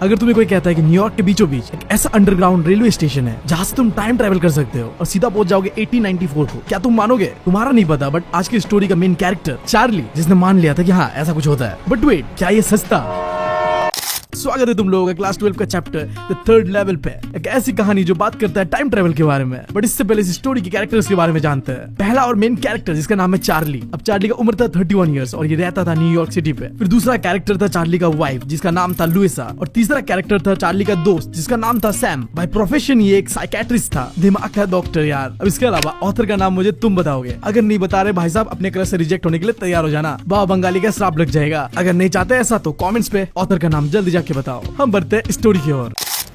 अगर तुम्हें कोई कहता है कि न्यूयॉर्क के बीचों बीच एक ऐसा अंडरग्राउंड रेलवे स्टेशन है जहाँ से तुम टाइम ट्रेवल कर सकते हो और सीधा पहुंच जाओगे 1894 को, क्या तुम मानोगे? तुम्हारा नहीं पता, बट आज की स्टोरी का मेन कैरेक्टर चार्ली, जिसने मान लिया था कि हाँ ऐसा कुछ होता है। बट वेट, क्या ये सस्ता? स्वागत है तुम लोगों का क्लास 12 का चैप्टर द थर्ड लेवल पे। एक ऐसी कहानी जो बात करता है टाइम ट्रेवल के बारे में। बट इससे पहले इस स्टोरी के कैरेक्टर्स के बारे में जानते हैं। पहला और मेन कैरेक्टर जिसका नाम है चार्ली। अब चार्ली का उम्र था 31 इयर्स और ये रहता था न्यूयॉर्क सिटी पे। फिर दूसरा कैरेक्टर था चार्ली का वाइफ जिसका नाम था लुइसा, और तीसरा कैरेक्टर था चार्ली का दोस्त जिसका नाम था सैम। बाय प्रोफेशन ये एक साइकेट्रिस्ट था, दिमाग का डॉक्टर यार। अब इसके अलावा ऑथर का नाम मुझे तुम बताओगे। अगर नहीं बता रहे भाई साहब, अपने क्लास से रिजेक्ट होने के लिए तैयार हो जाना, बाबा बंगाली का श्राप लग जाएगा। अगर नहीं चाहते ऐसा तो कमेंट्स पे ऑथर का नाम जल्दी जाके बताओ। हम बढ़ते स्टोरी की ओर।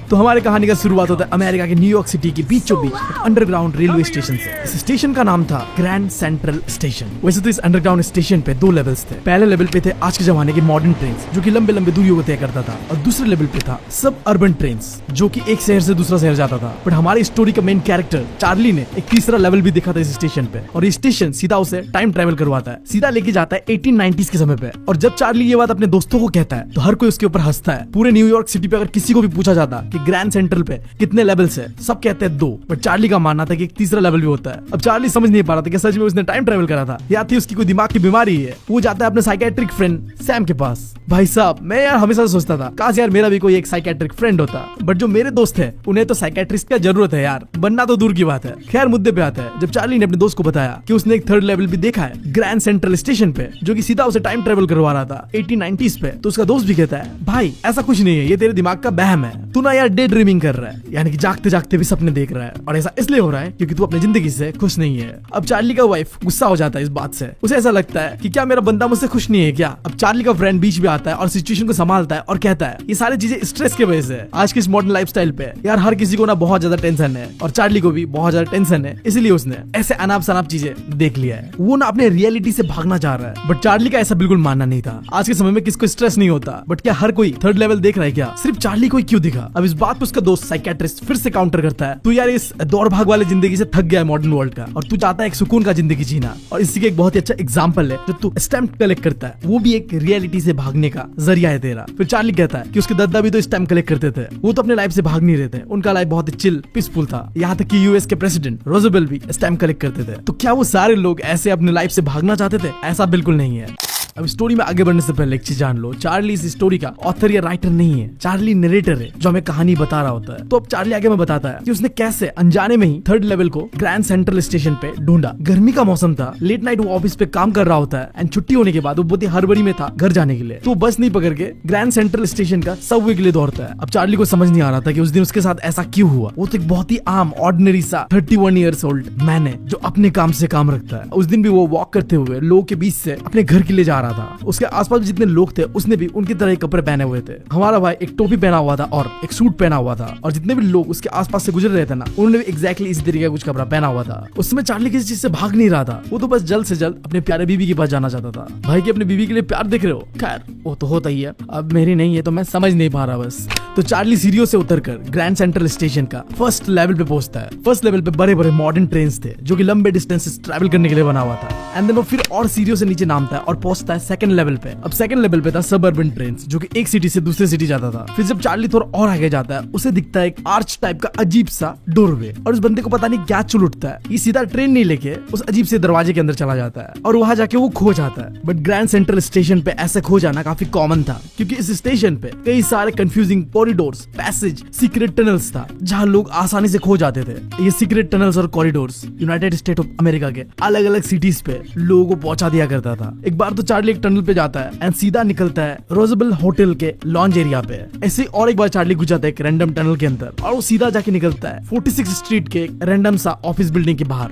तो हमारी कहानी का शुरुआत होता है अमेरिका के न्यूयॉर्क सिटी के बीचों बीच एक अंडरग्राउंड रेलवे स्टेशन से। इस स्टेशन का नाम था ग्रैंड सेंट्रल स्टेशन। वैसे तो इस अंडरग्राउंड स्टेशन पे दो लेवल्स थे। पहले लेवल पे थे आज के जमाने के मॉडर्न ट्रेन जो कि लंबे लंबे दूरियों को तय करता था, और दूसरे लेवल पे था सब अर्बन ट्रेन जो कि एक शहर से दूसरा शहर जाता था। बट हमारी स्टोरी का मेन कैरेक्टर चार्ली ने एक तीसरा लेवल भी देखा था इस स्टेशन पे, और ये स्टेशन सीधा उसे टाइम ट्रेवल करवाता है, सीधा लेके जाता है 1890s के समय पे। और जब चार्ली ये बात अपने दोस्तों को कहता है तो हर कोई उसके ऊपर हंसता है। पूरे न्यूयॉर्क सिटी पे अगर किसी को भी पूछा जाता कि ग्रैंड सेंट्रल पे कितने लेवल्स है, सब कहते हैं 2। बट चार्ली का मानना था कि एक तीसरा लेवल भी होता है। अब चार्ली समझ नहीं पा रहा था कि सच में उसने टाइम ट्रेवल करा था या थी उसकी कोई दिमाग की बीमारी है। वो जाता है अपने साइकेट्रिक फ्रेंड सैम के पास। भाई साहब, मैं यार हमेशा सोचता था काश यार मेरा भी कोई एक साइकेट्रिक फ्रेंड होता, बट जो मेरे दोस्त है उन्हें तो साइकेट्रिस्ट की जरूरत है यार, बनना तो दूर की बात है। खैर मुद्दे पे आता है। जब चार्ली ने अपने दोस्त को बताया कि उसने एक थर्ड लेवल भी देखा है ग्रैंड सेंट्रल स्टेशन पे, जो कि सीधा उसे टाइम ट्रेवल करवा रहा था 1890s पे, तो उसका दोस्त भी कहता है भाई ऐसा कुछ नहीं है, ये तेरे दिमाग का बहम है, तू ना यार डे ड्रीमिंग कर रहा है, यानी कि जागते जागते भी सपने देख रहा है, और ऐसा इसलिए हो रहा है क्योंकि तू अपनी जिंदगी से खुश नहीं है। अब चार्ली का वाइफ गुस्सा हो जाता है इस बात से। उसे ऐसा लगता है कि क्या मेरा बंदा मुझसे खुश नहीं है क्या? अब चार्ली का फ्रेंड बीच में आता है और सिचुएशन को संभालता है और कहता है ये सारी चीजें स्ट्रेस की वजह से। आज की इस मॉडर्न लाइफस्टाइल पे यार हर किसी को ना बहुत ज्यादा टेंशन है, और चार्ली को भी बहुत ज्यादा टेंशन है, इसलिए उसने ऐसे अनाप शनाप चीजें देख लिया है। वो ना अपने रियलिटी से भागना चाह रहा है। बट चार्ली का ऐसा बिल्कुल मानना नहीं था। आज के समय में किसको स्ट्रेस नहीं होता, बट क्या हर कोई थर्ड लेवल देख रहा है क्या? सिर्फ चार्ली को ही क्यों दिखा? अब इस बात पे उसका दोस्त साइकेट्रिस्ट फिर से काउंटर करता है, तू यार इस दौड़ भाग वाले जिंदगी से थक गया है मॉडर्न वर्ल्ड का, और तू चाहता है एक सुकून का जिंदगी जीना। और इसी के एक बहुत ही अच्छा एग्जांपल है जो तू स्टैम्प कलेक्ट करता है, वो भी एक रियलिटी से भागने का जरिया है तेरा। फिर चार्ली कहता है कि उसके दादा भी तो स्टैम्प कलेक्ट करते थे, वो तो अपने लाइफ से भाग नहीं रहे थे, उनका लाइफ बहुत ही चिल पीसफुल था। यहाँ तक कि यूएस के प्रेसिडेंट रोजवेल्ट भी स्टैम्प कलेक्ट करते थे। तो क्या वो सारे लोग ऐसे अपने लाइफ से भागना चाहते थे? ऐसा बिल्कुल नहीं है। अब स्टोरी में आगे बढ़ने से पहले एक चीज जान लो, चार्ली इस स्टोरी का ऑथर या राइटर नहीं है, चार्ली नरेटर है जो हमें कहानी बता रहा होता है। तो अब चार्ली आगे में बताता है कि उसने कैसे अनजाने में ही थर्ड लेवल को ग्रैंड सेंट्रल स्टेशन पे ढूंढा। गर्मी का मौसम था, लेट नाइट वो ऑफिस पे काम कर रहा होता है, एंड छुट्टी होने के बाद वो बहुत ही हड़बड़ी में था घर जाने के लिए, तो बस नहीं पकड़ के ग्रैंड सेंट्रल स्टेशन का सबवे के लिए दौड़ता है। अब चार्ली को समझ नहीं आ रहा था कि उस दिन उसके साथ ऐसा क्यों हुआ। वो तो एक बहुत ही आम ऑर्डिनरी सा 31 ईयर्स ओल्ड मैन है जो अपने काम से काम रखता है। उस दिन भी वो वॉक करते हुए लोगों के बीच से अपने घर के लिए जा रहा था। उसके आसपास जितने लोग थे उसने भी उनकी तरह कपड़े पहने हुए थे। हमारा भाई एक टोपी पहना हुआ था और एक सूट पहना हुआ था, और जितने भी लोग उसके आसपास से गुजर रहे थे ना, उन्होंने भी एग्जैक्टली इसी तरीके का कुछ कपड़ा पहना हुआ था। उस समय चार्ली किसी चीज से भाग नहीं रहा था, वो तो बस जल्द से जल्द अपने प्यारे बीवी के पास जाना चाहता था। भाई की अपनी बीवी के लिए प्यार देख रहे हो? खैर वो तो होता ही है, अब मेरी नहीं है तो मैं समझ नहीं पा रहा बस। तो चार्ली सीढ़ियों से उतरकर ग्रैंड सेंट्रल स्टेशन का फर्स्ट लेवल पे पहुंचता है। फर्स्ट लेवल पे बड़े बड़े मॉडर्न ट्रेन थे जो कि लंबे डिस्टेंसेस ट्रैवल करने के लिए बना हुआ था। एंड देन वो फिर और सीढ़ियों से नीचे नामता है और पहुंचता है सेकंड लेवल पे। अब सेकंड लेवल पे था सबअर्बन ट्रेन जो कि एक सिटी से दूसरे सिटी जाता था। फिर जब चार्ली थोड़ा और आगे जाता है उसे दिखता है एक आर्च टाइप का अजीब सा डोरवे, और उस बंदे को पता नहीं क्या चुल उठता है, ये सीधा ट्रेन नहीं लेके उस अजीब से दरवाजे के अंदर चला जाता है और वहां जाके वो खो जाता है। बट ग्रैंड सेंट्रल स्टेशन पे ऐसे खो जाना काफी कॉमन था, क्योंकि इस स्टेशन पे कई सारे confusing corridors, passage, secret tunnels था जहाँ लोग आसानी से खो जाते थे। ये सीक्रेट टनल्स और corridors United state of America के अलग अलग सिटीज पे लोगों को पहुंचा दिया करता था। एक बार तो चार्ली एक टनल पे जाता है एंड सीधा निकलता है रोजवेल्ट होटल के लॉन्ज एरिया पे। ऐसे और एक बार चार्ली घुस जाता है एक रैंडम टनल के अंदर और वो सीधा जाके निकलता है 46 स्ट्रीट के रैंडम सा ऑफिस बिल्डिंग के बाहर।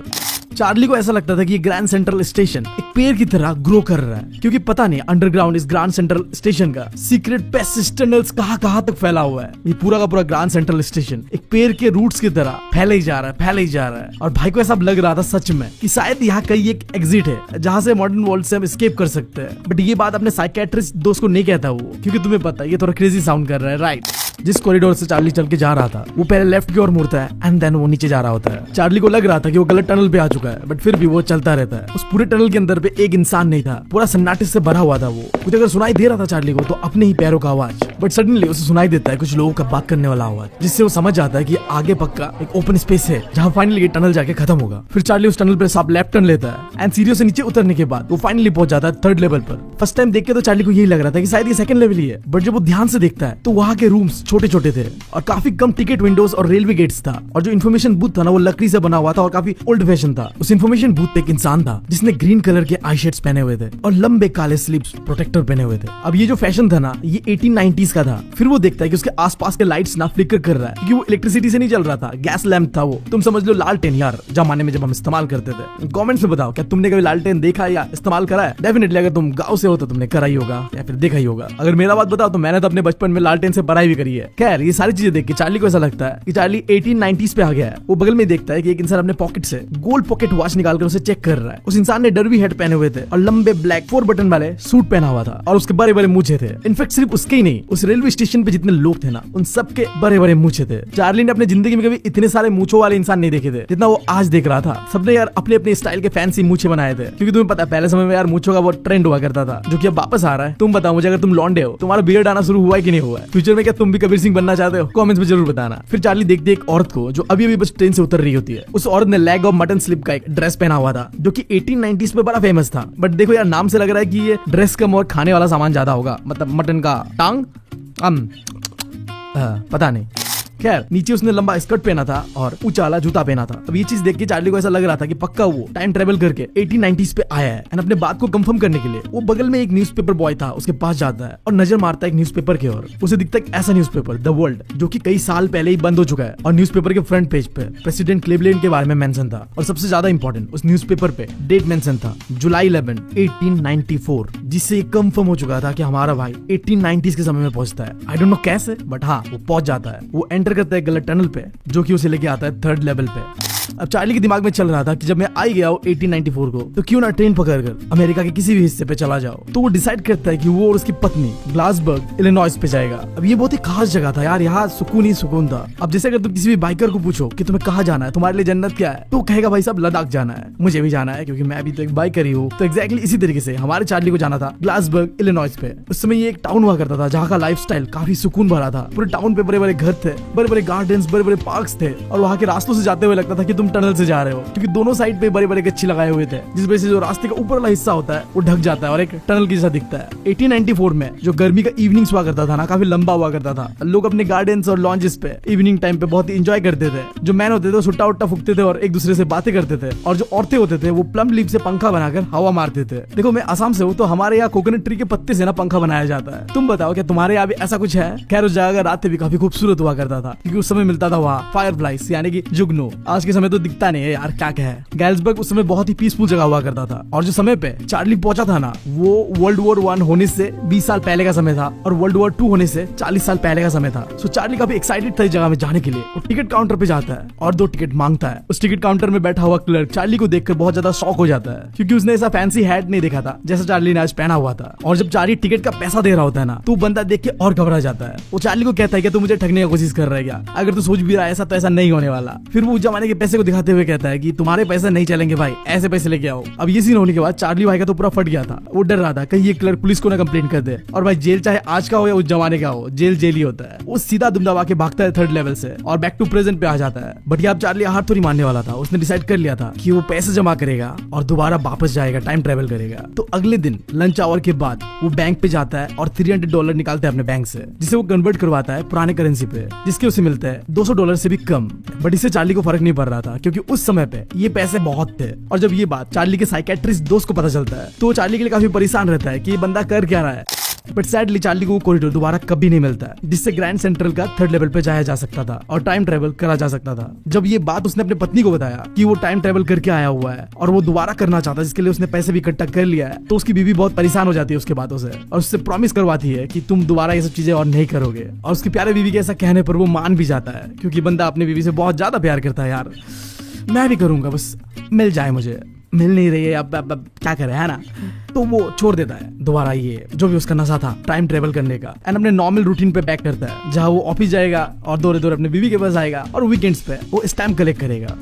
चार्ली को ऐसा लगता था कि ये ग्रैंड सेंट्रल स्टेशन एक पेड़ की तरह ग्रो कर रहा है, क्योंकि पता नहीं अंडरग्राउंड इस ग्रैंड सेंट्रल स्टेशन का सीक्रेट पैसेज टनल्स कहां तक फैला हुआ है। ये पूरा का पूरा ग्रैंड सेंट्रल स्टेशन एक पेड़ के रूट्स की तरह फैले ही जा रहा है। और भाई को ऐसा लग रहा था सच में कि शायद यहाँ कहीं एक एग्जिट है जहाँ से मॉडर्न वर्ल्ड से हम एस्केप कर सकते हैं। बट ये बात अपने साइकेट्रिस्ट दोस्त को नहीं कहता वो, क्योंकि तुम्हें पता है ये थोड़ा क्रेजी साउंड कर रहा है, राइट? जिस कॉरिडोर से चार्ली चल के जा रहा था वो पहले लेफ्ट की ओर मुड़ता है एंड देन वो नीचे जा रहा होता है। चार्ली को लग रहा था कि वो गलत टनल पे आ चुका है, बट फिर भी वो चलता रहता है। उस पूरे टनल के अंदर पे एक इंसान नहीं था, पूरा सन्नाटे से भरा हुआ था। वो कुछ अगर सुनाई दे रहा था चार्ली को तो अपने ही पैरों का आवाज, बट सडनली उसे सुनाई देता है कुछ लोगों का बात करने वाला आवाज, जिससे वो समझ जाता है कि आगे पक्का एक ओपन स्पेस है जहाँ फाइनली ये टनल जाके खत्म होगा। फिर चार्ली उस टनल पे साफ लेफ्ट टर्न लेता है एंड सीढ़ियों से नीचे उतरने के बाद वो फाइनली पहुंच जाता है 3rd लेवल पर। फर्स्ट टाइम देख के तो चार्ली को यही लग रहा था कि शायद ये 2nd लेवल ही है, बट जब वो ध्यान से देखता है तो वहाँ के रूम्स छोटे छोटे थे और काफी कम टिकट विंडोज और रेलवे गेट्स था, और जो इन्फॉर्मेशन बूथ था ना वो लकड़ी से बना हुआ था और काफी ओल्ड फैशन था। उस इन्फॉर्मेशन बूथ पे एक इंसान था जिसने ग्रीन कलर के आई शेड्स पहने हुए थे और लंबे काले स्लीव्स प्रोटेक्टर पहने हुए थे। अब ये जो फैशन था ना ये 1890s का था। फिर वो देखता है कि उसके आसपास के लाइट्स ना फ्लिकर कर रहा है क्योंकि वो इलेक्ट्रिसिटी से नहीं चल रहा था, गैस लैंप था वो। तुम समझ लो लालटेन यार, जमाने में जब हम इस्तेमाल करते थे। कमेंट्स में बताओ क्या तुमने कभी लालटेन देखा या इस्तेमाल करा है? डेफिनेटली अगर तुम गाँव से हो तो तुमने करा ही होगा या फिर देखा ही होगा। अगर मेरा बात बताओ तो मैंने तो अपने बचपन में लालटेन से पढ़ाई भी करी है। खैर ये सारी चीजें देख के चार्ली को ऐसा लगता है कि चार्ली 1890s पे आ गया है। वो बगल में देखता है कि एक इंसान अपने पॉकेट से गोल्ड पॉकेट वॉच निकालकर उसे चेक कर रहा है। उस इंसान ने डर्बी हेड पहने हुए थे और लंबे ब्लैक 4 बटन वाले सूट पहना हुआ था और उसके बड़े बड़े मूछे थे। इनफैक्ट सिर्फ उसके ही नहीं, उस रेलवे स्टेशन पे जितने लोग थे ना उन सबके बड़े बड़े मूछे थे। चार्ली ने अपनी जिंदगी में कभी इतने सारे मूछों वाले इंसान नहीं देखे थे जितना वो आज देख रहा था। सबने यार अपने अपने स्टाइल के फैंसी मूछे बनाए थे, क्योंकि तुम्हें पता है पहले समय में यार मूछों का बहुत ट्रेंड हुआ करता था जो कि अब वापस आ रहा है। तुम बताओ मुझे, अगर तुम लौंडे हो तुम्हारा बियर्ड आना शुरू हुआ है कि नहीं हुआ है? फ्यूचर में क्या तुम भी कबीर सिंह बनना चाहते हो? कमेंट्स में जरूर बताना। फिर चार्ली देखते एक औरत को जो अभी अभी बस ट्रेन से उतर रही होती है। उस औरत ने लेग ऑफ मटन स्लिप का एक ड्रेस पहना हुआ था जो कि 1890s में बड़ा फेमस था। बट देखो यार नाम से लग रहा है कि ये ड्रेस कम और खाने वाला सामान ज्यादा होगा, मतलब मटन का टांग पता नहीं। खैर नीचे उसने लंबा स्कर्ट पहना था और ऊंचा वाला जूता पहना था। अब ये चीज देख के चार्ली को ऐसा लग रहा था कि पक्का वो टाइम ट्रेवल करके 1890s पे आया है। एंड अपने बात को कंफर्म करने के लिए वो बगल में एक न्यूज़पेपर बॉय था उसके पास जाता है और नजर मारता है एक न्यूज़पेपर की ओर। उसे दिखता है एक ऐसा न्यूज़पेपर द वर्ल्ड जो कि कई साल पहले ही बंद हो चुका है, और न्यूज़पेपर के फ्रंट पेज पे प्रेसिडेंट क्लीवलैंड के बारे में मेंशन था। और सबसे ज्यादा इंपॉर्टेंट उस न्यूज़पेपर पे डेट मेंशन था जुलाई 11, 1894, जिससे कंफर्म हो चुका था कि हमारा भाई 1890s के समय में पहुंचता है। आई डोंट नो कैसे, बट हाँ वो पहुंच जाता है। वो एंटर करता है गलत टनल पे जो कि उसे लेके आता है 3rd लेवल पे। अब चार्ली के दिमाग में चल रहा था कि जब मैं आ गया हूँ 1894 को तो क्यों ना ट्रेन पकड़कर अमेरिका के किसी भी हिस्से पे चला जाओ। तो वो डिसाइड करता है कि वो और उसकी पत्नी ग्लासबर्ग इलिनॉइस पे जाएगा। अब ये बहुत ही खास जगह था यार, यहाँ सुकून ही सुकून था। अब जैसे अगर तुम किसी भी बाइकर को पूछो कि तुम्हें कहाँ जाना है, तुम्हारे लिए जन्नत क्या है, तो कहेगा भाई साहब लद्दाख जाना है। मुझे भी जाना है क्योंकि मैं भी तो एक बाइकर ही हूँ। तो एग्जैक्टली इसी तरीके से हमारे चार्ली को जाना था ग्लासबर्ग इलिनॉइस पे। उस समय ये एक टाउन हुआ करता था जहाँ का लाइफस्टाइल काफी सुकून भरा था। पूरे टाउन पे बड़े बड़े घर थे, बड़े बड़े गार्डन्स, बड़े बड़े पार्क्स थे, और वहाँ के रास्तों से जाते हुए लगता था कि तुम टनल से जा रहे हो, क्योंकि दोनों साइड पे बड़े बड़े गच्छे लगाए हुए थे जिस वजह से जो रास्ते का ऊपर वाला हिस्सा होता है वो ढक जाता है और एक टनल की जैसा दिखता है। 1894 में जो गर्मी का इवनिंग्स हुआ करता था ना काफी लंबा हुआ करता था। लोग अपने गार्डन्स और लॉन्जेस पे इवनिंग टाइम पे बहुत ही एंजॉय करते थे। जो मैन होते थे वो सुट्टा उट्टा फूकते थे और एक दूसरे से बातें करते थे, और जो औरतें होते थे वो प्लम लीफ से पंखा बनाकर हवा मारते थे। देखो मैं आसाम से हूँ तो हमारे यहाँ कोकोनट ट्री के पत्ते से ना पंखा बनाया जाता है। तुम बताओ क्या तुम्हारे यहाँ भी ऐसा कुछ है? खैर उस जगह का रात भी काफी खूबसूरत हुआ करता था क्योंकि उस समय मिलता था वहाँ फायर फ्लाइज यानी कि जुगनू। आज के समय तो दिखता नहीं है यार, क्या है। गैल्सबर्ग उस समय बहुत ही पीसफुल जगह हुआ करता था, और जो समय पे चार्ली पहुंचा था ना वो वर्ल्ड वॉर 1 होने से 20 साल पहले का समय था और वर्ल्ड वॉर 2 होने से 40 साल पहले का समय था। सो चार्ली काफी एक्साइटेड था इस जगह में जाने के लिए। वो टिकट काउंटर पे जाता है और 2 टिकट मांगता है। उस टिकट काउंटर में बैठा हुआ क्लर्क चार्ली को देखकर बहुत ज्यादा शॉक हो जाता है क्योंकि उसने ऐसा फैंसी हैट नहीं देखा था जैसा चार्ली ने आज पहना हुआ था। और जब चार्ली टिकट का पैसा दे रहा होता है ना तो बंदा देख के और घबरा जाता है। वो चार्ली को कहता है कि तू मुझे ठगने की कोशिश कर रहा है क्या? अगर तू सोच भी रहा है ऐसा तो ऐसा नहीं होने वाला। फिर वो उस जमाने के पैसे को दिखाते हुए कहता है कि तुम्हारे पैसे नहीं चलेंगे भाई, ऐसे पैसे लेके आओ। अब ये सीन होने के बाद चार्ली भाई का तो पूरा फट गया था। वो डर रहा था कहीं ये क्लर्क पुलिस को ना कंप्लेंट कर दे। और भाई जेल चाहे आज का हो या उस जमाने का हो, जेल जेल ही होता है। वो सीधा दुम दबा के भागता है 3rd लेवल से और बैक टू प्रेजेंट पे आ जाता है। बट ये अब चार्ली हार थोड़ी मानने वाला था। उसने डिसाइड कर लिया था कि वो पैसे जमा करेगा और दोबारा वापस जाएगा, टाइम ट्रेवल करेगा। तो अगले दिन लंच आवर के बाद वो बैंक पे जाता है और $300 निकालता है अपने बैंक से, जिसे वो कन्वर्ट करवाता है पुराने करेंसी पे, जिसके उसे मिलता है $200 से भी कम। बट इससे चार्ली को फर्क नहीं पड़ रहा था क्योंकि उस समय पे ये पैसे बहुत थे। और जब ये बात चार्ली के साइकेट्रिस्ट दोस्त को पता चलता है तो चार्ली के लिए काफी परेशान रहता है कि ये बंदा कर क्या रहा है। बट सैडली चार्ली को वो कॉरिडोर दोबारा कभी नहीं मिलता है जिससे ग्रैंड सेंट्रल का 3rd लेवल पे जाया जा सकता था और टाइम ट्रेवल करा जा सकता था। जब ये बात उसने अपने पत्नी को बताया कि वो टाइम ट्रेवल करके आया हुआ है और वो दोबारा करना चाहता है जिसके लिए उसने पैसे भी इकट्ठा कर लिया है, तो उसकी बीवी बहुत परेशान हो जाती है उसके बातों से और उससे प्रॉमिस करवाती है कि तुम दोबारा ये सब चीजें और नहीं करोगे। और उसकी प्यारे बीवी के ऐसा कहने पर वो मान भी जाता है क्योंकि बंदा अपनी बीवी से बहुत ज्यादा प्यार करता है। यार मैं भी करूंगा, बस मिल जाए मुझे। मिल नहीं रही है, अब क्या करे, है ना। तो वो छोड़ देता है दोबारा ये जो भी उसका नशा था टाइम ट्रेवल करने का, एंड अपने नॉर्मल रूटीन पे बैक करता है, जहाँ वो ऑफिस जाएगा और दौरे दौरे अपने बीवी के पास आएगा और वीकेंड्स पे वो स्टैम्प कलेक्ट करेगा।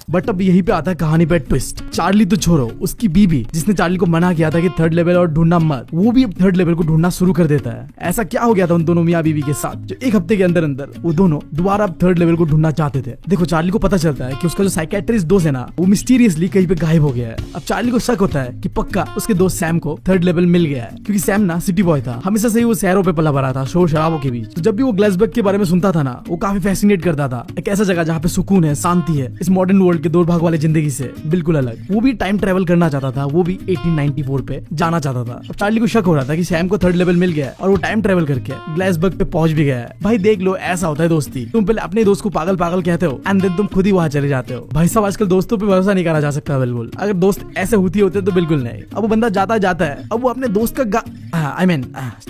बट अब यहीं पे आता है कहानी पे ट्विस्ट। चार्ली तो छोड़ो, उसकी बीबी जिसने चार्ली को मना किया था कि थर्ड लेवल और ढूंढना मत, वो भी अब थर्ड लेवल को ढूंढना शुरू कर देता है। ऐसा क्या हो गया था उन दोनों मियाँ बीवी के साथ जो एक हफ्ते के अंदर अंदर वो दोनों दोबारा अब थर्ड लेवल को ढूंढना चाहते थे। देखो चार्ली को पता चलता है कि उसका जो साइकेट्रिस्ट दोस्त है ना, वो मिस्टीरियसली कहीं पे गायब हो गया है। अब चार्ली को शक होता है कि पक्का उसके दोस्त सैम को थर्ड लेवल मिल गया है, क्योंकि सैम ना सिटी बॉय था, हमेशा से ही वो शहरों पे पला भरा था शोर शराबों के बीच। तो जब भी वो ग्लासबर्ग के बारे में सुनता था ना, वो काफी फैसिनेट करता था। एक ऐसा जगह जहाँ पे सुकून है, शांति है, इस मॉडर्न वर्ल्ड के दौड़ भाग वाले जिंदगी से बिल्कुल अलग। वो भी टाइम ट्रेवल करना चाहता था, वो भी 1894 पे जाना चाहता था। अब चार्ली को शक हो रहा था कि सैम को थर्ड लेवल मिल गया और वो टाइम ट्रेवल करके ग्लासबर्ग पे पहुंच भी गया है। भाई देख लो, ऐसा होता है दोस्ती, तुम पहले अपने दोस्त को पागल पागल कहते हो एंड देन तुम खुद ही वहां चले जाते हो। भाई साहब आजकल दोस्तों पे भरोसा नहीं करा जा सकता बिल्कुल। अगर दोस्त ऐसे होते तो बिल्कुल नहीं। अब वो बंदा जाता है, अब वो अपने दोस्त का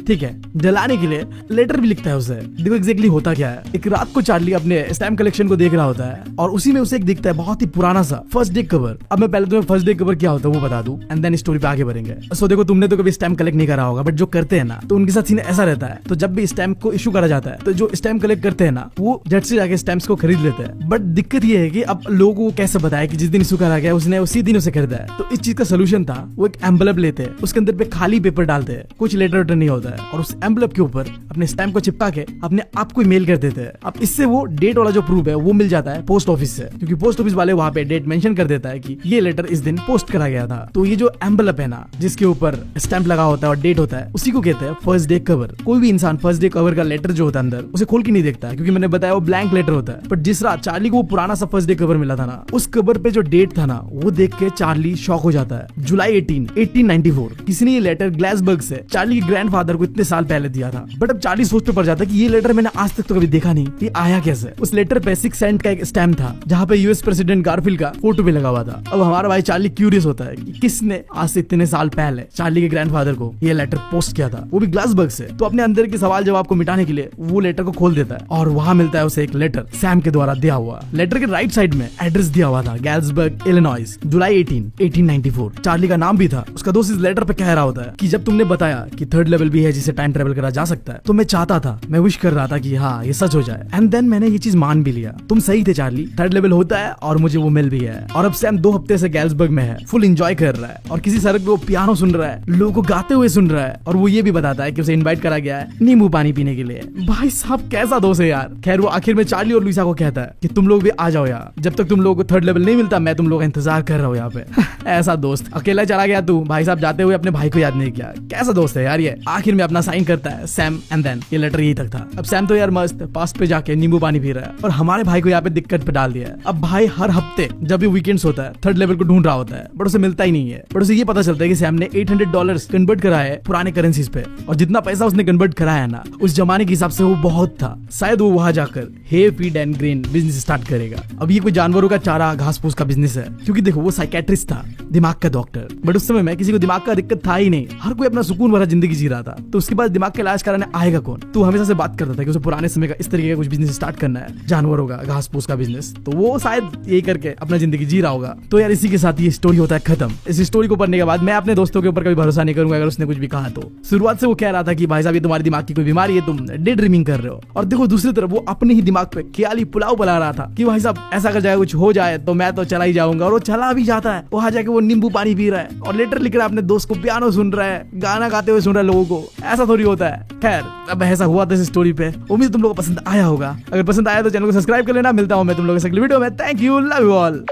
ठीक है जलाने के लिए लेटर भी लिखता है उसे। देखो एग्जैक्टली होता क्या है। एक रात को चार्ली अपने स्टैम्प कलेक्शन को देख रहा होता है और उसी में उसे एक दिखता है बहुत ही पुराना सा फर्स्ट डे कवर। अब मैं पहले तुम्हें फर्स्ट डे कवर क्या होता है वो बता दूं एंड देन स्टोरी पे आगे बढ़ेंगे। सो देखो, तुमने तो कभी स्टैम्प कलेक्ट नहीं करा होगा, बट जो करते हैं ना तो उनके साथ सीन ऐसा रहता है। तो जब भी स्टैम्प को इशू करा जाता है तो जो स्टैम्प कलेक्ट करते हैं ना, वो झट से जाके स्टैम्प्स को खरीद लेते हैं। बट दिक्कत ये है कि अब लोगों को कैसे बताया कि जिस दिन इशू करा गया उसने उसी दिन उसे खरीदा है। तो इस चीज का सोल्यूशन था, वो एक एम्बलप लेते हैं, उसके अंदर पे खाली पेपर डालते हैं, कुछ लेटर वेटर नहीं होता है, और उस एम्बलप के ऊपर अपने स्टैम्प को चिपका के अपने आप को मेल कर देते हैं। अब इससे वो डेट वाला जो प्रूफ है वो मिल जाता है पोस्ट ऑफिस से, क्योंकि पोस्ट ऑफिस वाले वहाँ पे डेट मेंशन कर देता है कि ये लेटर इस दिन पोस्ट करा गया था। तो ये जो एम्बलप है ना, जिसके ऊपर स्टैम्प लगा होता है और डेट होता है, उसी को कहते हैं फर्स्ट डे कवर। कोई भी इंसान फर्स्ट डे कवर का लेटर जो होता है अंदर उसे खोल के नहीं देखता है, क्योंकि मैंने बताया वो ब्लैंक लेटर होता है। बट जिस रात चार्ली को वो पुराना सा फर्स्ट डे कवर मिला था ना, उस कवर पे जो डेट था ना, वो देख के चार्ली शॉक हो जाता है। जुलाई 1894 किसी ने ये लेटर ग्लासबर्ग से चार्ली के ग्रैंडफादर को इतने साल पहले दिया था। बट अब चार्ली सोच पे पड़ जाता है कि ये लेटर मैंने आज तक तो कभी देखा नहीं, ये आया कैसे। उस लेटर पे 6 सेंट का एक स्टैम्प था, जहाँ पे यूएस प्रेसिडेंट गारफील्ड का फोटो भी लगा हुआ था। अब हमारा भाई चार्ली क्यूरियस होता है कि किसने आज से इतने साल पहले चार्ली के ग्रैंडफादर को ये लेटर पोस्ट किया था, वो भी ग्लासबर्ग से। तो अपने अंदर के सवाल जवाब को मिटाने के लिए वो लेटर को खोल देता है और वहाँ मिलता है उसे एक लेटर सैम के द्वारा दिया हुआ। लेटर के राइट साइड में एड्रेस दिया हुआ था, ग्लासबर्ग इलिनॉइस, जुलाई 1894। चार्ली का नाम भी था। उसका दोस्त इस लेटर पे कह रहा होता है कि जब तुमने बताया कि थर्ड लेवल भी है जिसे टाइम ट्रेवल करा जा सकता है, तो मैं चाहता था, मैं विश कर रहा था कि हाँ ये सच हो जाए, एंड देन मैंने ये चीज मान भी लिया। तुम सही थे चार्ली, थर्ड लेवल होता है और मुझे वो मिल भी है। और अब सैम 2 हफ्ते से ग्लासबर्ग में है, फुल एंजॉय कर रहा है और किसी सड़क पे वो पियानो सुन रहा है, लोगों को गाते हुए सुन रहा है, और वो ये भी बताता है कि उसे इनवाइट करा गया है नींबू पानी पीने के लिए। भाई साहब कैसा दोस्त है यार। खैर वो आखिर में चार्ली और लुइसा को कहता है कि तुम लोग भी आ जाओ यार, जब तक तुम लोगों को थर्ड लेवल नहीं मिलता मैं तुम लोग का इंतजार कर रहा हूँ यहाँ पे। ऐसा दोस्त, अकेला चला गया तू, भाई साहब जाते हुए अपने भाई को याद नहीं किया, कैसा दोस्त है यार ये। आखिर में अपना साइन करता है सैम एंड देन ये लेटर यही तक था। अब सैम तो यार मस्त पास्ट पे जाके नींबू पानी पी रहा है और हमारे भाई को यहाँ पे दिक्कत पे डाल दिया है। अब भाई हर हफ्ते जब भी वीकेंड्स होता है थर्ड लेवल को ढूंढ रहा होता है, बट उसे मिलता ही नहीं है। बट उसे ये पता चलता है कि सैम ने $800 कन्वर्ट करा है पुराने करेंसीज पे, और जितना पैसा उसने कन्वर्ट कराया है ना उस जमाने के हिसाब से वो बहुत था। शायद वो वहां जाकर hay feed and grain business start करेगा। अब ये कोई जानवरों का चारा घास फूस का बिजनेस है, क्योंकि देखो वो साइकेट्रिस्ट था, दिमाग का डॉक्टर। बट उस समय में किसी को दिमाग का दिक्कत था ही नहीं, हर कोई अपना सुकून भरा जिंदगी जी रहा था। तो उसके बाद दिमाग का इलाज कराने आएगा कौन। तो हमेशा से बात करता था कि उसे पुराने समय का इस तरीके का कुछ बिजनेस स्टार्ट करना है, जानवरों का घास फूस का बिजनेस। तो वो शायद यही करके अपना जिंदगी जी रहा होगा। तो यार इसी के साथ ये स्टोरी होता है खत्म। इस स्टोरी को पढ़ने के बाद मैं अपने दोस्तों के ऊपर कभी भरोसा नहीं करूंगा अगर उसने कुछ भी कहा तो। शुरुआत से वो कह रहा था कि भाई साहब ये तुम्हारे दिमाग की कोई बीमारी है, तुम डे ड्रीमिंग कर रहे हो। और देखो दूसरी तरफ वो अपने ही दिमाग पे ख्याली पुलाव बना रहा था कि भाई साहब ऐसा अगर जाए कुछ हो जाए तो मैं तो चला ही जाऊंगा। और वो चला भी जाता है, वहां जाके वो नींबू पानी पी रहा है और लेटर लिख रहा है अपने दोस्त को, पियानो सुन रहा है, गाना गाते हुए सुन रहा है लोगों को। ऐसा थोड़ी होता है। खैर अब ऐसा हुआ था इस स्टोरी पे। उम्मीद तुम लोगों को पसंद आया होगा। अगर पसंद आया तो चैनल को सब्सक्राइब कर लेना। मिलता हूं मैं तुम लोगों से अगली वीडियो में। Thank you, love you all.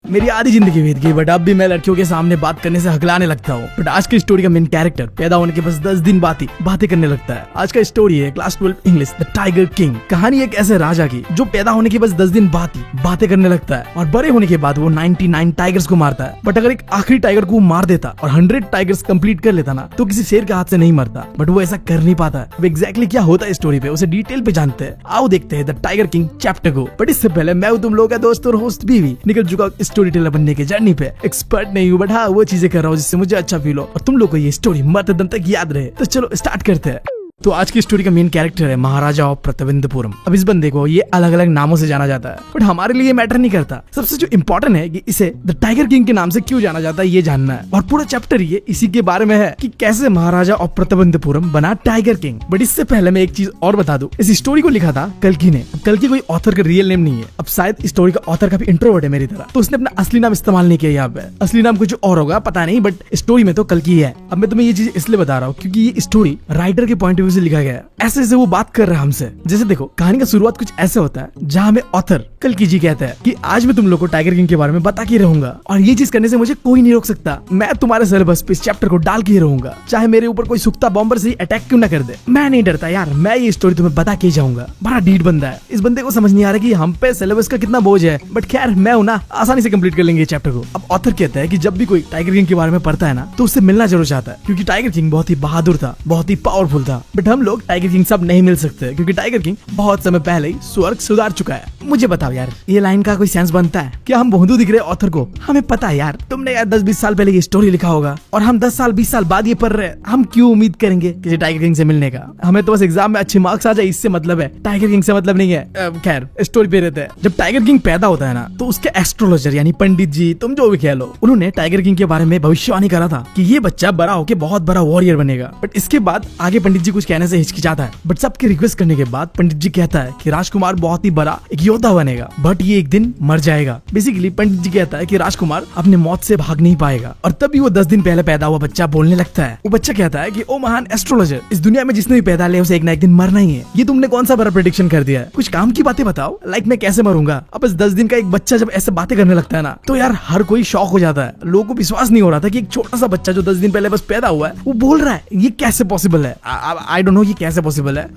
मेरी आधी जिंदगी बीत गई, बट अब भी मैं लड़कियों के सामने बात करने से हकलाने लगता हूँ। बट आज की स्टोरी का मेन कैरेक्टर पैदा होने के बस 10 दिन बाद ही बातें करने लगता है। आज का स्टोरी है class 12 English the tiger king. कहानी एक ऐसे राजा की जो पैदा होने के बस 10 दिन बाद ही बातें करने लगता है, और बड़े होने के बाद वो 99 टाइगर्स को मारता है। बट अगर एक आखिरी टाइगर को मार देता और 100 टाइगर्स कंप्लीट कर लेता ना, तो किसी शेर के हाथ से नहीं मरता। बट वो ऐसा कर नहीं पाता है। वो एग्जैक्टली क्या होता है स्टोरी पे उसे डिटेल पे जानते हैं। आओ देखते हैं द टाइगर किंग चैप्टर को। बट इससे पहले मैं हूँ तुम लोगों का दोस्त और होस्ट बीवी, निकल चुका स्टोरी टेलर बनने के जर्नी पे। एक्सपर्ट नहीं हूँ, बट हाँ वो चीजें कर रहा हूँ जिससे मुझे अच्छा फील हो और तुम लोग को ये स्टोरी मरते दम तक याद रहे। तो चलो स्टार्ट करते हैं। तो आज की स्टोरी का मेन कैरेक्टर है महाराजा ऑफ प्रतापंतपुरम। अब इस बंदे को ये अलग अलग नामों से जाना जाता है, बट हमारे लिए मैटर नहीं करता। सबसे जो इम्पोर्टेंट है कि इसे द टाइगर किंग के नाम से क्यों जाना जाता है ये जानना है, और पूरा चैप्टर ये इसी के बारे में है कि कैसे महाराजा ऑफ प्रतापंतपुरम बना टाइगर किंग। बट इससे पहले मैं एक चीज और बता दूं, इस स्टोरी को लिखा था कल्कि ने। कल्कि कोई ऑथर का रियल नेम नहीं है। अब शायद स्टोरी का ऑथर काफी इंट्रोवर्ट है मेरी तरह, तो उसने अपना असली नाम इस्तेमाल नहीं किया यहाँ पे। असली नाम कुछ और होगा पता नहीं, बट स्टोरी में तो कल्कि है। अब मैं तुम्हें ये चीज इसलिए बता रहा हूँ क्योंकि ये स्टोरी राइटर के पॉइंट ऑफ व्यू से लिखा गया है। ऐसे जैसे वो बात कर रहा है हमसे। जैसे देखो, कहानी का शुरुआत कुछ ऐसे होता है जहाँ हमें ऑथर कल्कि जी कहता है कि आज मैं तुम लोग को टाइगर किंग के बारे में बता के रहूंगा, और ये चीज करने से मुझे कोई नहीं रोक सकता। मैं तुम्हारे सिलेबस पे इस चैप्टर को डाल के रहूंगा, चाहे मेरे ऊपर कोई सुख्ता बॉम्बर से अटैक क्यों ना कर दे। मैं नहीं डरता यार, मैं ये स्टोरी तुम्हें बता के जाऊंगा। बड़ा डीड बंदा है। इस बंदे को समझ नहीं आ रहा कि हम पे सिलेबस का कितना बोझ है, बट खैर मैं हूं ना, आसानी से कंप्लीट कर लेंगे चैप्टर को। अब ऑथर कहता है कि जब भी कोई टाइगर किंग के बारे में पढ़ता है ना, तो उससे मिलना जरूर चाहता है, क्योंकि टाइगर किंग बहुत ही बहादुर था, बहुत ही पावरफुल था। बट हम लोग टाइगर किंग सब नहीं मिल सकते, क्योंकि टाइगर किंग बहुत समय पहले ही स्वर्ग सुधार चुका है। मुझे बताओ यार, ये लाइन का कोई सेंस बनता है? क्या हम बहुदू दिख रहे ऑथर को? हमें पता है यार, तुमने यार 10-20 साल पहले ये स्टोरी लिखा होगा, और हम 10 साल 20 साल बाद ये पढ़ रहे हैं। हम क्यों उम्मीद करेंगे किसी टाइगर किंग से मिलने का? हमें तो बस एग्जाम में अच्छे मार्क्स आ जाए, इससे मतलब है, टाइगर किंग से मतलब नहीं है। खैर स्टोरी पे रहते हैं। जब टाइगर किंग पैदा होता है ना, तो उसके एस्ट्रोलॉजर यानी पंडित जी, तुम जो भी कह लो, उन्होंने टाइगर किंग के बारे में भविष्यवाणी करा था कि ये बच्चा बड़ा होकर बहुत बड़ा वॉरियर बनेगा। बट इसके बाद आगे पंडित जी कुछ कहने से हिचकिचाता है, बट सबके रिक्वेस्ट करने के बाद पंडित जी कहता है कि राजकुमार बहुत ही बड़ा एक योद्धा बनेगा, बट ये एक दिन मर जाएगा। बेसिकली पंडित जी कहता है कि राजकुमार अपने मौत से भाग नहीं पाएगा। और तभी वो 10 दिन पहले पैदा हुआ बच्चा बोलने लगता है। वो बच्चा कहता है कि ओ महान एस्ट्रोलॉजर, इस दुनिया में जिसने भी पैदा लिया उसे एक ना एक दिन मरना ही है। ये तुमने कौन सा बड़ा प्रेडिक्शन कर दिया है? कुछ काम की बातें बताओ, लाइक मैं कैसे मरूंगा। अब इस 10 दिन का एक बच्चा जब ऐसे बातें करने लगता है ना, तो यार हर कोई शॉक हो जाता है। लोगों को विश्वास नहीं हो रहा था कि एक छोटा सा बच्चा जो 10 दिन पहले बस पैदा हुआ है, वो बोल रहा है। ये कैसे पॉसिबल है? आई डोंट नो ये कैसे पॉसिबल है।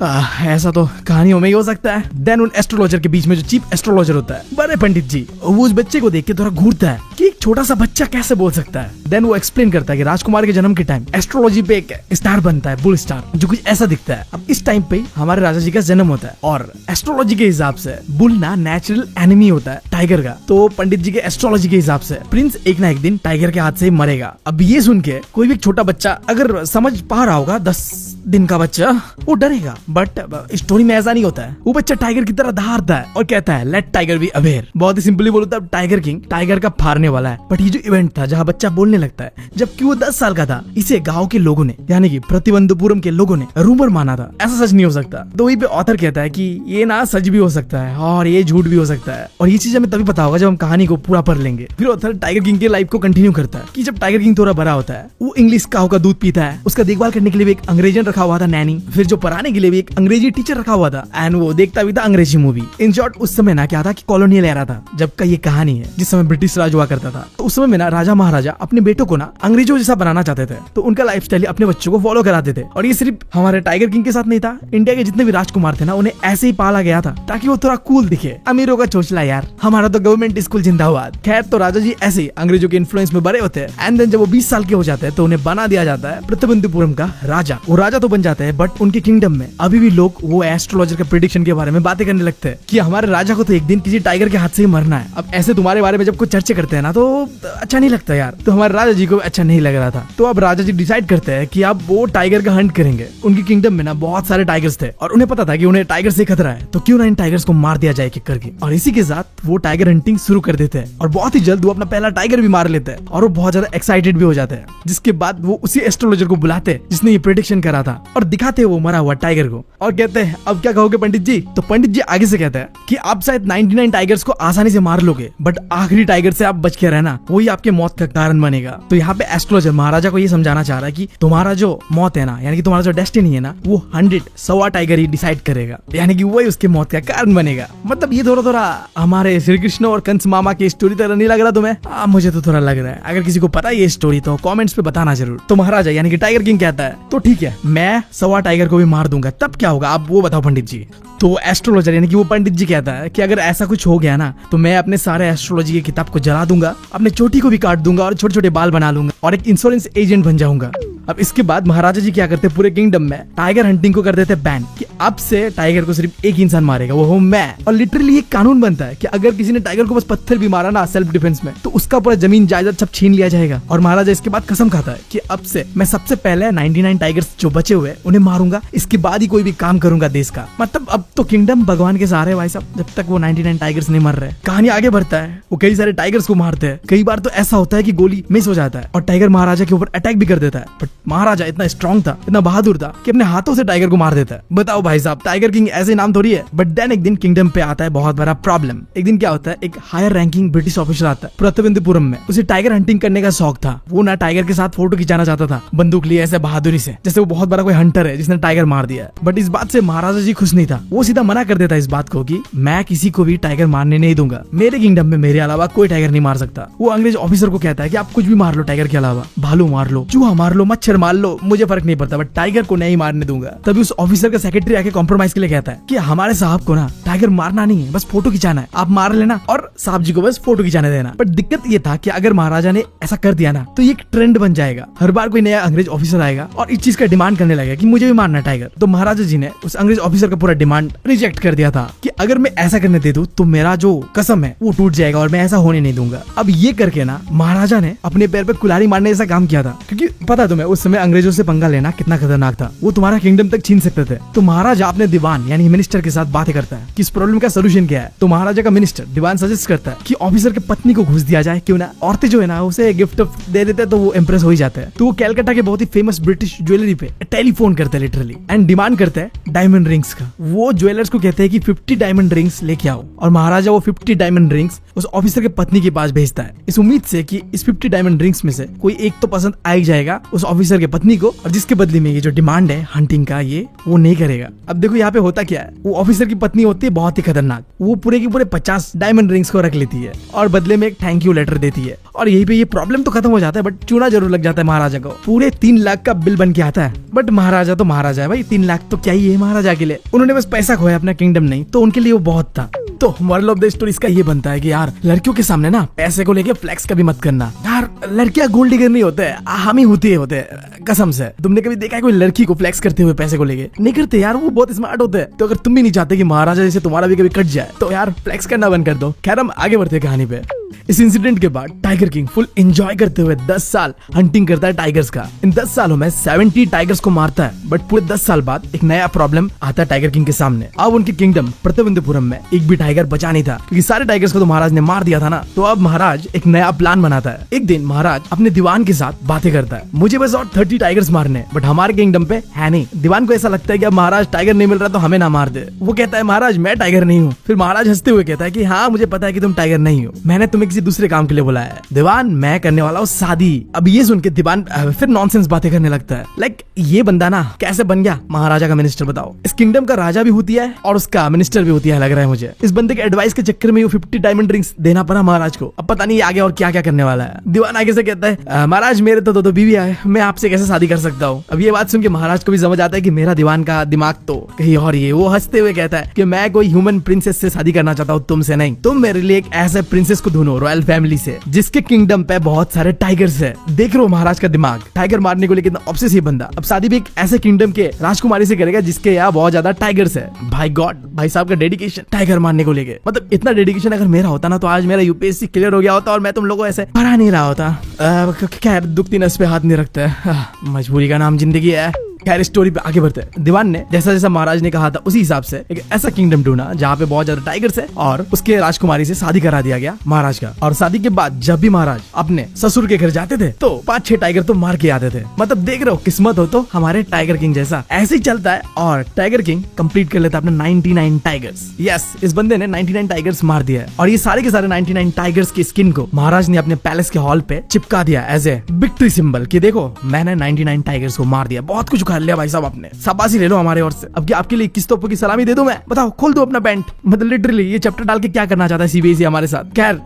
ऐसा तो कहानियों में ही हो सकता है। देन उन एस्ट्रोलॉजर के बीच में जो चीफ एस्ट्रोलॉजर होता है, बड़े पंडित जी, वो उस बच्चे को देख के थोड़ा घूरता है कि एक छोटा सा बच्चा कैसे बोल सकता है। देन वो एक्सप्लेन करता है कि राजकुमार के जन्म के टाइम एस्ट्रोलॉजी पे एक स्टार बनता है, बुल स्टार, जो कुछ ऐसा दिखता है। अब इस टाइम पे हमारे राजा जी का जन्म होता है, और एस्ट्रोलॉजी के हिसाब से बुल ना नेचुरल एनिमी होता है टाइगर का। तो पंडित जी के एस्ट्रोलॉजी के हिसाब से प्रिंस एक ना एक दिन टाइगर के हाथ से मरेगा। अब ये सुन के कोई भी छोटा बच्चा अगर समझ पा रहा होगा, 10 दिन का बच्चा, वो डरेगा। बट स्टोरी में ऐसा नहीं होता है। वो बच्चा टाइगर की तरह दहाड़ता है और कहता है लेट टाइगर बी अवेयर। बहुत ही सिंपली बोलो तो टाइगर किंग टाइगर का फाड़ने वाला है। बट ये जो इवेंट था जहाँ बच्चा बोलने लगता है, जबकि वो 10 साल का था, इसे गांव के लोगों ने यानी कि प्रतिबंधपुरम के लोगों ने रूमर माना था। ऐसा सच नहीं हो सकता। तो वही पे ऑथर कहता है कि ये ना सच भी हो सकता है और ये झूठ भी हो सकता है, और ये चीज हमें तभी पता होगा जब हम कहानी को पूरा पढ़ लेंगे। फिर ऑथर टाइगर किंग के लाइफ को कंटिन्यू करता है कि जब टाइगर किंग थोड़ा बड़ा होता है, वो इंग्लिश काऊ का दूध पीता है। उसका देखभाल करने के लिए भी एक अंग्रेजन रखा हुआ था, नैनी। फिर जो पढ़ाने के लिए भी एक अंग्रेजी टीचर रखा हुआ था, एंड वो देखता भी था अंग्रेजी मूवी। इन शॉर्ट उस समय ना क्या था कि कॉलोनियल एरा था, जब का ये कहानी है, जिस समय ब्रिटिश राज हुआ करता था। तो उस समय में ना राजा महाराजा अपने बेटों को ना अंग्रेजों जैसा बनाना चाहते थे, तो उनका लाइफस्टाइल अपने बच्चों को फॉलो कराते थे। और ये सिर्फ हमारे टाइगर किंग के साथ नहीं था, इंडिया के जितने भी राजकुमार थे ना, उन्हें ऐसे ही पाला गया था ताकि वो थोड़ा कूल दिखे। अमीरों का चोचला यार, हमारा तो गवर्नमेंट स्कूल जिंदाबाद। खैर, तो राजा जी ऐसे ही अंग्रेजों के इन्फ्लुएंस में बड़े होते हैं, एंड देन जब वो 20 साल के हो जाते हैं तो उन्हें बना दिया जाता है प्रतापंतपुरम का राजा। वो राजा तो बन जाते हैं, बट उनके किंगडम में अभी भी लोग वो एस्ट्रोलॉजर के प्रेडिक्शन के बारे में बातें करने लगते हैं कि हमारे राजा को तो एक दिन किसी टाइगर के हाथ से ही मरना है। अब ऐसे तुम्हारे बारे में जब कुछ चर्चे करते हैं ना, तो अच्छा नहीं लगता यार। तो हमारे राजा जी को अच्छा नहीं लग रहा था। तो अब राजा जी डिसाइड करते हैं कि अब वो टाइगर का हंट करेंगे। उनकी किंगडम में ना बहुत सारे टाइगर्स थे, और उन्हें पता था कि उन्हें टाइगर से खतरा है, तो क्यों ना इन टाइगर्स को मार दिया जाए एक करके। और इसी के साथ वो टाइगर हंटिंग शुरू कर देते हैं, और बहुत ही जल्द वो अपना पहला टाइगर भी मार लेते हैं, और वो बहुत ज्यादा एक्साइटेड भी हो जाते हैं। जिसके बाद वो उसी एस्ट्रोलॉजर को बुलाते हैं जिसने ये प्रेडिक्शन करा था, और दिखाते हैं वो मरा हुआ टाइगर को, और कहते हैं अब क्या कहोगे पंडित जी? तो पंडित जी आगे से कहते हैं कि आप शायद 99 टाइगर्स को आसानी से मार लोगे, बट आखिरी टाइगर से आप बच के रहना, वही आपके मौत का कारण बनेगा। तो यहाँ पे एस्ट्रोलॉजर महाराजा को ये समझाना चाह रहा है कि तुम्हारा जो मौत है ना, यानी कि तुम्हारा जो डेस्टिनी है ना, वो 100 टाइगर ही डिसाइड करेगा, यानी कि वही उसके मौत का कारण बनेगा। मतलब ये थोड़ा थोड़ा हमारे श्री कृष्ण और कंस मामा की स्टोरी तरह नहीं लग रहा तुम्हें? मुझे तो थोड़ा लग रहा है। अगर किसी को पता है ये स्टोरी तो कमेंट्स पे बताना जरूर। तो महाराजा यानी कि टाइगर किंग कहता है तो ठीक है, मैं 100 टाइगर को भी मार दूंगा, तब क्या होगा आप वो बताओ पंडित जी। तो एस्ट्रोलॉजर यानी कि वो पंडित जी कहता है कि अगर ऐसा कुछ हो गया ना, तो मैं अपने सारे एस्ट्रोलॉजी की किताब को जला दूंगा, अपने चोटी को भी काट दूंगा, और छोटे छोटे बाल बना लूंगा, और एक इंश्योरेंस एजेंट बन जाऊंगा। अब इसके बाद महाराजा जी क्या करते, पूरे किंगडम में टाइगर हंटिंग को कर देते बैन, कि अब से टाइगर को सिर्फ एक इंसान मारेगा, वो हूं मैं। और लिटरली एक कानून बनता है कि अगर किसी ने टाइगर को बस पत्थर भी मारा ना सेल्फ डिफेंस में, तो उसका पूरा जमीन जायदाद सब छीन लिया जाएगा। और महाराजा इसके बाद कसम खाता है कि अब से मैं सबसे पहले 99 टाइगर्स जो बचे बचे हुए उन्हें मारूंगा, इसके बाद ही कोई भी काम करूंगा देश का। मतलब अब तो किंगडम भगवान के सहारे भाई साहब, जब तक वो 99 टाइगर्स नहीं मर रहे। कहानी आगे बढ़ता है, वो कई सारे टाइगर्स को मारते हैं। कई बार तो ऐसा होता है कि गोली मिस हो जाता है और टाइगर महाराजा के ऊपर अटैक भी कर देता है, बट महाराजा इतना स्ट्रांग था, इतना बहादुर था कि अपने हाथों से टाइगर को मार देता है। बताओ भाई साहब, टाइगर किंग ऐसे नाम थोड़ी है। बट देन एक दिन किंगडम पे आता है बहुत बड़ा प्रॉब्लम। एक दिन क्या होता है, एक हायर रैंकिंग ब्रिटिश ऑफिसर आता है प्रतिविंदपुरम में। उसे टाइगर हंटिंग करने का शौक था। वो ना टाइगर के साथ फोटो खिंचाना चाहता था बंदूक लिए ऐसे बहादुरी से, जैसे वो बहुत बड़ा कोई हंटर है जिसने टाइगर मार दिया है। बट इस बात से महाराजा जी खुश नहीं था। वो सीधा मना कर देता है इस बात को कि मैं किसी को भी टाइगर मारने नहीं दूंगा, मेरे किंगडम में मेरे अलावा कोई टाइगर नहीं मार सकता। वो अंग्रेज ऑफिसर को कहता है कि आप कुछ भी मार लो टाइगर के अलावा, भालू मार लो, चूहा मार लो, मच्छर मार लो, मुझे फर्क नहीं पड़ता, बट टाइगर को नहीं मारने दूंगा। तभी उस ऑफिसर का सेक्रेटरी आके कॉम्प्रोमाइज के लिए कहता है कि हमारे साहब को ना टाइगर मारना नहीं है, बस फोटो खिंचाना है, आप मार लेना और साहब जी को बस फोटो खिंचाने देना। बट दिक्कत ये था कि अगर महाराजा ने ऐसा कर दिया ना तो ये एक ट्रेंड बन जाएगा। हर बार कोई नया अंग्रेज ऑफिसर आएगा और इस चीज का डिमांड करने लगेगा कि मुझे भी मारना टाइगर। तो महाराजा जी ने उस अंग्रेज ऑफिसर का पूरा डिमांड रिजेक्ट कर दिया था कि अगर मैं ऐसा करने दे दूं तो मेरा जो कसम है वो टूट जाएगा और मैं ऐसा होने नहीं दूंगा। अब ये करके ना महाराजा ने अपने पैर पे कुल्हाड़ी मारने जैसा काम किया था, क्योंकि पता तुम्हें उस समय अंग्रेजों से पंगा लेना कितना खतरनाक था। वो तुम्हारा किंगडम तक छीन सकते थे। तो महाराजा अपने दीवान यानी मिनिस्टर के साथ बातें करता है कि इस प्रॉब्लम का सोल्यूशन क्या है। तो महाराजा का मिनिस्टर दीवान सजेस्ट करता है कि ऑफिसर की पत्नी को घूस दिया जाए, क्यों ना, औरतें जो है ना उसे गिफ्ट दे देते हैं तो वो इम्प्रेस हो ही जाते हैं। तो वो कैलकाटा के बहुत ही फेमस ब्रिटिश ज्वेलरी पे टेलीफोन करते हैं लिटरली एंड डिमांड करते हैं डायमंड रिंग्स का। वो ज्वेलर्स को कहते हैं कि 50 डायमंड रिंग्स लेके आओ, और महाराजा वो 50 डायमंड रिंग्स उस ऑफिसर के पत्नी के पास भेजता है, इस उम्मीद से कि इस 50 डायमंड रिंग्स में से कोई एक तो पसंद आ ही जाएगा उस ऑफिसर के पत्नी को, और जिसके बदले में ये जो डिमांड है हंटिंग का ये वो नहीं करेगा। अब देखो यहाँ पे होता क्या है, वो ऑफिसर की पत्नी होती है बहुत ही खतरनाक। वो पूरे के पूरे 50 डायमंड रिंग्स को रख लेती है और बदले में एक थैंक यू लेटर देती है, और यही पे ये प्रॉब्लम तो खत्म हो जाता है। बट चूना जरूर लग जाता है महाराजा को। पूरे 3 लाख का बिल बन के आता है। बट महाराजा तो महाराजा है भाई, 3 लाख तो क्या ही है महाराजा के लिए। उन्होंने बस पैसा खोया, अपना किंगडम नहीं, तो उनके लिए वो बहुत था। तो मॉरल ऑफ द स्टोरी इसका ये बनता है कि यार लड़कियों के सामने ना पैसे को लेके फ्लेक्स कभी मत करना। यार लड़कियां गोल्ड डिगर नहीं होते, हम ही होते हैं कसम से। तुमने कभी देखा है कोई लड़की को फ्लेक्स करते हुए पैसे को लेके? नहीं करते यार, वो बहुत स्मार्ट होते हैं। तो अगर तुम भी नहीं चाहते कि महाराजा जैसे तुम्हारा भी कभी कट जाए तो यार फ्लेक्स करना बंद कर दो। खैर हम आगे बढ़ते कहानी पे। इस इंसिडेंट के बाद टाइगर किंग फुल एंजॉय करते हुए 10 साल हंटिंग करता है टाइगर्स का। इन 10 सालों में 70 टाइगर्स को मारता है। बट पूरे 10 साल बाद एक नया प्रॉब्लम आता है टाइगर किंग के सामने। अब उनके किंगडम प्रतिविंदपुरम में एक भी टाइगर बचा नहीं था, क्योंकि सारे टाइगर्स को तो महाराज ने मार दिया था ना। तो अब महाराज एक नया प्लान बनाता है। एक दिन महाराज अपने दीवान के साथ बातें करता है, मुझे बस और 30 टाइगर्स मारने, बट हमारे किंगडम पे है नहीं। दीवान को ऐसा लगता है कि अब महाराज टाइगर नहीं मिल रहा तो हमें ना मार दे। वो कहता है महाराज मैं टाइगर नहीं हूँ। फिर महाराज हंसते हुए कहता है कि हाँ मुझे पता है कि तुम टाइगर नहीं हो, मैंने तुम्हें किसी दूसरे काम के लिए बोला है। दीवान मैं करने वाला हूँ शादी। अब ये सुन के दीवान फिर नॉनसेंस बातें करने लगता है। लाइक ये बंदा ना कैसे बन गया महाराजा का मिनिस्टर, बताओ। इस किंगडम का राजा भी होती है और उसका मिनिस्टर भी होती है, लग रहा है मुझे। इस बंदे के एडवाइस के चक्कर में 50 डायमंड रिंग्स देना पड़ा महाराज को। अब पता नहीं आगे और क्या क्या करने वाला है। दीवान आगे से कहता है महाराज मेरे तो दो बीवी है, मैं आपसे कैसे शादी कर सकता हूँ। अब ये बात सुन के महाराज को भी समझ आता है कि मेरा दीवान का दिमाग तो कहीं और ही है। वो हंसते हुए कहता है कि मैं कोई ह्यूमन प्रिंसेस से शादी करना चाहता हूँ, तुमसे नहीं। तुम मेरे लिए एक ऐसे प्रिंसेस को ढूंढो रॉयल फैमिली से जिसके किंगडम पे बहुत सारे टाइगर्स है। देख रहे हो महाराज का दिमाग, टाइगर मारने को लेकर ऑब्सेसिव बंदा। अब शादी भी एक ऐसे किंगडम के राजकुमारी से करेगा जिसके यहाँ बहुत ज्यादा टाइगर्स है। भाई गॉड, भाई साहब का डेडिकेशन टाइगर मारने को लेके, मतलब इतना डेडिकेशन अगर मेरा होता ना तो आज मेरा यूपीएससी क्लियर हो गया होता और मैं तुम लोगों ऐसे पढ़ा नहीं रहा होता। खैर दुखती नस पे हाथ नहीं रखता है, मजबूरी का नाम जिंदगी है। खैर स्टोरी पे आगे बढ़ते हैं। दीवान ने जैसा जैसा महाराज ने कहा था उसी हिसाब से एक ऐसा किंगडम ढूंढा जहाँ पे बहुत ज्यादा टाइगर्स है, और उसके राजकुमारी से शादी करा दिया गया महाराज का। और शादी के बाद जब भी महाराज अपने ससुर के घर जाते थे तो 5-6 टाइगर तो मार के आते थे। मतलब देख रहे हो, किस्मत हो तो हमारे टाइगर किंग जैसा। ऐसे ही चलता है और टाइगर किंग कंप्लीट कर लेता है अपने 99 टाइगर्स। यस, इस बंदे ने 99 टाइगर्स मार दिया है, और ये सारे के सारे 99 टाइगर्स की स्किन को महाराज ने अपने पैलेस के हॉल पे चिपका दिया एज ए विक्ट्री सिंबल कि देखो मैंने 99 टाइगर्स को मार दिया। बहुत कुछ उखाड़ लिया भाई साहब आपने, शाबाशी ले लो हमारे ओर से। अब क्या आपके लिए किस तोपों की सलामी दे दूं मैं? बताओ, खोल दो अपना पैंट। मतलब लिटरली ये चैप्टर डाल के क्या करना चाहता है सीबीएसई हमारे साथ। खैर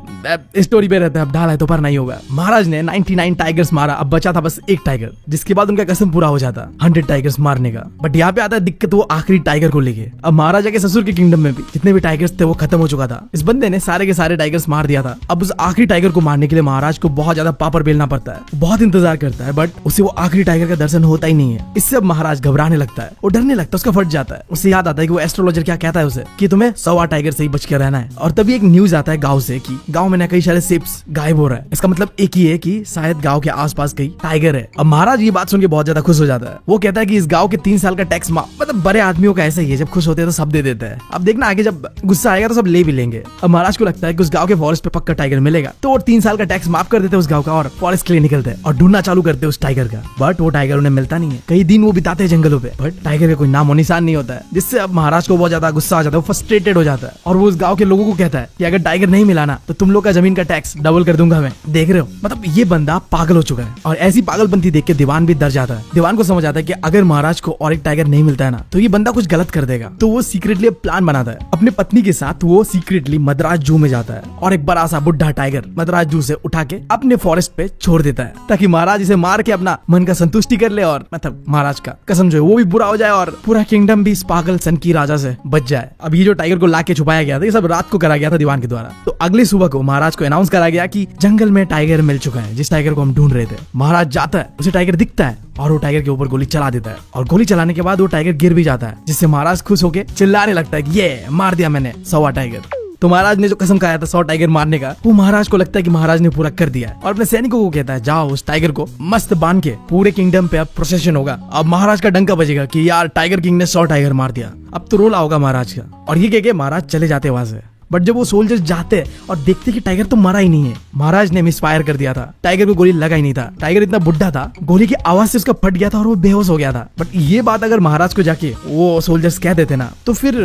स्टोरी पे रहता है, अब ढाला है तो पर नहीं होगा। महाराज ने 99 टाइगर्स मारा, अब बचा था बस एक टाइगर, जिसके बाद उनका कसम पूरा हो जाता 100 टाइगर्स मारने का। बट यहाँ पे आता है दिक्कत वो आखिरी टाइगर को लेके। अब महाराजा के ससुर के किंगडम में भी जितने भी टाइगर्स थे वो खत्म हो चुका था। इस बंदे ने सारे के सारे टाइगर्स मार दिया था। अब उस आखिरी टाइगर को मारने के लिए महाराज को बहुत ज्यादा पापड़ बेलना पड़ता है, बहुत इंतजार करता है, बट उसे वो आखिरी टाइगर का दर्शन होता ही नहीं है। इससे जिससे अब महाराज घबराने लगता है और डरने लगता है, उसका फट जाता है। उसे याद आता है कि वो एस्ट्रोलॉजर क्या कहता है उसे कि तुम्हें 100 टाइगर से ही बच के रहना है। और तभी एक न्यूज आता है गांव से कि गांव में ना कई सारे शिप्स गायब हो रहा है। इसका मतलब एक ही है कि शायद गांव के आसपास कई टाइगर है। अब महाराज ये बात सुन के बहुत ज्यादा खुश हो जाता है। वो कहता है कि इस गांव के 3 साल का टैक्स माफ, मतलब बड़े आदमियों का ऐसा ही है, जब खुश होते हैं तो सब दे देते हैं। अब देखना आगे जब गुस्सा आएगा तो सब ले भी लेंगे। अब महाराज को लगता है कि उस गांव के फॉरेस्ट पे पक्का टाइगर मिलेगा, तो वो 3 साल का टैक्स माफ कर देते उस गांव का और फॉरेस्ट के लिए निकलते हैं और ढूंढना चालू करते उस टाइगर का। बट वो टाइगर उन्हें मिलता नहीं है। कई दिन वो बिताते हैं जंगलों पे, बट टाइगर का कोई नामो निशान नहीं होता है, जिससे अब महाराज को बहुत ज्यादा गुस्सा आ जाता है, वो फ्रस्ट्रेटेड हो जाता है और वो उस गांव के लोगों को कहता है कि अगर टाइगर नहीं मिला ना तो तुम लोग का जमीन का टैक्स डबल कर दूंगा मैं। देख रहे हो, मतलब ये बंदा पागल हो चुका है। और ऐसी पागलपंती देख के दीवान भी डर जाता है। दीवान को समझ आता है कि अगर महाराज को और एक टाइगर नहीं मिलता है ना तो ये बंदा कुछ गलत कर देगा। तो वो सीक्रेटली प्लान बनाता है। अपने पत्नी के साथ वो सीक्रेटली मद्रास जू में जाता है और एक बड़ा सा बुढ़ा टाइगर मद्रास जू से उठा के अपने फॉरेस्ट पे छोड़ देता है, ताकि महाराज इसे मार के अपना मन का संतुष्टि कर ले और मतलब महाराज का कसम जो है वो भी बुरा हो जाए और पूरा किंगडम भी इस पागल सन की राजा से बच जाए। अब ये जो टाइगर को लाके छुपाया गया था, ये सब रात को करा गया था दीवान के द्वारा। तो अगली सुबह को महाराज को अनाउंस करा गया कि जंगल में टाइगर मिल चुका है, जिस टाइगर को हम ढूंढ रहे थे। महाराज जाता है, उसे टाइगर दिखता है और वो टाइगर के ऊपर गोली चला देता है और गोली चलाने के बाद वो टाइगर गिर भी जाता है, जिससे महाराज खुश होके चिल्लाने लगता है कि ये मार दिया मैंने 100 टाइगर। तो महाराज ने जो कसम खाया था 100 टाइगर मारने का, वो महाराज को लगता है कि महाराज ने पूरा कर दिया है और अपने सैनिकों को कहता है जाओ उस टाइगर को मस्त बांध के पूरे किंगडम पे अब प्रोसेशन होगा। अब महाराज का डंका बजेगा कि यार टाइगर किंग ने 100 टाइगर मार दिया। अब तो रोला होगा महाराज का और ये कह के महाराज चले जाते वहां से। बट जब वो सोल्जर्स जाते हैं और देखते कि टाइगर तो मरा ही नहीं है, महाराज ने मिसफायर कर दिया था, टाइगर को गोली लगा ही नहीं था। टाइगर इतना बुढ़ा था, गोली की आवाज से उसका फट गया था और वो बेहोश हो गया था। बट ये बात अगर महाराज को जाके वो सोल्जर्स कह देते ना तो फिर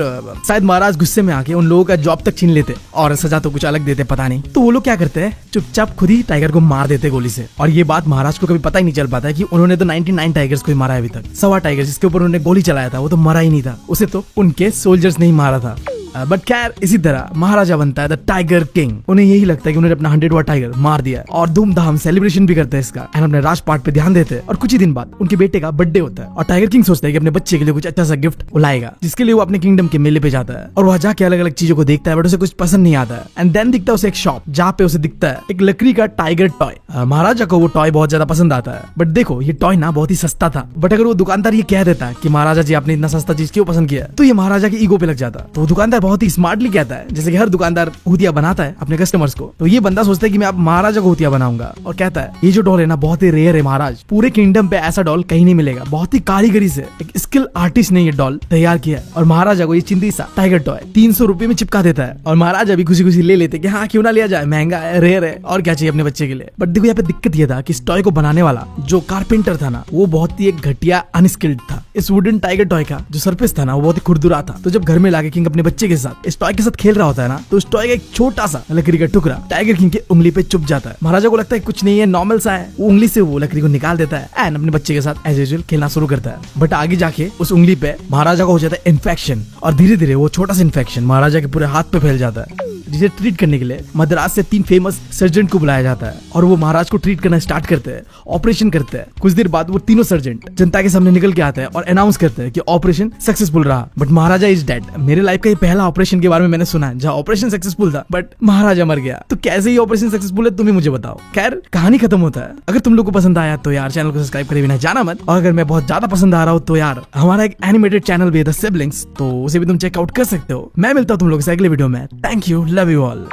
शायद महाराज गुस्से में आके उन लोगों का जॉब तक छीन लेते और सजा तो कुछ अलग देते, पता नहीं। तो वो लोग क्या करते हैं, चुपचाप खुद ही टाइगर को मार देते गोली से। और ये बात महाराज को कभी पता ही नहीं चल पाता है कि उन्होंने तो 99 टाइगर्स को ही मारा है अभी तक। 100 टाइगर जिसके ऊपर उन्होंने गोली चलाया था वो तो मरा ही नहीं था, उसे तो उनके सोल्जर्स ने ही मारा था। बट खैर इसी तरह महाराजा बनता है द टाइगर किंग। उन्हें यही लगता है कि उन्होंने अपना 100वां टाइगर मार दिया और धूमधाम सेलिब्रेशन भी करते हैं इसका एंड अपने राजपाट पे ध्यान देते हैं। और कुछ ही दिन बाद उनके बेटे का बर्थडे होता है और टाइगर किंग सोचता है कि अपने बच्चे के लिए कुछ अच्छा सा गिफ्ट लाएगा, जिसके लिए वो अपने किंगडम के मेले पे जाता है और वहाँ जाके अलग अलग चीजों को देखता है, बट उसे कुछ पसंद नहीं आता है। एंड देन दिखता है उसे एक शॉप जहाँ पे उसे दिखता है एक लकड़ी का टाइगर टॉय। महाराजा को वो टॉय बहुत ज्यादा पसंद आता है। बट देखो ये टॉय ना बहुत ही सस्ता था, बट अगर वो दुकानदार ये कह देता है कि महाराजा जी आपने इतना सस्ता चीज क्यों पसंद किया, तो ये महाराजा की ईगो पे लग जाता। तो वो दुकानदार बहुत ही स्मार्टली कहता है, जैसे कि हर दुकानदार हुतिया बनाता है अपने कस्टमर्स को। तो ये बंदा सोचता है कि मैं अब महाराजा को हुतिया बनाऊंगा और कहता है ये जो डॉल है ना बहुत ही रेयर है महाराज, पूरे किंगडम पे ऐसा डॉल कहीं नहीं मिलेगा। बहुत ही कारीगरी से एक स्किल आर्टिस्ट ने ये डॉल तैयार किया है। और महाराजा को ये चिंदी सा टाइगर टॉय 300 रुपए में चिपका देता है और महाराजा भी खुशी खुशी ले लेते कि हाँ क्यों ना लिया जाए, महंगा है, रेयर है और क्या चाहिए अपने बच्चे के लिए। बट देखो यहाँ पे दिक्कत ये था कि इस टॉय को बनाने वाला जो कारपेंटर था ना वो बहुत ही एक घटिया अनस्किल्ड था। इस वुडन टाइगर टॉय का जो सरफेस था ना वो बहुत ही खुरदुरा था। तो जब घर में लाके किंग अपने बच्चे के साथ इस टॉय के साथ खेल रहा होता है ना तो उस टॉय का एक छोटा सा लकड़ी का टुकड़ा टाइगर किंग के उंगली पे चुप जाता है। महाराजा को लगता है कुछ नहीं है, नॉर्मल सा है। वो उंगली से वो लकड़ी को निकाल देता है एंड अपने बच्चे के साथ एज यूजुअल खेलना शुरू करता है। बट आगे जाके उस उंगली पे महाराजा को हो जाता है इन्फेक्शन और धीरे धीरे वो छोटा सा इन्फेक्शन महाराजा के पूरे हाथ पे फैल जाता है, जिसे ट्रीट करने के लिए मद्रास से 3 फेमस सर्जन को बुलाया जाता है और वो महाराज को ट्रीट करना स्टार्ट करते हैं, ऑपरेशन करते हैं। कुछ देर बाद वो तीनों सर्जन जनता के सामने निकल के आते हैं और अनाउंस करते हैं कि ऑपरेशन सक्सेसफुल रहा, बट महाराजा इज डेड। मेरे लाइफ का ये पहला ऑपरेशन के बारे में मैंने सुना है जहाँ ऑपरेशन सक्सेसफुल था बट महाराजा मर गया। तो कैसे ये ऑपरेशन सक्सेसफुल है तुम ही मुझे बताओ। खैर कहानी खत्म होता है। अगर तुम लोग को पसंद आया तो यार चैनल को सब्सक्राइब करे बिना जाना मत। और अगर मैं बहुत ज्यादा पसंद आ रहा हूँ तो यार हमारा एक एनिमेटेड चैनल भी है द सिबलिंग्स, तो उसे भी तुम चेकआउट कर सकते हो। मैं मिलता हूँ तुम लोग से अगले वीडियो में। Thank you, love you all.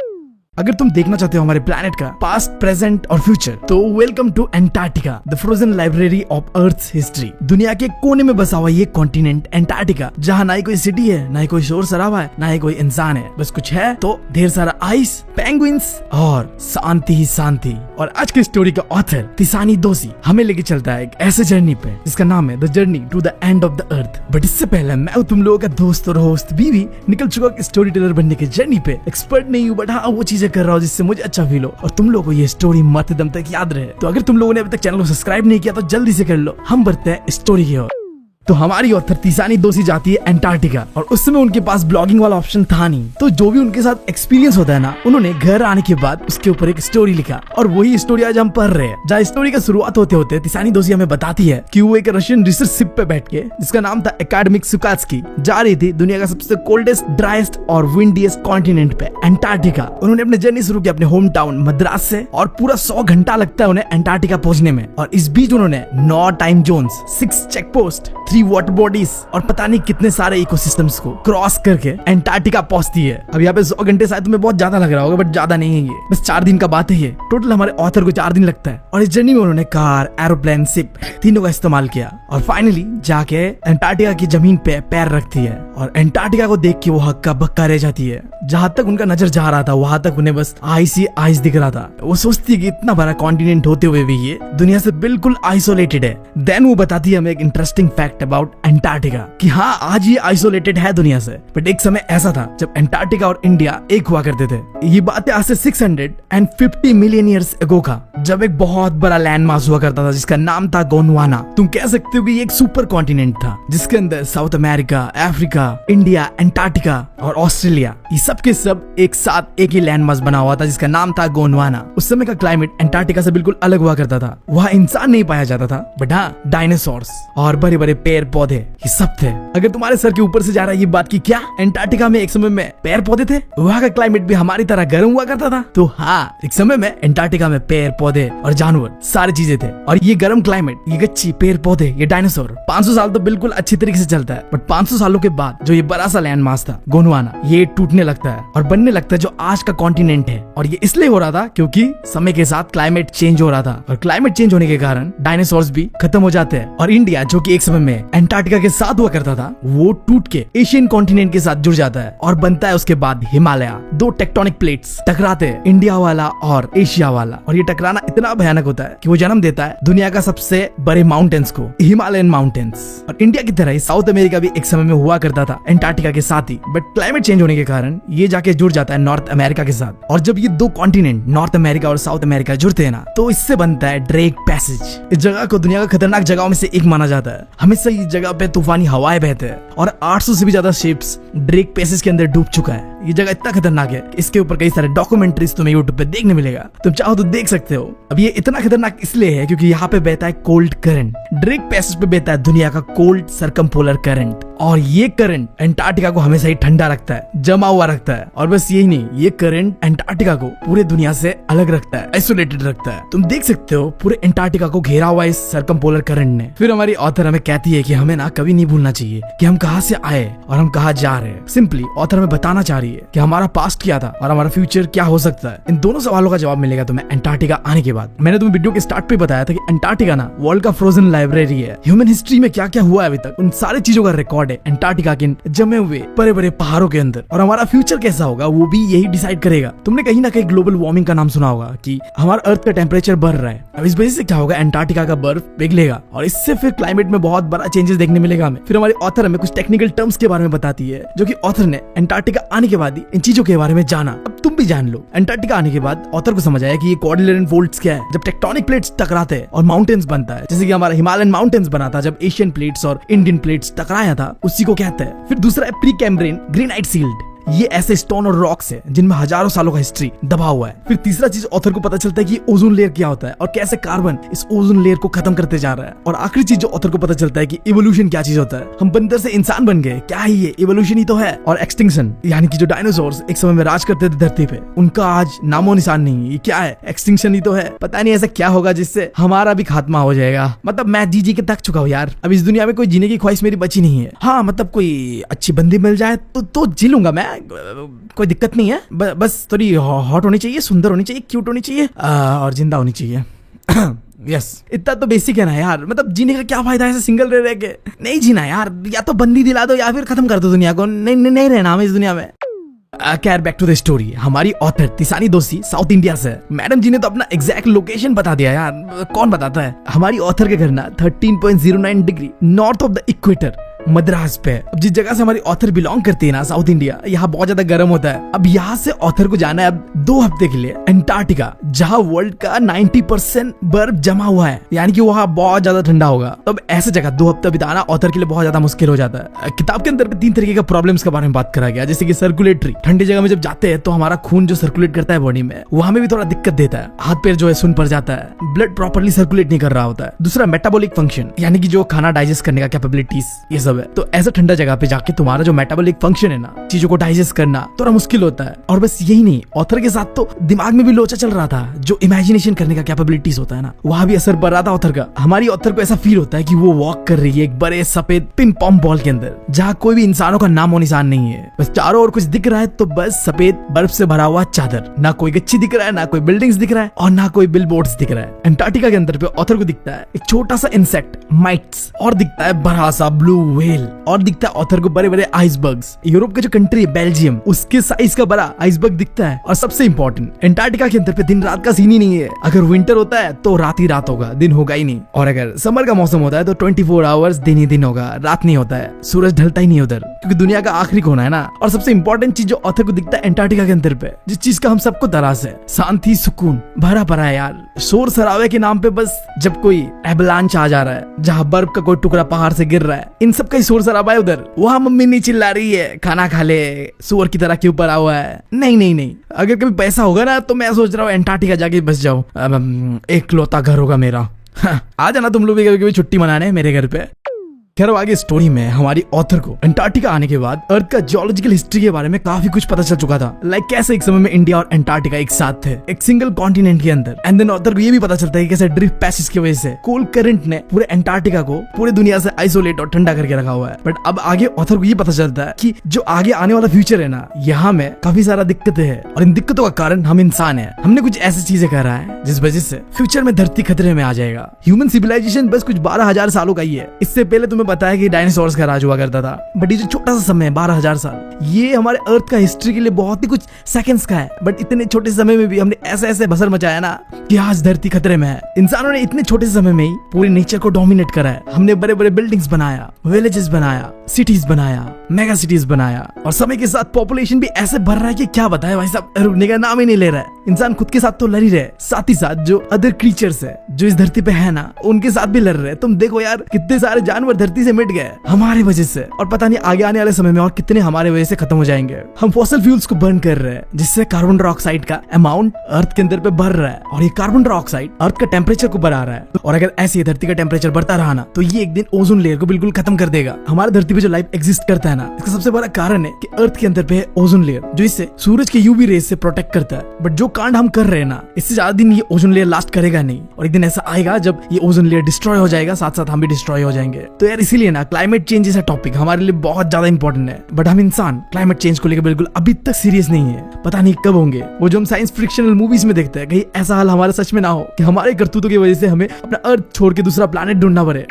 अगर तुम देखना चाहते हो हमारे प्लैनेट का पास्ट, प्रेजेंट और फ्यूचर तो welcome to Antarctica, the frozen library of Earth history. दुनिया के कोने में बसा हुआ ये कॉन्टिनेंट एंटार्क्टिका, जहाँ ना ही कोई सिटी है, ना ही कोई शोर शराबा है, ना ही कोई इंसान है, बस कुछ है तो ढेर सारा आइस, पेंगुइन्स और शांति ही शांति। और आज की स्टोरी का ऑथर तिसानी दोशी हमें लेके चलता है एक ऐसे जर्नी पे जिसका नाम है the journey to the end of the Earth. But इससे पहले मैं तुम लोगों का दोस्त और होस्ट बीवी निकल चुका स्टोरी टेलर बनने के जर्नी पे। एक्सपर्ट नहीं हूँ बट हाँ वो चीजें कर रहा हूँ जिससे मुझे अच्छा फील हो और तुम लोगों को ये स्टोरी मरते दम तक याद रहे। तो अगर तुम लोगों ने अभी तक चैनल को सब्सक्राइब नहीं किया तो जल्दी से कर लो। हम बढ़ते हैं स्टोरी की ओर। तो हमारी ऑथर तिसानी दोषी जाती है अंटार्कटिका, और उस समय उनके पास ब्लॉगिंग वाला ऑप्शन था नहीं, तो जो भी उनके साथ एक्सपीरियंस होता है ना, उन्होंने घर आने के बाद उसके ऊपर एक स्टोरी लिखा, और वही स्टोरी आज हम पढ़ रहे हैं। जहाँ स्टोरी का शुरुआत होते होते तिसानी दोषी हमें बताती है कि वो एक रशियन रिसर्च शिप पे बैठ के, जिसका नाम था एकेडमिक सुकात्स्की, जा रही थी दुनिया का सबसे कोल्डेस्ट, ड्राइस्ट और विंडीएस्ट कॉन्टिनेंट पे, अंटार्कटिका। उन्होंने अपने जर्नी शुरू की अपने होम टाउन मद्रास से, और पूरा 100 घंटा लगता है उन्हें अंटार्कटिका पहुंचने में। और इस बीच उन्होंने 9 time zones, 6 check post, 3 water bodies और पता नहीं कितने सारे इकोसिस्टम्स को क्रॉस करके अंटार्कटिका पहुंचती है। अब यहाँ पे 100 घंटे शायद तुम्हें बहुत ज्यादा लग रहा होगा, बट ज्यादा नहीं है ये, बस 4 दिन का बात है ये। टोटल हमारे ऑथर को 4 दिन लगता है, और इस जर्नी में उन्होंने कार, एरोप्लेन, शिप तीनों का इस्तेमाल किया, और फाइनली जाके अंटार्कटिका की जमीन पे पैर रखती है। और अंटार्कटिका को देख के वो हक्का बक्का रह जाती है। जहां तक उनका नजर जा रहा था वहां तक उन्हें बस आइस ही आइस दिख रहा था। वो सोचती है कि इतना बड़ा कॉन्टिनेंट होते हुए भी ये दुनिया से बिल्कुल आइसोलेटेड है। देन वो बताती है हमें एक इंटरेस्टिंग फैक्ट अबाउट अंटार्कटिका, कि हाँ आज ये आइसोलेटेड है दुनिया से, बट एक समय ऐसा था जब अंटार्कटिका और इंडिया एक हुआ करते थे। ये बातें आज से 650 मिलियन ईयर्स अगो का, जब एक बहुत बड़ा लैंड मास हुआ करता था जिसका नाम था गोंडवाना। तुम कह सकते हो कि ये एक सुपर कॉन्टिनेंट था, जिसके अंदर south America, Africa, India, Antarctica और ऑस्ट्रेलिया, ये सब के सब एक साथ एक ही लैंड मास बना हुआ था जिसका नाम था गोंडवाना। उस समय का क्लाइमेट अंटार्कटिका से बिल्कुल अलग हुआ करता था। वहाँ इंसान नहीं पाया जाता था, बट हाँ डायनासोर्स और बड़े बड़े पेड़ पौधे ये सब थे। अगर तुम्हारे सर के ऊपर से जा रहा है ये बात कि क्या अंटार्कटिका में एक समय में पेड़ पौधे थे, वहाँ का क्लाइमेट भी हमारी तरह गर्म हुआ करता था? तो हाँ, एक समय में अंटार्कटिका में पेड़ पौधे और जानवर सारी चीजें थे, और ये गर्म क्लाइमेट, ये गच्ची, पेड़ पौधे, ये डायनासोर 500 साल तो बिल्कुल अच्छी तरीके से चलता है, बट 500 सालों के बाद जो ये बड़ा सा लैंड मास था गोंडवाना, ये टूटने लगता है और बनने लगता है जो आज का कॉन्टिनेंट है। और ये इसलिए हो रहा था क्योंकि समय के साथ क्लाइमेट चेंज हो रहा था, और क्लाइमेट चेंज होने के कारण डायनासोर्स भी खत्म हो जाते हैं। और इंडिया जो कि एक समय में अंटार्कटिका के साथ हुआ करता था, वो टूट के एशियन कॉन्टिनेंट के साथ जुड़ जाता है और बनता है उसके बाद हिमालय। 2 टेक्टोनिक प्लेट्स टकराते हैं, इंडिया वाला और एशिया वाला, और ये टकराना इतना भयानक होता है कि वो जन्म देता है दुनिया का सबसे बड़े माउंटेन्स को, हिमालयन माउंटेन्स। और इंडिया की तरह ही साउथ अमेरिका भी एक समय में हुआ करता था अंटार्कटिका के साथ ही, बट क्लाइमेट चेंज होने के कारण ये जाके जुड़ जाता है नॉर्थ अमेरिका के साथ। और जब ये 2 कॉन्टिनेंट नॉर्थ अमेरिका और साउथ अमेरिका जुड़ते हैं ना, तो इससे बनता है ड्रेक पैसेज। इस जगह को दुनिया का खतरनाक जगहों में से एक माना जाता है। हमेशा इस जगह पे तूफानी हवाएं बहते हैं, और 800 से भी ज्यादा शिप्स ड्रेक पैसेज के अंदर डूब चुका है। ये जगह इतना खतरनाक है कि इसके ऊपर कई सारे डॉक्यूमेंट्रीज तुम्हें यूट्यूब पे देखने मिलेगा, तुम चाहो तो देख सकते हो। अब ये इतना खतरनाक इसलिए है क्योंकि यहाँ पे बहता है कोल्ड करंट। ड्रेक पैसेज पे बहता है दुनिया का कोल्ड सरकमपोलर करंट, और ये करंट अंटार्कटिका को हमेशा ही ठंडा रखता है, जमा हुआ रखता है। और बस यही नहीं, ये करंट अंटार्कटिका को पूरे दुनिया से अलग रखता है, आइसोलेटेड रखता है। तुम देख सकते हो पूरे अंटार्कटिका को घेरा हुआ इस सरकमपोलर करंट ने। फिर हमारी ऑथर हमें कहती है कि हमें ना कभी नहीं भूलना चाहिए कि हम कहाँ से आए और हम कहाँ जा रहे हैं। सिंपली ऑथर हमें बताना चाह रही है कि हमारा पास्ट क्या था और हमारा फ्यूचर क्या हो सकता है। इन दोनों सवालों का जवाब मिलेगा तुम्हें अंटार्कटिका आने के बाद। मैंने तुम्हें वीडियो के स्टार्ट पे बताया था कि अंटार्कटिका ना वर्ल्ड का फ्रोजन लाइब्रेरी है। ह्यूमन हिस्ट्री में क्या क्या हुआ है अभी तक, उन सारी चीजों का रिकॉर्ड है अंटार्कटिका के जमे हुए बड़े बड़े पहाड़ों के अंदर। और हमारा फ्यूचर कैसा होगा वो भी यही डिसाइड करेगा। तुमने कहीं ना कहीं ग्लोबल वार्मिंग का नाम सुना होगा कि हमारा अर्थ का टेम्परेचर बढ़ रहा है। अब इस वजह से क्या होगा, अंटार्कटिका का बर्फ पिघलेगा और इससे फिर क्लाइमेट में बहुत बड़ा चेंजेस देखने मिलेगा हमें। फिर हमारी ऑथर हमें कुछ टेक्निकल टर्म्स के बारे में बताती है, जो कि ऑथर ने अंटार्कटिका आने के बाद ही इन चीजों के बारे में जाना। अब तुम भी जान लो। अंटार्कटिका आने के बाद ऑथर को समझ आया कि ये कोऑर्डिनेट फोल्ड्स क्या है। जब टेक्टोनिक प्लेट्स टकराते हैं और माउंटेन्स बनता है, जैसे कि हमारा हिमालयन माउंटेन्स बना था जब एशियन प्लेट्स और इंडियन प्लेट्स टकराया था, उसी को कहते हैं। फिर दूसरा है प्रीकैम्ब्रियन ग्रेनाइट शील्ड। ये ऐसे स्टोन और रॉक्स है जिनमें हजारों सालों का हिस्ट्री दबा हुआ है। फिर तीसरा चीज ऑथर को पता चलता है कि ओजोन लेयर क्या होता है और कैसे कार्बन इस ओजोन लेयर को खत्म करते जा रहा है। और आखिरी चीज जो ऑथर को पता चलता है कि इवोल्यूशन क्या चीज होता है। हम बंदर से इंसान बन गए, क्या है ये? इवोल्यूशन ही तो है। और एक्सटिंक्शन, यानी कि जो डायनासोर्स एक समय में राज करते थे धरती पे, उनका आज नामो निशान नहीं। ये क्या है? एक्सटिंक्शन ही तो है। पता नहीं ऐसा क्या होगा जिससे हमारा भी खात्मा हो जाएगा। मतलब मैं जी के थक चुका हूँ यार। अब इस दुनिया में कोई जीने की ख्वाहिश मेरी बची नहीं है। हाँ मतलब कोई अच्छी बंदी मिल जाए तो जी लूंगा मैं, कोई दिक्कत नहीं है। बस थोड़ी हॉट होनी चाहिए, सुंदर होनी चाहिए, क्यूट होनी चाहिए और जिंदा होनी चाहिए। यस इतना तो बेसिक है ना यार। मतलब जीने का क्या फायदा है सिंगल रह के? नहीं जीना यार, या तो बंदी दिला दो या फिर खत्म कर दो दुनिया को। नहीं रहना हमें इस दुनिया में। खैर बैक टू द स्टोरी। हमारी ऑथर तिसानी दोषी साउथ इंडिया से। मैडम जी ने तो अपना एग्जैक्ट लोकेशन बता दिया यार, कौन बताता है। हमारी ऑथर के घर ना 13.09 degree north of the equator Madras पे। अब जिस जगह से हमारी ऑथर बिलोंग करती है ना, साउथ इंडिया, यहाँ बहुत ज्यादा गर्म होता है। अब यहाँ से ऑथर को जाना है अब 2 हफ्ते के लिए अंटार्कटिका, जहाँ वर्ल्ड का 90% बर्फ जमा हुआ है, यानी कि वहाँ बहुत ज्यादा ठंडा होगा। अब ऐसे जगह 2 हफ्ते बिताना ऑथर के लिए बहुत ज्यादा मुश्किल हो जाता है। किताब के अंदर 3 तरीके का प्रॉब्लम्स के बारे में बात करा गया, जैसे कि सर्कुलेटरी, ठंडी जगह में जब जाते हैं तो हमारा खून जो सर्कुलेट करता है बॉडी में, वहां में भी थोड़ा दिक्कत देता है, हाथ पैर जो है सुन पड़ जाता है, ब्लड प्रॉपर्ली सर्कुलेट नहीं कर रहा होता है। दूसरा मेटाबॉलिक फंक्शन, यानी कि जो खाना डाइजेस्ट करने का कैपेबिलिटीज, ये सब है। तो ऐसा ठंडा जगह पे जाके तुम्हारा जो मेटाबॉलिक फंक्शन है ना, चीजों को डाइजेस्ट करना थोड़ा मुश्किल होता है। और बस यही नहीं, ऑथर के साथ तो दिमाग में भी लोचा चल रहा था, जो इमेजिनेशन करने का कैपेबिलिटीज होता है ना, वहां भी असर पड़ रहा था ऑथर का। हमारी ऑथर को ऐसा फील होता है कि वो वॉक कर रही है एक बड़े सफेद पिंग पॉन्ग बॉल के अंदर, जहाँ कोई भी इंसानों का नामो निशान नहीं है। बस चारों ओर कुछ दिख रहा है तो बस सफेद बर्फ से भरा हुआ चादर, ना कोई गच्छी दिख रहा है, ना कोई बिल्डिंग्स दिख रहा है, और ना कोई बिलबोर्ड्स दिख रहा है। अंटार्कटिका के अंदर पे ऑथर को दिखता है एक छोटा सा इंसेक्ट माइट्स, और दिखता है बड़ा सा ब्लू व्हेल, और दिखता है ऑथर को बड़े बड़े आइसबर्ग्स। यूरोप का जो कंट्री है बेल्जियम, उसके साइज का बड़ा आइसबर्ग दिखता है। और सबसे इंपॉर्टेंट, अंटार्कटिका के अंदर पे दिन रात का सीन ही नहीं है। अगर विंटर होता है तो रात ही रात होगा, दिन होगा ही नहीं। और अगर समर का मौसम होता है तो 24 आवर्स दिन ही दिन होगा, रात नहीं होता है, सूरज ढलता ही नहीं उधर, क्योंकि दुनिया का आखिरी कोना है ना। और सबसे इंपॉर्टेंट चीज जो ऑथर को दिखता है अंटार्कटिका के अंदर पे, जिस चीज का हम सबको तरास है, शांति सुकून भरा पड़ा है यार। शोर शराबे के नाम पे बस जब कोई एवलांच आ जा रहा है, जहाँ बर्फ का कोई टुकड़ा पहाड़ से गिर रहा है, इन सब का ही शोर शराबा है उधर। वहाँ मम्मी नहीं चिल्ला रही है खाना खा ले, सुअर की तरह क्यों पड़ा हुआ है। नहीं नहीं नहीं, अगर कभी पैसा होगा ना तो मैं सोच रहा हूँ अंटार्कटिका जाके बस जाऊं, एक लौता घर होगा मेरा। आ जाना तुम लोग भी कभी कभी छुट्टी मनाने मेरे घर पे। खैर आगे स्टोरी में हमारी ऑथर को अंटार्कटिका आने के बाद अर्थ का जियोलॉजिकल हिस्ट्री के बारे में काफी कुछ पता चल चुका था। लाइक कैसे एक समय में इंडिया और अंटार्कटिका एक साथ थे, एक सिंगल कॉन्टिनेंट के अंदर। एंड देन ऑथर को ये भी पता चलता है कि कैसे ड्रिफ्ट पैसेज की वजह से कोल्ड करंट ने पूरे अंटार्कटिका को पूरे दुनिया से आइसोलेट और ठंडा करके रखा हुआ है। बट अब आगे ऑथर को ये पता चलता है कि जो आगे आने वाला फ्यूचर है ना, यहाँ में काफी सारा दिक्कतें है, और इन दिक्कतों का कारण हम इंसान है। हमने कुछ ऐसी चीजें करा है जिस वजह से फ्यूचर में धरती खतरे में आ जाएगा। ह्यूमन सिविलाइजेशन बस कुछ 12,000 सालों का ही है। इससे पहले तुम्हें पता है कि डायनासोर का राज हुआ करता था, बट ये जो छोटा सा समय है 12,000 साल, ये हमारे अर्थ का हिस्ट्री के लिए बहुत ही कुछ सेकंड्स का है। बट इतने छोटे समय में भी हमने ऐसे ऐसे बसर मचाया ना कि आज धरती खतरे में है। इंसानों ने इतने छोटे समय में ही पूरी नेचर को डोमिनेट करा है। हमने बड़े बड़े बिल्डिंग्स बनाया, विलेजेस बनाया, सिटीज बनाया, मेगा सिटीज बनाया, और समय के साथ पॉपुलेशन भी ऐसे बढ़ रहा है कि क्या बताए भाई साहब, रुकने का नाम ही नहीं ले रहा है। इंसान खुद के साथ तो लड़ ही रहे, साथ ही साथ जो अदर क्रीचर्स है जो इस धरती पे है ना, उनके साथ भी लड़ रहे। तुम देखो यार, कितने सारे जानवर धरती से मिट गए हमारे वजह से, और पता नहीं आगे आने वाले समय में और कितने हमारे वजह से खत्म हो जाएंगे। हम फॉसिल फ्यूल्स को बर्न कर रहे हैं, जिससे कार्बन डाइऑक्साइड का अमाउंट अर्थ के अंदर पे बढ़ रहा है, और ये कार्बन डाइऑक्साइड अर्थ का टेम्परेचर को बढ़ा रहा है। और अगर ऐसे धरती का टेम्परेचर बढ़ता रहा ना, तो ये एक दिन ओजोन लेयर को बिल्कुल खत्म कर देगा। हमारे धरती पे जो लाइफ एग्जिस्ट करता है ना, इसका सबसे बड़ा कारण है कि अर्थ के अंदर पे है ओजोन लेयर, जो इससे सूरज के यूवी रेज से प्रोटेक्ट करता है। बट जो कांड हम कर रहे हैं ना, इससे ज्यादा दिन ये ओजोन लेयर लास्ट करेगा नहीं, और एक दिन ऐसा आएगा जब ये ओजोन लेयर डिस्ट्रॉय हो जाएगा, साथ साथ हम भी डिस्ट्रॉय हो जाएंगे। तो यार इसीलिए ना क्लाइमेट चेंज जैसा टॉपिक हमारे लिए बहुत ज्यादा इंपॉर्टेंट है। बट हम इंसान क्लाइमेट चेंज को लेकर बिल्कुल अभी तक सीरियस नहीं है। पता नहीं कब होंगे। वो जो हम साइंस फिक्शनल मूवीज में देखते हैं, कहीं ऐसा हाल हमारा सच में ना हो कि हमारे करतूतों की वजह से हमें अपना अर्थ छोड़ के दूसरा प्लैनेट ढूंढना पड़े।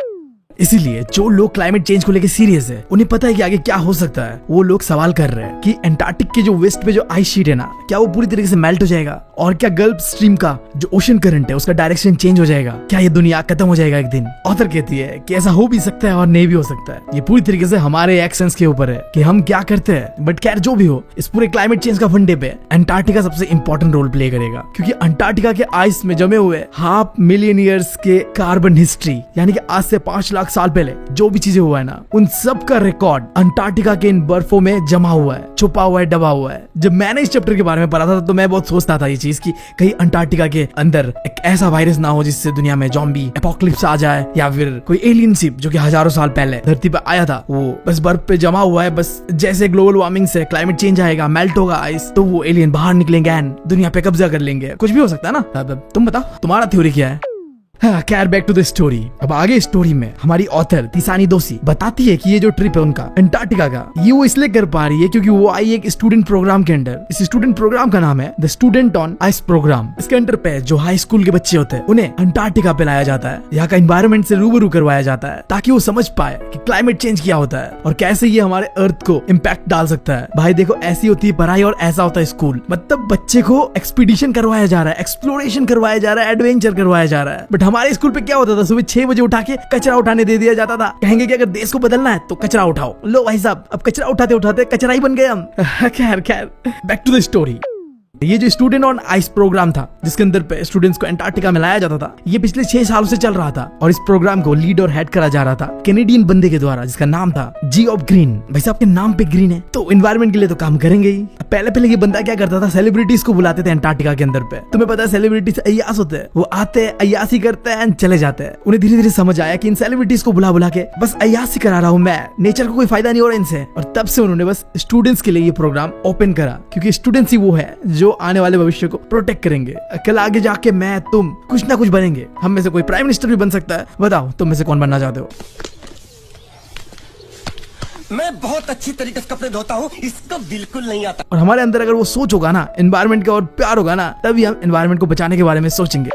इसीलिए जो लोग क्लाइमेट चेंज को लेकर सीरियस है, उन्हें पता है कि आगे क्या हो सकता है। वो लोग सवाल कर रहे हैं कि अंटार्कटिक के जो वेस्ट पे जो आइस शीट है ना, क्या वो पूरी तरीके से मेल्ट हो जाएगा, और क्या गल्फ स्ट्रीम का जो ओशन करंट है उसका डायरेक्शन चेंज हो जाएगा, क्या ये दुनिया खत्म हो जाएगा एक दिन। ऑथर कहती है कि ऐसा हो भी सकता है और नहीं भी हो सकता है। ये पूरी तरीके से हमारे एक्शंस के ऊपर है कि हम क्या करते हैं। बट खैर जो भी हो, इस पूरे क्लाइमेट चेंज का फंडे पे अंटार्कटिका सबसे इंपॉर्टेंट रोल प्ले करेगा, क्योंकि अंटार्कटिका के आइस में जमे हुए 500 मिलियन ईयर्स के कार्बन हिस्ट्री, यानी कि आज से 5 लाख साल पहले जो भी चीजें हुआ है ना, उन सब का रिकॉर्ड अंटार्कटिका के इन बर्फों में जमा हुआ है, छुपा हुआ है, दबा हुआ है। जब मैंने इस चैप्टर के बारे में पढ़ा था तो मैं बहुत सोचता था ये चीज कि कहीं अंटार्कटिका के अंदर एक ऐसा वायरस ना हो जिससे दुनिया में ज़ॉम्बी एपोकलिप्स आ जाए, या फिर कोई एलियन शिप जो कि हजारों साल पहले धरती पर आया था, वो बस बर्फ पे जमा हुआ है। बस जैसे ग्लोबल वार्मिंग से क्लाइमेट चेंज आएगा, मेल्ट होगा आइस, तो वो एलियन बाहर निकलेंगे एंड दुनिया पे कब्जा कर लेंगे। कुछ भी हो सकता है ना। तुम बताओ तुम्हारा थ्योरी क्या है। खैर बैक टू द स्टोरी। अब आगे स्टोरी में हमारी ऑथर तिसानी दोषी बताती है कि ये जो ट्रिप है उनका अंटार्कटिका का, ये वो इसलिए कर पा रही है क्योंकि वो आई एक स्टूडेंट प्रोग्राम के अंडर। इस स्टूडेंट प्रोग्राम का नाम है the student on ice programme. इसके अंडर पे जो हाई स्कूल के बच्चे होते हैं उन्हें अंटार्कटिका पे लाया जाता है, यहाँ का एनवायरनमेंट से रूबरू करवाया जाता है, ताकि वो समझ पाए कि क्लाइमेट चेंज क्या होता है और कैसे ये हमारे अर्थ को इम्पैक्ट डाल सकता है। भाई देखो, ऐसी होती है पढ़ाई और ऐसा होता है स्कूल। मतलब बच्चे को एक्सपीडिशन करवाया जा रहा है, एक्सप्लोरेशन करवाया जा रहा है, एडवेंचर करवाया जा रहा है। बट हमारे स्कूल पे क्या होता था, सुबह 6 बजे उठा के कचरा उठाने दे दिया जाता था। कहेंगे कि अगर देश को बदलना है तो कचरा उठाओ। लो भाई साहब, अब कचरा उठाते उठाते कचरा ही बन गए हम। खैर खैर, बैक टू द स्टोरी। ये जो स्टूडेंट ऑन आइस प्रोग्राम था, जिसके अंदर पे स्टूडेंट्स को अंटार्कटिका में लाया जाता था, ये पिछले 6 सालों से चल रहा था और इस प्रोग्राम को लीड और हेड करा जा रहा था कैनेडियन बंदे के द्वारा, जिसका नाम था जियोफ ग्रीन। भाई साहब के नाम पे ग्रीन है तो एनवायरमेंट के लिए तो काम करेंगे ही। पहले ये बंदा क्या करता था, सेलिब्रिटीज को बुलाते थे अंटार्कटिका के अंदर पे। तुम्हें पता है सेलिब्रिटीज अय्यास होते हैं, वो आते हैं, अय्यासी करते हैं एंड चले जाते हैं। उन्हें धीरे धीरे समझ आया कि इन सेलिब्रिटीज को बुला बुला के बस अय्यासी करा रहा हूँ मैं, नेचर को कोई फायदा नहीं हो रहा इनसे। और तब से उन्होंने बस स्टूडेंट्स के लिए ये प्रोग्राम ओपन करा, क्योंकि स्टूडेंट्स ही वो है जो आने वाले भविष्य को प्रोटेक्ट करेंगे। कल आगे जाके मैं तुम कुछ ना कुछ बनेंगे। हम में से कोई प्राइम मिनिस्टर भी बन सकता है। बताओ तुम में से कौन बनना चाहते हो? मैं बहुत अच्छी तरीके से कपड़े धोता हूँ, इसको बिल्कुल नहीं आता। और हमारे अंदर अगर वो सोच होगा ना, एनवायरमेंट का और प्यार होगा ना, तभी हम एनवायरमेंट को बचाने के बारे में सोचेंगे।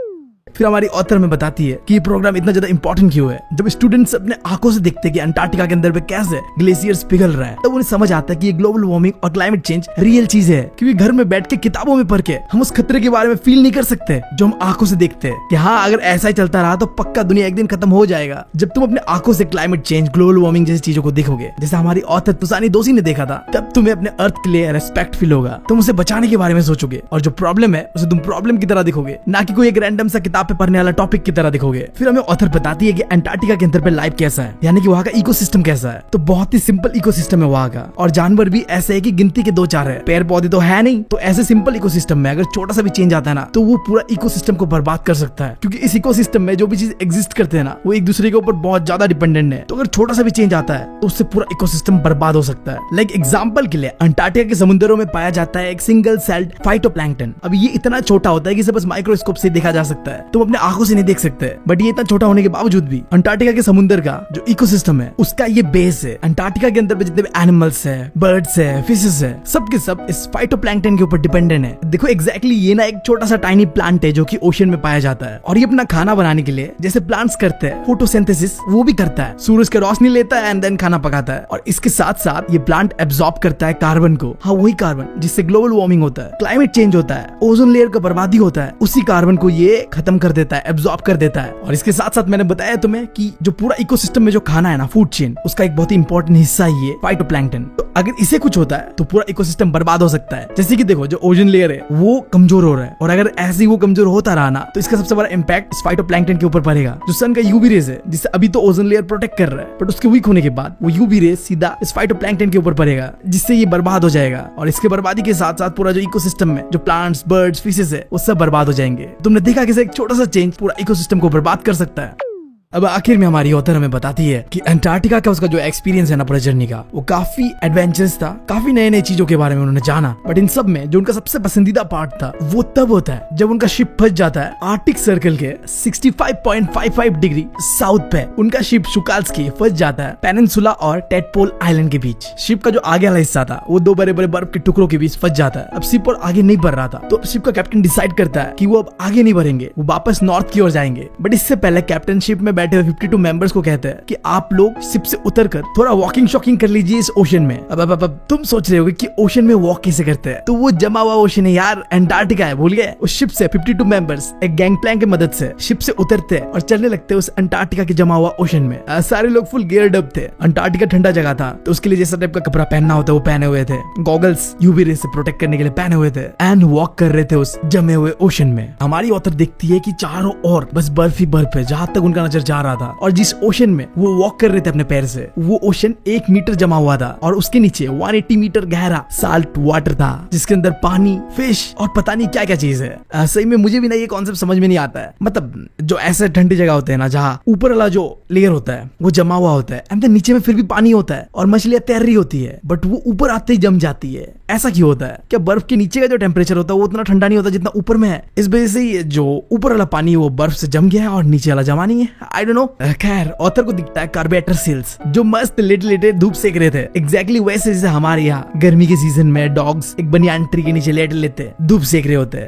फिर हमारी ऑथर में बताती है कि ये प्रोग्राम इतना ज्यादा इंपॉर्टेंट क्यों है। जब स्टूडेंट्स अपने आंखों से देखते हैं कि अंटार्कटिका के अंदर पे कैसे ग्लेशियर्स पिघल रहा है, तब उन्हें समझ आता है कि ये ग्लोबल वार्मिंग और क्लाइमेट चेंज रियल चीज है। क्योंकि घर में बैठ के किताबों में पढ़ के हम उस खतरे के बारे में फील नहीं कर सकते जो हम आंखों से देखते हैं कि हाँ, अगर ऐसा ही चलता रहा तो पक्का दुनिया एक दिन खत्म हो जाएगा। जब तुम अपने आंखों से क्लाइमेट चेंज, ग्लोबल वार्मिंग जैसी चीजों को देखोगे, जैसे हमारी ऑथर तुसानी दोषी ने देखा था, तब तुम्हें अपने अर्थ के लिए रेस्पेक्ट फील होगा। तुम उसे बचाने के बारे में सोचोगे और जो प्रॉब्लम है उसे तुम प्रॉब्लम की तरह देखोगे, ना कि कोई एक रैंडम सा किताब पे पढ़ने वाला टॉपिक की तरह दिखोगे। फिर हमें ऑथर बताती है कि अंटार्कटिका के अंदर पे लाइफ कैसा है, यानी कि वहाँ का इकोसिस्टम कैसा है। तो बहुत ही सिंपल इकोसिस्टम है वहाँ का, और जानवर भी ऐसे है कि गिनती के 2-4 है, पेड़ पौधे तो है नहीं। तो ऐसे सिंपल इकोसिस्टम में अगर छोटा सा भी चेंज आता है ना, तो वो पूरा इकोसिस्टम को बर्बाद कर सकता है। क्योंकि इस इकोसिस्टम में जो भी चीज एग्जिस्ट करते हैं ना, वो एक दूसरे के ऊपर बहुत ज्यादा डिपेंडेंट है। तो अगर छोटा सा भी चेंज आता है तो उससे पूरा इकोसिस्टम बर्बाद हो सकता है। लाइक एग्जाम्पल के लिए अंटार्कटिका के समुद्रों में पाया जाता है एक सिंगल सेल्ड फाइटोप्लैंक्टन। अब ये इतना छोटा होता है कि इसे बस माइक्रोस्कोप से देखा जा सकता है, तुम अपने आंखों से नहीं देख सकते। बट ये इतना छोटा होने के बावजूद भी अंटार्कटिका के समुद्र का जो इकोसिस्टम है, उसका ये बेस है। अंटार्कटिका के अंदर पे जितने भी एनिमल्स है, बर्ड्स है, फिशेस है, सब के सब इस फाइटोप्लैंक्टन के ऊपर डिपेंडेंट है। देखो एग्जैक्टली ये ना एक छोटा सा टाइनी प्लांट है जो कि ओशन में पाया जाता है, और ये अपना खाना बनाने के लिए जैसे प्लांट्स करते हैं फोटोसिंथेसिस, वो भी करता है। सूरज की रोशनी लेता है एंड देन खाना पकाता है, और इसके साथ साथ ये प्लांट एब्जॉर्ब करता है कार्बन को। हाँ, वही कार्बन जिससे ग्लोबल वार्मिंग होता है, क्लाइमेट चेंज होता है, ओजोन लेयर का बर्बादी होता है, उसी कार्बन को ये खत्म कर देता है, एब्जॉर्ब कर देता है। और इसके साथ साथ मैंने बताया तुम्हें कि जो पूरा इकोसिस्टम में जो खाना है ना, फूड चेन, उसका एक बहुत ही इंपॉर्टेंट हिस्सा ही है फाइटोप्लैंक्टन। तो अगर इसे कुछ होता है तो पूरा इकोसिस्टम बर्बाद हो सकता है। जैसे कि देखो, जो ओजोन लेयर है वो कमजोर हो रहा है, और अगर ऐसे ही वो कमजोर होता रहा ना, तो इसका सबसे बड़ा इंपैक्ट इस फाइटोप्लैंक्टन के ऊपर पड़ेगा। जो सन का यूवी रेज है, जिससे अभी तो ओजोन लेयर प्रोटेक्ट कर रहा है, बट उसके वीक होने के बाद वो यूवी रेज सीधा इस फाइटोप्लैंक्टन के ऊपर पड़ेगा, जिससे ये बर्बाद हो जाएगा। और इसके बर्बादी के साथ साथ पूरा जो इकोसिस्टम में जो प्लांट्स, बर्ड्स, फिशेस है, वो सब बर्बाद हो जाएंगे। तुमने देखा कैसे एक छोटा सा चेंज पूरा इकोसिस्टम को बर्बाद कर सकता है। अब आखिर में हमारी ऑथर हमें बताती है कि अंटार्कटिका का उसका जो एक्सपीरियंस है ना पूरा जर्नी का, वो काफी एडवेंचरस था, काफी नए नए चीजों के बारे में उन्होंने जाना। बट इन सब में जो उनका सबसे पसंदीदा पार्ट था वो तब होता है जब उनका शिप फंस जाता है आर्कटिक सर्कल के 65.55 डिग्री साउथ पे। उनका शिप शुकाल्स्की फंस जाता है पेनिनसुला और टेडपोल आइलैंड के बीच। शिप का जो आगे वाला हिस्सा था वो 2 बड़े बड़े बर्फ के टुकड़ों के बीच फंस जाता है। अब शिप और आगे नहीं बढ़ रहा था, तो शिप का कैप्टन डिसाइड करता है कि वो अब आगे नहीं बढ़ेंगे, वो वापस नॉर्थ की ओर जाएंगे। बट इससे पहले कैप्टन शिप में बैठे हुए 52 मेंबर्स को कहते हैं कि आप लोग शिप से उतरकर थोड़ा वॉकिंग शॉकिंग कर लीजिए इस ओशन में। अब तुम सोच रहे होगे कि ओशन में वॉक कैसे करते हैं, तो वो जमा हुआ ओशन है यार, अंटार्कटिका है, भूल गए। उस शिप से 52 मेंबर्स एक गैंग प्लैंक की मदद से शिप से उतरते हैं और चलने लगते हैं उस अंटार्कटिका के जमा हुआ ओशन में। सारे लोग फुल गियर्ड अप थे। अंटार्कटिका ठंडा जगह था, तो उसके लिए जैसा टाइप का कपड़ा पहनना होता है वो पहने हुए थे, गॉगल्स यूवी रे से प्रोटेक्ट करने के लिए पहने हुए थे, एंड वॉक कर रहे थे उस जमे हुए ओशन में। हमारी ऑथर देखती है कि चारों ओर बस बर्फ ही बर्फ है जहां तक उनका नजर जा रहा था, और जिस ओशन में वो वॉक कर रहे थे अपने पैर से, वो ओशन 1 मीटर जमा हुआ था, और उसके नीचे 180 मीटर गहरा साल्ट वाटर था, जिसके अंदर पानी, फिश और पता नहीं क्या क्या चीज है। सही में मुझे भी ना ये कॉन्सेप्ट समझ में नहीं आता है। मतलब जो ऐसे ठंडी जगह होते हैं ना, जहाँ ऊपर वाला जो लेयर होता है वो जमा हुआ होता है, एंड नीचे में फिर भी पानी होता है और मछलियां तैर रही होती है, बट वो ऊपर आते ही जम जाती है। ऐसा क्यों होता है? क्या बर्फ के नीचे का जो टेम्परेचर होता है वो उतना ठंडा नहीं होता जितना ऊपर में है? इस वजह से जो ऊपर वाला पानी वो बर्फ से जम गया है और नीचे वाला जमा नहीं है। I don't know. खैर, ऑथर को दिखता है कार्बेटर सेल्स जो मस्त लेटे लेटे धूप सेक रहे थे, एग्जैक्टली वैसे जैसे हमारे यहाँ गर्मी के सीजन में डॉग्स एक बनियान ट्री के नीचे लेटे लेते धूप सेक रहे होते हैं।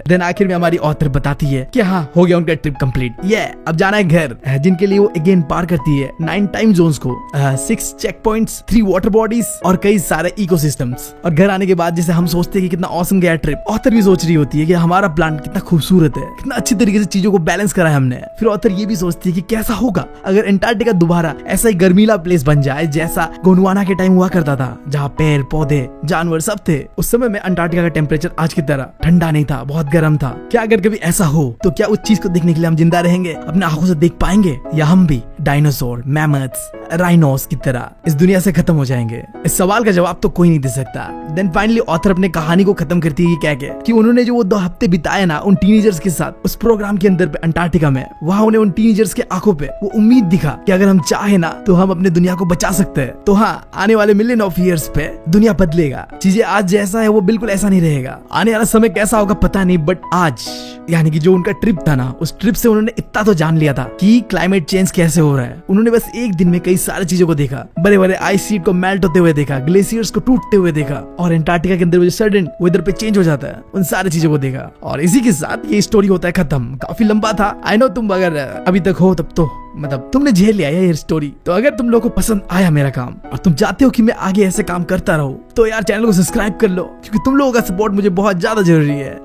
देन आखिर में हमारी ऑथर बताती है कि हाँ हो गया उनका ट्रिप कंप्लीट, ये अब जाना है घर, जिनके लिए वो अगेन पार करती है 9 टाइम जोन्स को, 6 चेक पॉइंट्स, 3 वाटर बॉडीज और कई सारे इकोसिस्टम्स। और घर आने के बाद जैसे हम सोचते हैं कि कितना ऑसम गया ट्रिप, ऑथर भी सोच रही होती है कि हमारा प्लान कितना खूबसूरत है, कितना अच्छी तरीके से चीजों को बैलेंस करा है हमने। फिर ऑथर ये भी सोचती है कि कैसा होगा अगर अंटार्कटिका दोबारा ऐसा ही गर्मीला प्लेस बन जाए जैसा गोंडवाना के टाइम हुआ करता था, जहाँ पेड़ पौधे जानवर सब थे। उस समय में अंटार्कटिका का टेम्परेचर आज की तरह ठंडा नहीं था, बहुत गर्म था। क्या अगर कभी ऐसा हो तो क्या उस चीज को देखने के लिए हम जिंदा रहेंगे, अपने आंखों से देख पाएंगे, या हम भी डायनासोर, मैमथ्स, राइनोस की तरह इस दुनिया से खत्म हो जाएंगे? इस सवाल का जवाब तो कोई नहीं दे सकता। देन फाइनली ऑथर अपने कहानी को खत्म करती है क्या कि उन्होंने जो वो 2 हफ्ते बिताए ना उन टीनेजर्स के साथ उस प्रोग्राम के अंदर पे अंटार्कटिका में, वहाँ उन्हें उन टीनेजर्स के आंखों पे वो उम्मीद दिखा कि अगर हम चाहे ना तो हम अपने दुनिया को बचा सकते हैं। तो हाँ, आने वाले मिलियन ऑफ ईयर्स पे दुनिया बदलेगा, चीजें आज जैसा है वो बिल्कुल ऐसा नहीं रहेगा। आने वाला समय कैसा होगा पता नहीं, बट आज यानी कि जो उनका ट्रिप था ना, उस ट्रिप से उन्होंने इतना तो जान लिया था कि क्लाइमेट चेंज कैसे हो रहा है। उन्होंने बस एक दिन में कई सारी चीजों को देखा, बड़े बड़े आइस शीट को मेल्ट होते हुए देखा, ग्लेशियर्स को टूटते हुए देखा, और अंटार्कटिका के अंदर जो सडन वेदर पे चेंज हो जाता है, उन सारी चीजों को देखा। और इसी के साथ ये स्टोरी होता है खत्म। काफी लंबा था, आई नो, तुम अगर अभी तक हो तब तो मतलब तुमने झेल लिया ये स्टोरी। तो अगर तुम लोगों को पसंद आया मेरा काम और तुम चाहते हो कि मैं आगे ऐसे काम करता रहूं, तो यार चैनल को सब्सक्राइब कर लो, क्योंकि तुम लोगों का सपोर्ट मुझे बहुत ज्यादा जरूरी है।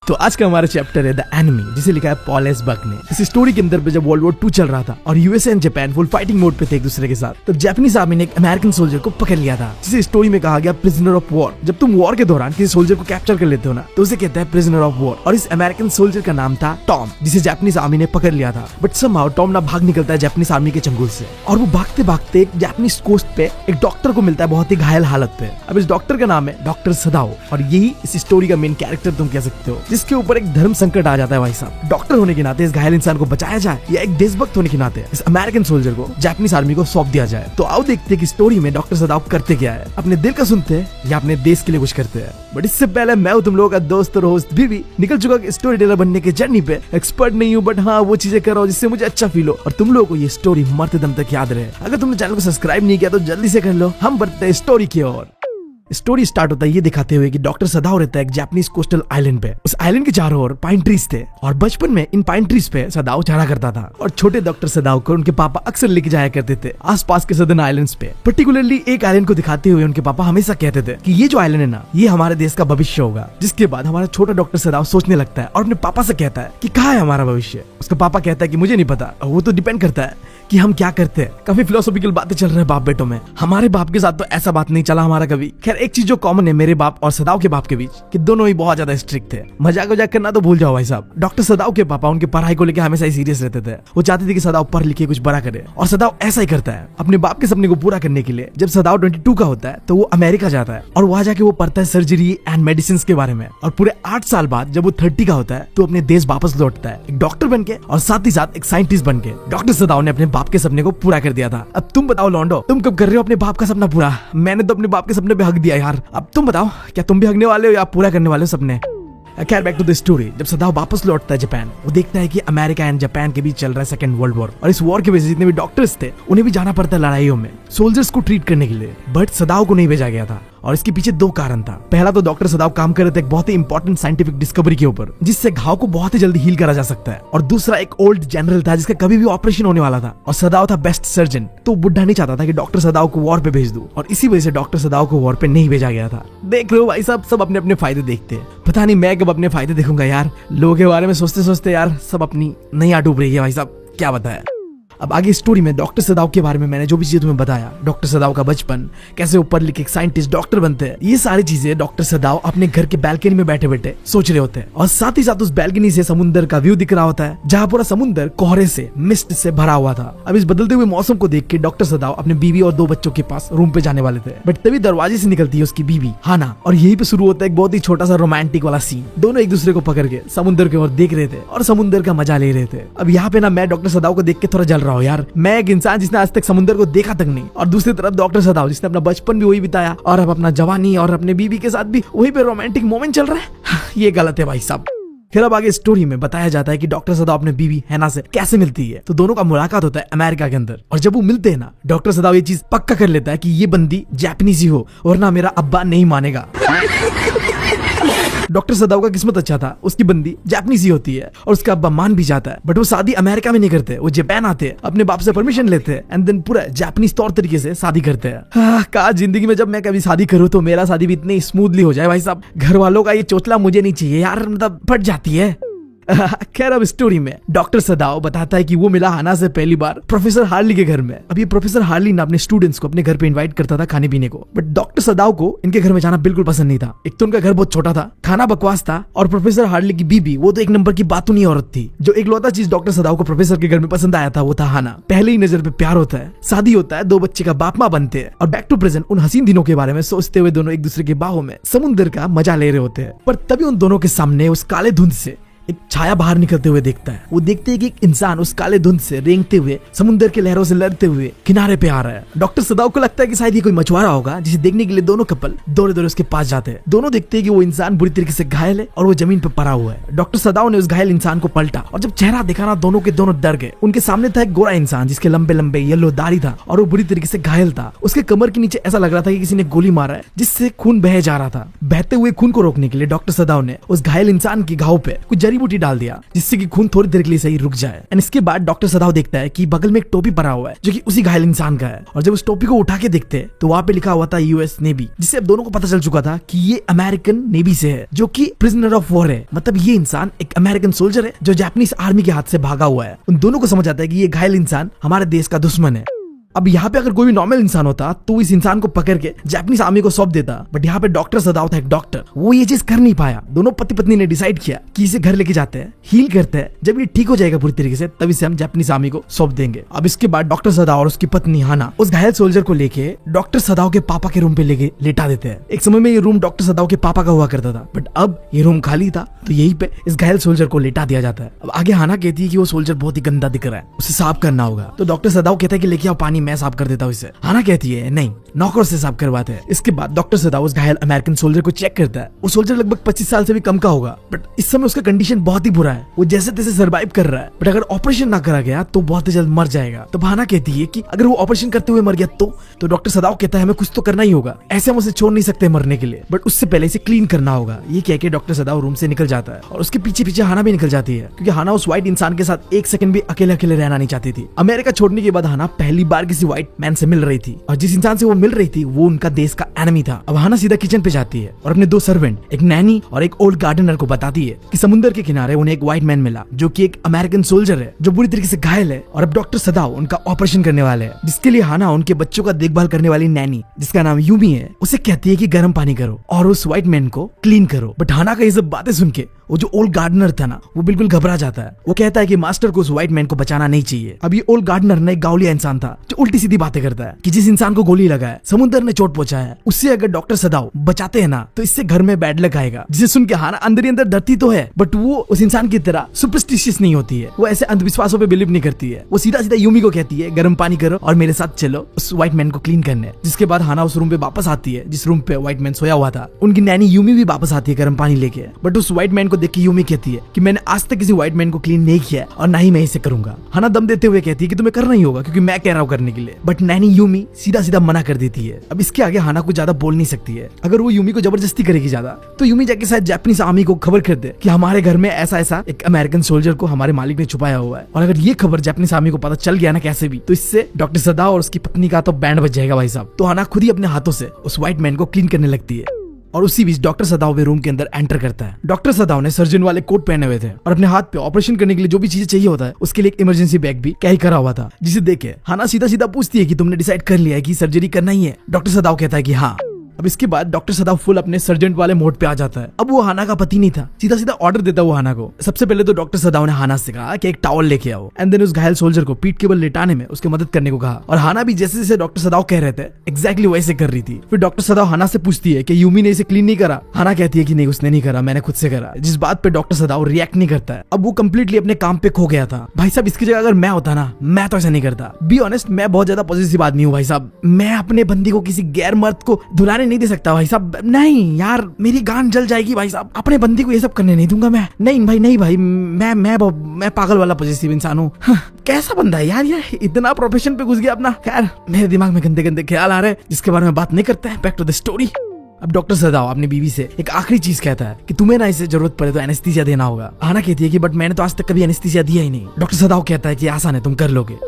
तो आज का हमारा चैप्टर है द एनिमी, जिसे लिखा है पॉल एस बक ने। इस स्टोरी के अंदर पे जब वर्ल्ड वॉर 2 चल रहा था और USA and Japan full fighting mode पे थे एक दूसरे के साथ, तब जापानीज आर्मी ने एक अमेरिकन सोल्जर को पकड़ लिया था, जिसे स्टोरी में कहा गया प्रिजनर ऑफ वॉर। जब तुम वॉर के दौरान किसी सोल्जर को कैप्चर कर लेते हो ना, तो उसे कहते हैं प्रिजनर ऑफ वॉर। और इस अमेरिकन सोल्जर का नाम था टॉम, जिसे जापानीज आर्मी ने पकड़ लिया था। बट समहाउ टॉम ना भाग निकलता है जापानीज आर्मी के चंगुल से, और वो भागते भागते एक जापानीज कोस्ट पे एक डॉक्टर को मिलता है बहुत ही घायल हालत पे। अब इस डॉक्टर का नाम है डॉक्टर सदाओ, और यही इस स्टोरी का मेन कैरेक्टर तुम कह सकते हो, जिसके ऊपर एक धर्म संकट आ जाता है। भाई साहब, डॉक्टर होने के नाते इस घायल इंसान को बचाया जाए, या एक देशभक्त होने के नाते इस अमेरिकन सोल्जर को जापानीज आर्मी को सौंप दिया जाए। तो आओ देखते हैं कि स्टोरी में डॉक्टर सदाओ करते क्या है, अपने दिल का सुनते हैं या अपने देश के लिए कुछ करते हैं। बट इससे पहले मैं तुम लोगों का दोस्त और होस्ट भी निकल चुका स्टोरी टेलर बनने के जर्नी पे। एक्सपर्ट नहीं हूँ, बट हाँ वो चीजें कर रहा हूँ जिससे मुझे अच्छा फील हो और तुम लोगों को ये स्टोरी मरते दम तक याद रहे। अगर तुमने चैनल को सब्सक्राइब नहीं किया तो जल्दी से कर लो। हम बढ़ते हैं स्टोरी की ओर। स्टोरी स्टार्ट होता है ये दिखाते हुए कि डॉक्टर सदाओ रहता है एक जापानीज कोस्टल आइलैंड पे। उस आइलैंड के चारों ओर पाइन ट्रीज थे, और बचपन में इन पाइन ट्रीज पे सदाओ चढ़ा करता था। और छोटे डॉक्टर सदाओ को उनके पापा अक्सर लेके जाया करते थे आसपास के सदर्न आइलैंड्स पे। पर्टिकुलरली एक आइलैंड को दिखाते हुए उनके पापा हमेशा कहते थे कि ये जो आइलैंड है ना, ये हमारे देश का भविष्य होगा। जिसके बाद हमारा छोटा डॉक्टर सदाओ सोचने लगता है और अपने पापा से कहता है कि कहाँ है हमारा भविष्य। उसका पापा कहता है कि मुझे नहीं पता, वो तो डिपेंड करता है कि हम क्या करते हैं। काफी फिलोसॉफिकल बातें चल रहे हैं बाप बेटों में। हमारे बाप के साथ तो ऐसा बात नहीं चला हमारा कभी। खैर, एक चीज जो कॉमन है मेरे बाप और सदाओ के बाप के बीच, कि दोनों ही बहुत ज्यादा स्ट्रिक्ट थे। मजाक वजाक करना तो भूल जाओ भाई साहब। डॉक्टर सदाओ के पापा उनके पढ़ाई को लेकर हमेशा ही सीरियस रहते थे। वो चाहते थे कि सदाओ पढ़ लिखे कुछ बड़ा करे, और सदाओ ऐसा ही करता है। अपने बाप के सपने को पूरा करने के लिए जब सदाओ 22 का होता है तो वो अमेरिका जाता है, और वहां जाके वो पढ़ता है सर्जरी एंड मेडिसिन के बारे में। और पूरे 8 साल बाद जब वो 30 का होता है तो अपने देश वापस लौटता है, एक डॉक्टर बनके और साथ ही साथ एक साइंटिस्ट बनके। डॉक्टर सदाओ ने अपने बाप के सपने को पूरा कर दिया था। अब तुम बताओ लॉन्डो, तुम कब कर रहे हो अपने बाप का सपना पूरा? मैंने तो अपने बाप के सपने पे हक दिया यार। अब तुम बताओ, क्या तुम भी हकने वाले हो या पूरा करने वाले हो सपने? खैर, बैक टू द स्टोरी। जब सदाओ वापस लौटता है जापान, वो देखता है कि अमेरिका एंड जापान के बीच चल रहा है सेकंड वर्ल्ड वॉर, और इस वॉर की वजह से जितने भी डॉक्टर्स थे उन्हें भी जाना पड़ता है लड़ाइयों में सोल्जर्स को ट्रीट करने के लिए। बट सदाओ को नहीं भेजा गया था, और इसके पीछे 2 कारण था। पहला तो डॉक्टर सदाओ काम कर रहे थे एक बहुत ही इंपॉर्टेंट साइंटिफिक डिस्कवरी के ऊपर, जिससे घाव को बहुत ही जल्दी हील करा जा सकता है। और दूसरा, एक ओल्ड जनरल था जिसका कभी भी ऑपरेशन होने वाला था, और सदाओ था बेस्ट सर्जन। तो बुढ़ा नहीं चाहता था कि डॉक्टर सदाओ को वॉर पे भेज दूं, और इसी वजह से डॉक्टर सदाओ को वॉर पे नहीं भेजा गया था। देख रहे हो भाई साहब, सब अपने अपने फायदे देखते हैं। पता नहीं मैं कब अपने फायदे देखूंगा यार। लोगों के बारे में सोचते सोचते यार सब अपनी नैया डूब रही है भाई साहब, क्या बताया। अब आगे स्टोरी में डॉक्टर सदाओ के बारे में मैंने जो भी चीजें तुम्हें बताया, डॉक्टर सदाओ का बचपन, कैसे ऊपर लिखे एक साइंटिस्ट डॉक्टर बनते हैं, ये सारी चीजें डॉक्टर सदाओ अपने घर के बैल्कनी में बैठे बैठे सोच रहे होते हैं। और साथ ही साथ उस बैल्कनी से समुद्र का व्यू दिख रहा होता है, जहाँ पूरा समुद्र कोहरे से, मिस्ट से भरा हुआ था। अब इस बदलते हुए मौसम को देख के डॉक्टर सदाओ अपने बीवी और 2 बच्चों के पास रूम पे जाने वाले थे, बट तभी दरवाजे से निकलती है उसकी बीवी हाना, और यही पे शुरू होता है एक बहुत ही छोटा सा रोमांटिक वाला सीन। दोनों एक दूसरे को पकड़ के समुद्र की ओर देख रहे थे और समुद्र का मजा ले रहे थे। अब यहाँ पे ना मैं डॉक्टर सदाओ को देख के थोड़ा जल रहा हूँ यार। मैं एक इंसान जिसने आज तक समुद्र को देखा तक नहीं, और दूसरी तरफ डॉक्टर सदाओ जिसने अपना बचपन भी वही बिताया और अब अपना जवानी और अपने बीवी के साथ भी वही पे रोमांटिक मोमेंट चल रहा है। ये गलत है भाई साहब। फिर अब आगे स्टोरी में बताया जाता है कि डॉक्टर सदाओ अपने बीवी हैना से कैसे मिलती है। तो दोनों का मुलाकात होता है अमेरिका के अंदर, और जब वो मिलते हैं ना, डॉक्टर सदाओ ये चीज पक्का कर लेता है कि ये बंदी जापानीज ही हो, वरना मेरा अब्बा नहीं मानेगा। डॉक्टर सदाव का किस्मत अच्छा था, उसकी बंदी जापानीज ही होती है और उसका अब्बा मान भी जाता है, बट वो शादी अमेरिका में नहीं करते, वो जापान आते हैं, अपने बाप से परमिशन लेते हैं एंड देन पूरा जापानीज तौर तरीके से शादी करते हैं। काश जिंदगी में जब मैं कभी शादी करूँ तो मेरा शादी भी इतनी स्मूथली हो जाए भाई साहब। घर वालों का ये चोचला मुझे नहीं चाहिए यार, मतलब फट जाती है। खैर अब स्टोरी में डॉक्टर सदाव बताता है कि वो मिला हाना से पहली बार प्रोफेसर हार्ली के घर में। अब ये प्रोफेसर हार्ली ना अपने स्टूडेंट्स को अपने घर पे इनवाइट करता था खाने पीने को, बट डॉक्टर सदाव को इनके घर में जाना बिल्कुल पसंद नहीं था। एक तो उनका घर बहुत छोटा था, खाना बकवास था, और प्रोफेसर हार्ली की बीबी वो तो एक नंबर की बातूनी औरत थी। जो इकलौता चीज डॉक्टर सदाव को प्रोफेसर के घर में पसंद आया था वो था हाना। पहले ही नजर पे प्यार होता है, शादी होता है, 2 बच्चे का बाप माँ बनते हैं और बैक टू प्रेजेंट उन हसीन दिनों के बारे में सोचते हुए दोनों एक दूसरे के बाहों में समुद्र का मजा ले रहे होते हैं। पर तभी उन दोनों के सामने उस काले धुंध से एक छाया बाहर निकलते हुए देखता है। वो देखते हैं कि एक इंसान उस काले धुंध से रेंगते हुए समुद्र के लहरों से लड़ते हुए किनारे पे आ रहा है। डॉक्टर सदाव को लगता है कि शायद ये कोई मछुआरा होगा, जिसे देखने के लिए दोनों कपल दौड़े दौड़े उसके पास जाते हैं। दोनों देखते हैं कि वो इंसान बुरी तरीके से घायल है और वो जमीन पर पड़ा हुआ है। डॉक्टर सदाव ने उस घायल इंसान को पलटा और जब चेहरा देखा ना, दोनों के दोनों डर गए। उनके सामने था एक गोरा इंसान जिसके लंबे लंबे येलो दाढ़ी था और वो बुरी तरीके से घायल था। उसके कमर के नीचे ऐसा लग रहा था कि किसी ने गोली मारा है, जिससे खून बह जा रहा था। बहते हुए खून को रोकने के लिए डॉक्टर सदाव ने उस घायल इंसान की घाव पे कुछ जड़ी बूटी डाल दिया, जिससे कि खून थोड़ी देर के लिए सही रुक जाए। एंड इसके बाद डॉक्टर सदाव देखता है कि बगल में एक टोपी पड़ा हुआ है जो कि उसी घायल इंसान का है, और जब उस टोपी को उठा के देखते हैं तो वहां पे लिखा हुआ था यूएस नेवी, जिससे अब दोनों को पता चल चुका था कि ये अमेरिकन नेवी से है, जो कि प्रिजनर ऑफ वॉर है। मतलब ये इंसान एक अमेरिकन सोल्जर है जो जापानीज आर्मी के हाथ से भागा हुआ है। उन दोनों को समझ आता है कि ये घायल इंसान हमारे देश का दुश्मन है। अब यहाँ पे अगर कोई भी नॉर्मल इंसान होता तो इस इंसान को पकड़ के जापानीज आर्मी को सौंप देता, बट यहाँ पे डॉक्टर सदाव था एक डॉक्टर, वो ये चीज कर नहीं पाया। दोनों पति पत्नी ने डिसाइड किया कि इसे घर लेके जाते हैं, हील करते हैं, जब ये ठीक हो जाएगा पूरी तरीके से तब इसे हम जापानीज आर्मी को सौंप देंगे। अब इसके बाद डॉक्टर सदाव और उसकी पत्नी हाना उस घायल सोल्जर को लेके डॉक्टर सदाव के पापा के रूम पे लेके लेटा देते हैं। एक समय में ये रूम डॉक्टर सदाव के पापा का हुआ करता था, बट अब ये रूम खाली था तो यहीं पे इस घायल सोल्जर को लेटा दिया जाता है। अब आगे हाना कहती है कि वो सोल्जर बहुत ही गंदा दिख रहा है, उसे साफ करना होगा। तो डॉक्टर सदाव कहता है कि लेके आओ पानी, मैं साफ कर देता हूँ। हाना कहती है नहीं, नौकर से साफ करवाते हैं। इसके बाद डॉक्टर सदाव उस घायल अमेरिकन सोल्जर को चेक करता है। वो सोल्जर लगभग 25 साल से भी कम का होगा, बट इस समय उसका कंडीशन बहुत ही बुरा है। वो जैसे तैसे सर्वाइव कर रहा है, बट अगर ऑपरेशन ना करा गया तो बहुत ही जल्द मर जाएगा। तो हाना कहती है कि अगर वो ऑपरेशन करते हुए मर गया तो डॉक्टर सदाव कहता है हमें कुछ तो करना ही होगा, ऐसे हम उसे छोड़ नहीं सकते मरने के लिए, बट उससे पहले इसे क्लीन करना होगा। ये कह के डॉक्टर सदाव रूम से निकल जाता है और उसके पीछे पीछे हाना भी निकल जाती है, क्योंकि हाना उस व्हाइट इंसान के साथ एक सेकंड भी अकेले अकेले रहना नहीं चाहती थी। अमेरिका छोड़ने के बाद हाना पहली बार किसी व्हाइट मैन से मिल रही थी, और जिस इंसान से वो मिल रही थी वो उनका देश का एनिमी था। अब हाना सीधा किचन पे जाती है और अपने 2 सर्वेंट, एक नैनी और एक ओल्ड गार्डनर को बताती है कि समुद्र के किनारे उन्हें एक व्हाइट मैन मिला जो कि एक अमेरिकन सोल्जर है जो बुरी तरीके से घायल है, और अब डॉक्टर सदाव उनका ऑपरेशन करने वाले हैं, जिसके लिए हाना उनके बच्चों का देखभाल करने वाली नैनी, जिसका नाम यूमी है, उसे कहती है कि गर्म पानी करो और उस व्हाइट मैन को क्लीन करो। बट हाना का ये सब बातें सुन के वो जो ओल्ड गार्डनर था ना, वो बिल्कुल घबरा जाता है। वो कहता है कि मास्टर को उस व्हाइट मैन को बचाना नहीं चाहिए। अब ये ओल्ड गार्डनर ना एक गावलिया इंसान था जो उल्टी सीधी बातें करता है कि जिस इंसान को गोली लगा है, समुद्र ने चोट पहुंचा है, उससे अगर डॉक्टर सदाव बचाते हैं ना तो इससे घर में बैड लक आएगा। जिसे सुन के हाना अंदर ही अंदर डरती तो है, बट वो उस इंसान की तरह सुपरस्टिशियस नहीं होती है, वो ऐसे अंधविश्वासों पे बिलीव नहीं करती है। वो सीधा सीधा यूमी को कहती है गर्म पानी करो और मेरे साथ चलो उस व्हाइट मैन को क्लीन करने। जिसके बाद हाना उस रूम पे वापस आती है जिस रूम पे व्हाइट मैन सोया हुआ था। उनकी नैनी यूमी भी वापस आती है गर्म पानी लेके, बट उस व्हाइट मैन को देख के यूमी कहती है कि मैंने आज तक किसी व्हाइट मैन को क्लीन नहीं किया और ना ही मैं इसे करूंगा। हाना दम देते हुए कहती है कि तुम्हें करना ही होगा क्योंकि मैं कह रहा हूँ करने के लिए, बट नैनी यूमी सीधा सीधा मना कर देती है। अब इसके आगे हाना कुछ ज्यादा बोल नहीं सकती है। अगर वो यूमी को जबरदस्ती करेगी ज्यादा तो यूमी जाके शायद जापानीज आर्मी को खबर कर दे कि हमारे घर में ऐसा ऐसा एक अमेरिकन सोल्जर को हमारे मालिक ने छुपाया हुआ है, और अगर ये खबर जापानीज आर्मी को पता चल गया ना कैसे भी, तो इससे डॉक्टर सदाव और उसकी पत्नी का तो बैंड बज जाएगा भाई साहब। तो हाना खुद ही अपने हाथों से उस व्हाइट मैन को क्लीन करने लगती है, और उसी बीच डॉक्टर सदाव भी रूम के अंदर एंटर करता है। डॉक्टर सदाव ने सर्जन वाले कोट पहने हुए थे और अपने हाथ पे ऑपरेशन करने के लिए जो भी चीजें चाहिए होता है उसके लिए एक इमरजेंसी बैग भी कैरी करा हुआ था, जिसे देखे हाना सीधा सीधा पूछती है कि तुमने डिसाइड कर लिया है कि सर्जरी करना ही है। डॉक्टर सदाव कहता है कि हाँ। अब इसके बाद डॉक्टर सदाव फुल अपने सर्जेंट वाले मोड पे आ जाता है। अब वो हाना का पति नहीं था, सीधा सीधा ऑर्डर देता वो हाना को। सबसे पहले तो डॉक्टर सदाव ने हाना से कहा कि एक टॉवल लेके आओ, एंड देन उस घायल सोल्जर को पीठ के बल लेटाने में उसकी मदद करने को कहा, और हाना भी जैसे जैसे डॉक्टर सदाव कह रहे थे एग्जैक्टली वैसे कर रही थी। फिर डॉक्टर सदाव हाना से पूछती है कि यूमी ने इसे क्लीन नहीं करा। हाना कहती है कि नहीं उसने नहीं करा, मैंने खुद से करा, जिस बात पे डॉक्टर सदाव रिएक्ट नहीं करता है। अब वो कम्प्लीटली अपने काम पे खो गया था। भाई साहब इसकी जगह अगर मैं होता ना, मैं तो ऐसा नहीं करता। बी ऑनेस्ट, मैं बहुत ज्यादा पॉजिटिव आदमी हूँ भाई साहब। मैं अपने बंदी को किसी गैर मर्द को धुलाने नहीं दे सकता भाई साहब। नहीं यार, मेरी गांड जल जाएगी भाई साहब। अपने बंदी को ये सब करने नहीं दूंगा मैं। नहीं भाई, मैं पागल वाला पॉजिटिव इंसान हूँ। कैसा बंदा है यार ये, इतना प्रोफेशन पे घुस गया अपना। खैर मेरे दिमाग में गंदे गंदे ख्याल आ रहे हैं जिसके बारे में बात नहीं करते हैं। Back to the story. अब डॉक्टर सदाव अपनी बीवी से एक आखिरी चीज कहता है कि तुम्हें ना इसे जरूरत पड़े तो एनेस्थीसिया देना होगा। हाना कहती है कि बट मैंने तो आज तक कभी एनेस्थीसिया दिया ही नहीं। डॉक्टर सदाव कहता है कि आसान है, तुम कर लोगे।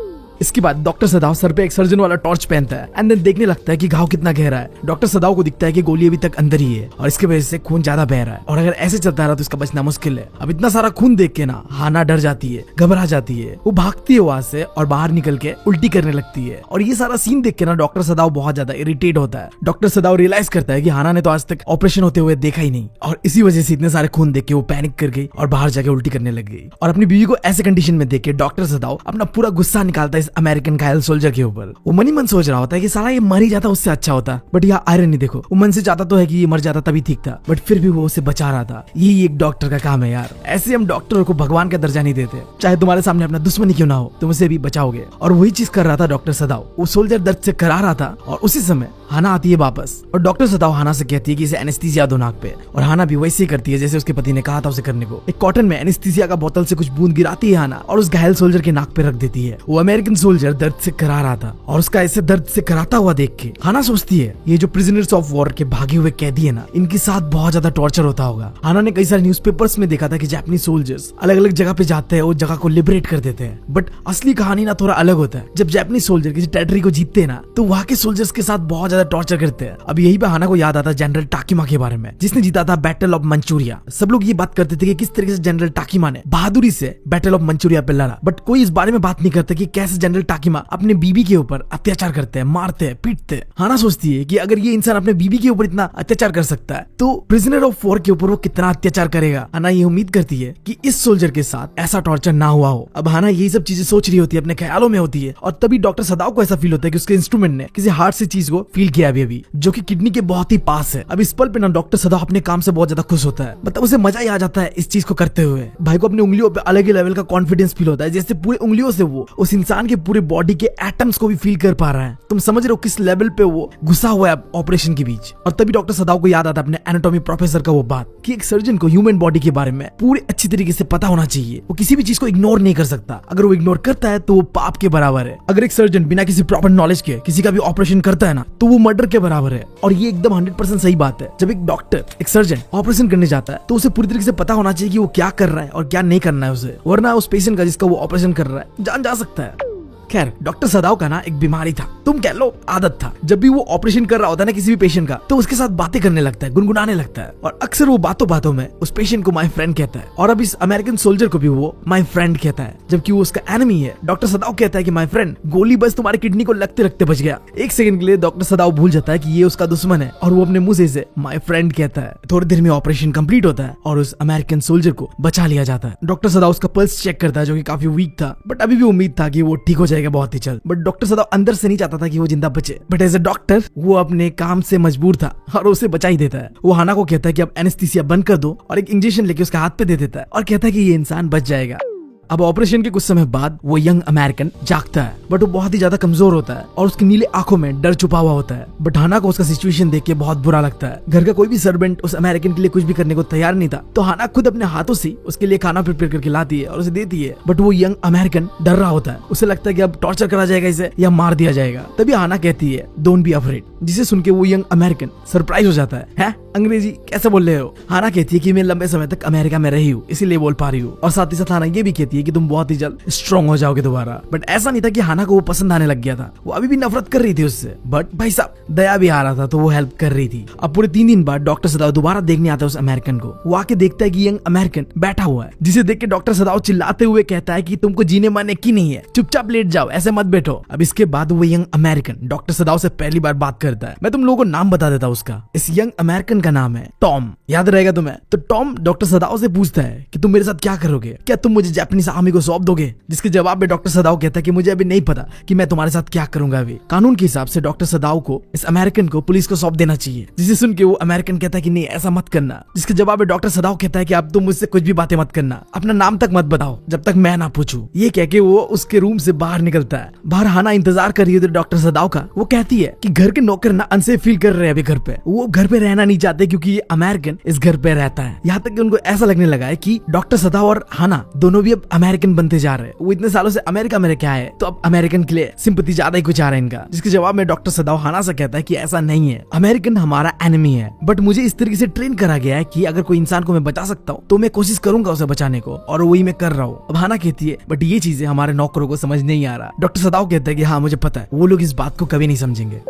इसके बाद डॉक्टर सदाव सर पे एक सर्जन वाला टॉर्च पहनता है एंड देन देखने लगता है कि घाव कितना गहरा है। डॉक्टर सदाव को दिखता है कि गोली अभी तक अंदर ही है और इसकी वजह से खून ज्यादा बह रहा है और अगर ऐसे चलता रहा तो इसका बचना मुश्किल है। अब इतना सारा खून देख के ना हाना डर जाती है, घबरा जाती है, वो भागती है वहां से और बाहर निकल के उल्टी करने लगती है। और ये सारा सीन देख के ना डॉक्टर सदाव बहुत ज्यादा इरिटेट होता है। डॉक्टर सदाव रियलाइज करता है कि हाना ने तो आज तक ऑपरेशन होते हुए देखा ही नहीं और इसी वजह से इतने सारे खून देख के वो पैनिक कर गई और बाहर जाके उल्टी करने लग गई। और अपनी बीवी को ऐसे कंडीशन में देख के डॉक्टर सदाव अपना पूरा गुस्सा निकालता है इस अमेरिकन घायल सोल्जर के ऊपर। वो मन ही मन सोच रहा होता है कि साला ये मर ही जाता उससे अच्छा होता। बट यहाँ आयरनी देखो, वो मन से चाहता तो है कि ये मर जाता तभी ठीक था, बट फिर भी वो उसे बचा रहा था। यही एक डॉक्टर का काम है यार। ऐसे हम डॉक्टरों को भगवान का दर्जा नहीं देते। चाहे तुम्हारे सामने अपना दुश्मन ही क्यों ना हो, तुम उसे भी बचाओगे। और वही चीज कर रहा था डॉक्टर सदाव। वो सोल्जर दर्द से करा रहा था और उसी समय हाना आती है वापस और डॉक्टर सदाव हाना से कहती है कि इसे एनेस्थीसिया दो नाक पे। और हाना भी वैसे ही करती है जैसे उसके पति ने कहा था उसे करने को। एक कॉटन में एनेस्थीसिया का बोतल से कुछ बूंद गिराती है हाना और उस घायल सोल्जर के नाक पे रख देती है। वो अमेरिकन सोल्जर दर्द से करा रहा था और उसका ऐसे दर्द से कराता हुआ देख के हाना सोचती है ये जो प्रिजनर्स ऑफ वॉर के भागे हुए कैदी है ना, इनके साथ बहुत ज्यादा टॉर्चर होता होगा। हाना ने कई सारे न्यूज़पेपर्स में देखा था कि जापानीज सोल्जर्स अलग अलग जगह पे जाते हैं, उस जगह को लिबरेट कर देते हैं। बट असली कहानी ना थोड़ा अलग होता है। जब जापानीज सोल्जर किसी टेरिटरी को जीतते हैं ना, तो वहाँ के सोल्जर्स के साथ बहुत ज्यादा टॉर्चर करते हैं। अब यही पे हाना को याद आता है जनरल टाकिमा के बारे में, जिसने जीता था बैटल ऑफ मंचूरिया। सब लोग ये बात करते थे कि किस तरीके से जनरल टाकिमा ने बहादुरी से बैटल ऑफ मंचूरिया पे लड़ा, बट कोई इस बारे में बात नहीं करता कि कैसे जनरल टाकिमा अपने बीबी के ऊपर अत्याचार करते हैं, मारते हैं, पीटते हैं। हाना सोचती है कि अगर ये इंसान अपने बीबी के ऊपर इतना अत्याचार कर सकता है तो प्रिजनर ऑफ वॉर के ऊपर वो कितना अत्याचार करेगा। हाना ये उम्मीद करती है कि इस सोल्जर के साथ ऐसा टॉर्चर ना हुआ हो। अब हाना यही सब चीजें सोच रही होती है, अपने ख्यालों में होती है और तभी डॉक्टर सदाव को ऐसा फील होता है कि उसके इंस्ट्रूमेंट ने किसी हार्ट से चीज को फील किया अभी जो कि किडनी के बहुत ही पास है। अब इस पल पे ना डॉक्टर सदाव अपने काम से बहुत ज्यादा खुश होता है। मतलब उसे मजा ही आ जाता है इस चीज को करते हुए। भाई को अपनी उंगलियों पे अलग ही लेवल का कॉन्फिडेंस फील होता है, जैसे पूरे उंगलियों से वो उस इंसान के पूरे बॉडी के एटम्स को भी फील कर पा रहा है। तुम समझ रहे हो किस लेवल पे वो घुसा हुआ है ऑपरेशन के बीच। और तभी डॉक्टर सदाव को याद आता है अपने एनाटॉमी प्रोफेसर का वो बात कि एक सर्जन को ह्यूमन बॉडी के बारे में पूरे अच्छी तरीके से पता होना चाहिए। वो किसी भी चीज को इग्नोर नहीं कर सकता। अगर वो इग्नोर करता है तो वो पाप के बराबर है। अगर एक सर्जन बिना किसी प्रॉपर नॉलेज के किसी का भी ऑपरेशन करता है ना, तो वो मर्डर के बराबर है। और ये एकदम 100% सही बात है। जब एक डॉक्टर, एक सर्जन ऑपरेशन करने जाता है तो उसे पूरी तरीके से पता होना चाहिए कि वो क्या कर रहा है और क्या नहीं करना है उसे, वरना उस पेशेंट का जिसका वो ऑपरेशन कर रहा है जान जा सकता है। खैर डॉक्टर सदाव का ना एक बीमारी था, तुम कह लो आदत था। जब भी वो ऑपरेशन कर रहा होता है ना किसी भी पेशेंट का, तो उसके साथ बातें करने लगता है, गुनगुनाने लगता है और अक्सर वो बातों बातों में उस पेशेंट को माय फ्रेंड कहता है। और अब इस अमेरिकन सोल्जर को भी वो माय फ्रेंड कहता है, जबकि वो उसका एनिमी है। डॉक्टर सदाव कहता है कि माय फ्रेंड, गोली बस तुम्हारी किडनी को लगते लगते बच गया। एक सेकंड के लिए डॉक्टर सदाव भूल जाता है कि ये उसका दुश्मन है और वो अपने मुंह से इसे माय फ्रेंड कहता है। थोड़ी देर में ऑपरेशन कंप्लीट होता है और उस अमेरिकन सोल्जर को बचा लिया जाता है। डॉक्टर सदाव उसका पल्स चेक करता है जो कि काफी वीक था, बट अभी भी उम्मीद था कि वो ठीक हो जाएगा बहुत ही जल्द। डॉक्टर सदाव अंदर से नहीं चाहता था कि वो जिंदा बचे, बट एज ए डॉक्टर वो अपने काम से मजबूर था और उसे बचा ही देता है। वो हाना को कहता है कि अब एनेस्थीसिया बंद कर दो और एक इंजेक्शन लेके उसके हाथ पे दे देता है और कहता है कि ये इंसान बच जाएगा। अब ऑपरेशन के कुछ समय बाद वो यंग अमेरिकन जागता है, बट वो बहुत ही ज्यादा कमजोर होता है और उसकी नीले आंखों में डर छुपा हुआ होता है। बट हाना को उसका सिचुएशन देख के बहुत बुरा लगता है। घर का कोई भी सर्वेंट उस अमेरिकन के लिए कुछ भी करने को तैयार नहीं था, तो हाना खुद अपने हाथों से उसके लिए खाना प्रिपेयर करके लाती है और उसे देती है। बट वो यंग अमेरिकन डर रहा होता है, उसे लगता है कि अब टॉर्चर करा जाएगा इसे या मार दिया जाएगा। तभी हाना कहती है डोंट बी अफ्रेड, जिसे सुन के वो यंग अमेरिकन सरप्राइज हो जाता है अंग्रेजी कैसे बोल रहे हो। हाना कहती है कि मैं लंबे समय तक अमेरिका में रही हूँ इसीलिए बोल पा रही हूँ, और साथ ही साथ हाना ये भी कहती है कि तुम बहुत ही जल्द स्ट्रॉन्ग हो जाओगे दोबारा। बट ऐसा नहीं था कि हाना को वो पसंद आने लग गया था, वो अभी भी नफरत कर रही थी उससे, बट भाई साहब दया भी आ रहा था तो वो हेल्प कर रही थी। अब पूरे 3 दिन बाद डॉक्टर सदाव दोबारा देखने आता है उस अमेरिकन को। वो आके देखता है कि यंग अमेरिकन बैठा हुआ है, जिसे देख के डॉक्टर सदाव चिल्लाते हुए कहता है कि तुमको जीने मारने की नहीं है, चुपचाप लेट जाओ, ऐसे मत बैठो। अब इसके बाद वो यंग अमेरिकन डॉक्टर सदाव से पहली बार बात करता है। मैं तुम लोगों को नाम बता देता हूँ उसका। इस यंग अमेरिकन का नाम है टॉम, याद रहेगा तुम्हें। तो टॉम डॉक्टर सदाव से पूछता है कि तुम मेरे साथ क्या करोगे, क्या तुम मुझे जापानीज आर्मी को सौंप दोगे? जिसके जवाब में डॉक्टर सदाव कहता है कि मुझे अभी नहीं पता कि मैं तुम्हारे साथ क्या करूंगा। अभी कानून के हिसाब से डॉक्टर सदाव को इस अमेरिकन को पुलिस को सौंप देना चाहिए, जिसे सुन के वो अमेरिकन कहता है कि नहीं ऐसा मत करना। जिसके जवाब में डॉक्टर सदाव कहता है कि अब तुम मुझसे कुछ भी बातें मत करना, अपना नाम तक मत बताओ जब तक मैं ना पूछूं। ये कह के वो उसके रूम से बाहर निकलता है। बाहर हाना इंतजार कर रही है डॉक्टर सदाव का। वो कहती है कि घर के नौकर ना अनसेफ फील कर रहे हैं अभी घर पे, वो घर पे रहना नहीं चाहते क्योंकि ये अमेरिकन इस घर पे रहता है। यहाँ तक कि उनको ऐसा लगने लगा है कि डॉक्टर सदाव और हाना दोनों भी अब अमेरिकन बनते जा रहे हैं। वो इतने सालों से अमेरिका में क्या है, तो अब अमेरिकन के लिए सिंपैथी ज्यादा ही कुछ आ रहा है इनका। जिसके जवाब में डॉक्टर सदाव हाना से कहता है कि ऐसा नहीं है, अमेरिकन हमारा एनिमी है, बट मुझे इस तरीके से ट्रेन करा गया है कि अगर कोई इंसान को मैं बचा सकता हूँ तो मैं कोशिश करूंगा उसे बचाने को, और वही मैं कर रहा हूँ। अब हाना कहती है बट ये चीजें हमारे नौकरों को समझ नहीं आ रहा। डॉक्टर सदाव कहता है कि हाँ मुझे पता है, वो लोग इस बात को कभी नहीं समझेंगे।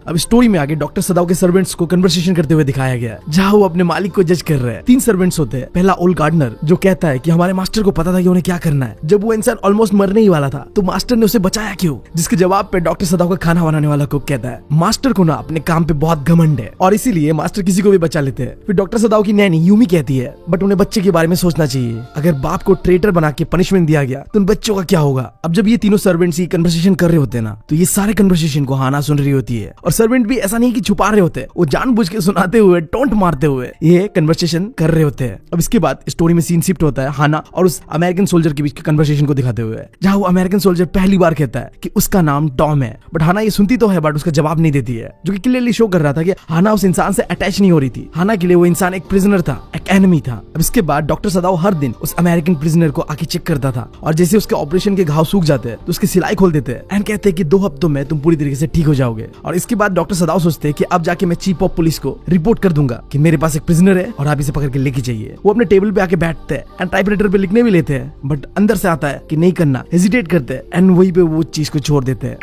अब स्टोरी में आगे डॉक्टर सदाव के सर्वेंट्स को कन्वर्सेशन करते हुए दिखाया गया है, जहाँ वो अपने मालिक को जज कर रहे हैं। 3 सर्वेंट्स होते हैं। पहला ओल्ड गार्डनर जो कहता है कि हमारे मास्टर को पता था कि उन्हें क्या करना है, जब वो इंसान ऑलमोस्ट मरने ही वाला था तो मास्टर ने उसे बचाया क्यों। जिसके जवाब पे डॉक्टर सदाव का खाना बनाने वाला कुक कहता है मास्टर को ना अपने काम पे बहुत घमंड है और इसीलिए मास्टर किसी को भी बचा लेते हैं। फिर डॉक्टर सदाव की नैनी यूमी कहती है बट उन्हें बच्चे के बारे में सोचना चाहिए, अगर बाप को ट्रेटर बना के पनिशमेंट दिया गया तो उन बच्चों का क्या होगा। अब जब ये तीनों सर्वेंट्स ही कन्वर्सेशन कर रहे होते हैं ना, तो ये सारे कन्वर्सेशन को हाना सुन रही होती है, और सर्वेंट भी ऐसा नहीं कि छुपा रहे होते, वो जानबूझ के सुनाते हुए टोंट मारते हुए ये कन्वर्सेशन कर रहे होते हैं। अब इसके बाद स्टोरी में सीन शिफ्ट होता है हाना और उस अमेरिकन सोल्जर के बीच के कन्वर्सेशन को दिखाते हुए, जहां वो अमेरिकन सोल्जर पहली बार कहता है कि उसका नाम टॉम है, बट हाना ये सुनती तो है बट उसका जवाब नहीं देती है, जो कि क्लियरली शो कर रहा था कि हाना उस इंसान से अटैच नहीं हो रही थी। हाना के लिए वो इंसान एक प्रिजनर था, एक एनिमी था। अब इसके बाद डॉक्टर सदाव हर दिन उस अमेरिकन प्रिजनर को आके चेक करता था, और जैसे उसके ऑपरेशन के घाव सूख जाते हैं तो उसकी सिलाई खोल देते हैं एंड कहते हैं कि 2 हफ्तों में तुम पूरी तरीके से ठीक हो जाओगे। और इसके बाद डॉक्टर सदाव सोचते हैं कि अब जाके मैं चीफ ऑफ पुलिस को रिपोर्ट कर दूंगा कि मेरे पास एक प्रिजनर है और आप इसे पकड़ के लेके जाइए। वो अपने टेबल पे आके बैठते हैं एंड टाइपराइटर पे लिखने भी लेते हैं, बट अंदर से आता है कि नहीं करना, हेजिटेट करते हैं एंड वहीं पे वो चीज को छोड़ देते हैं।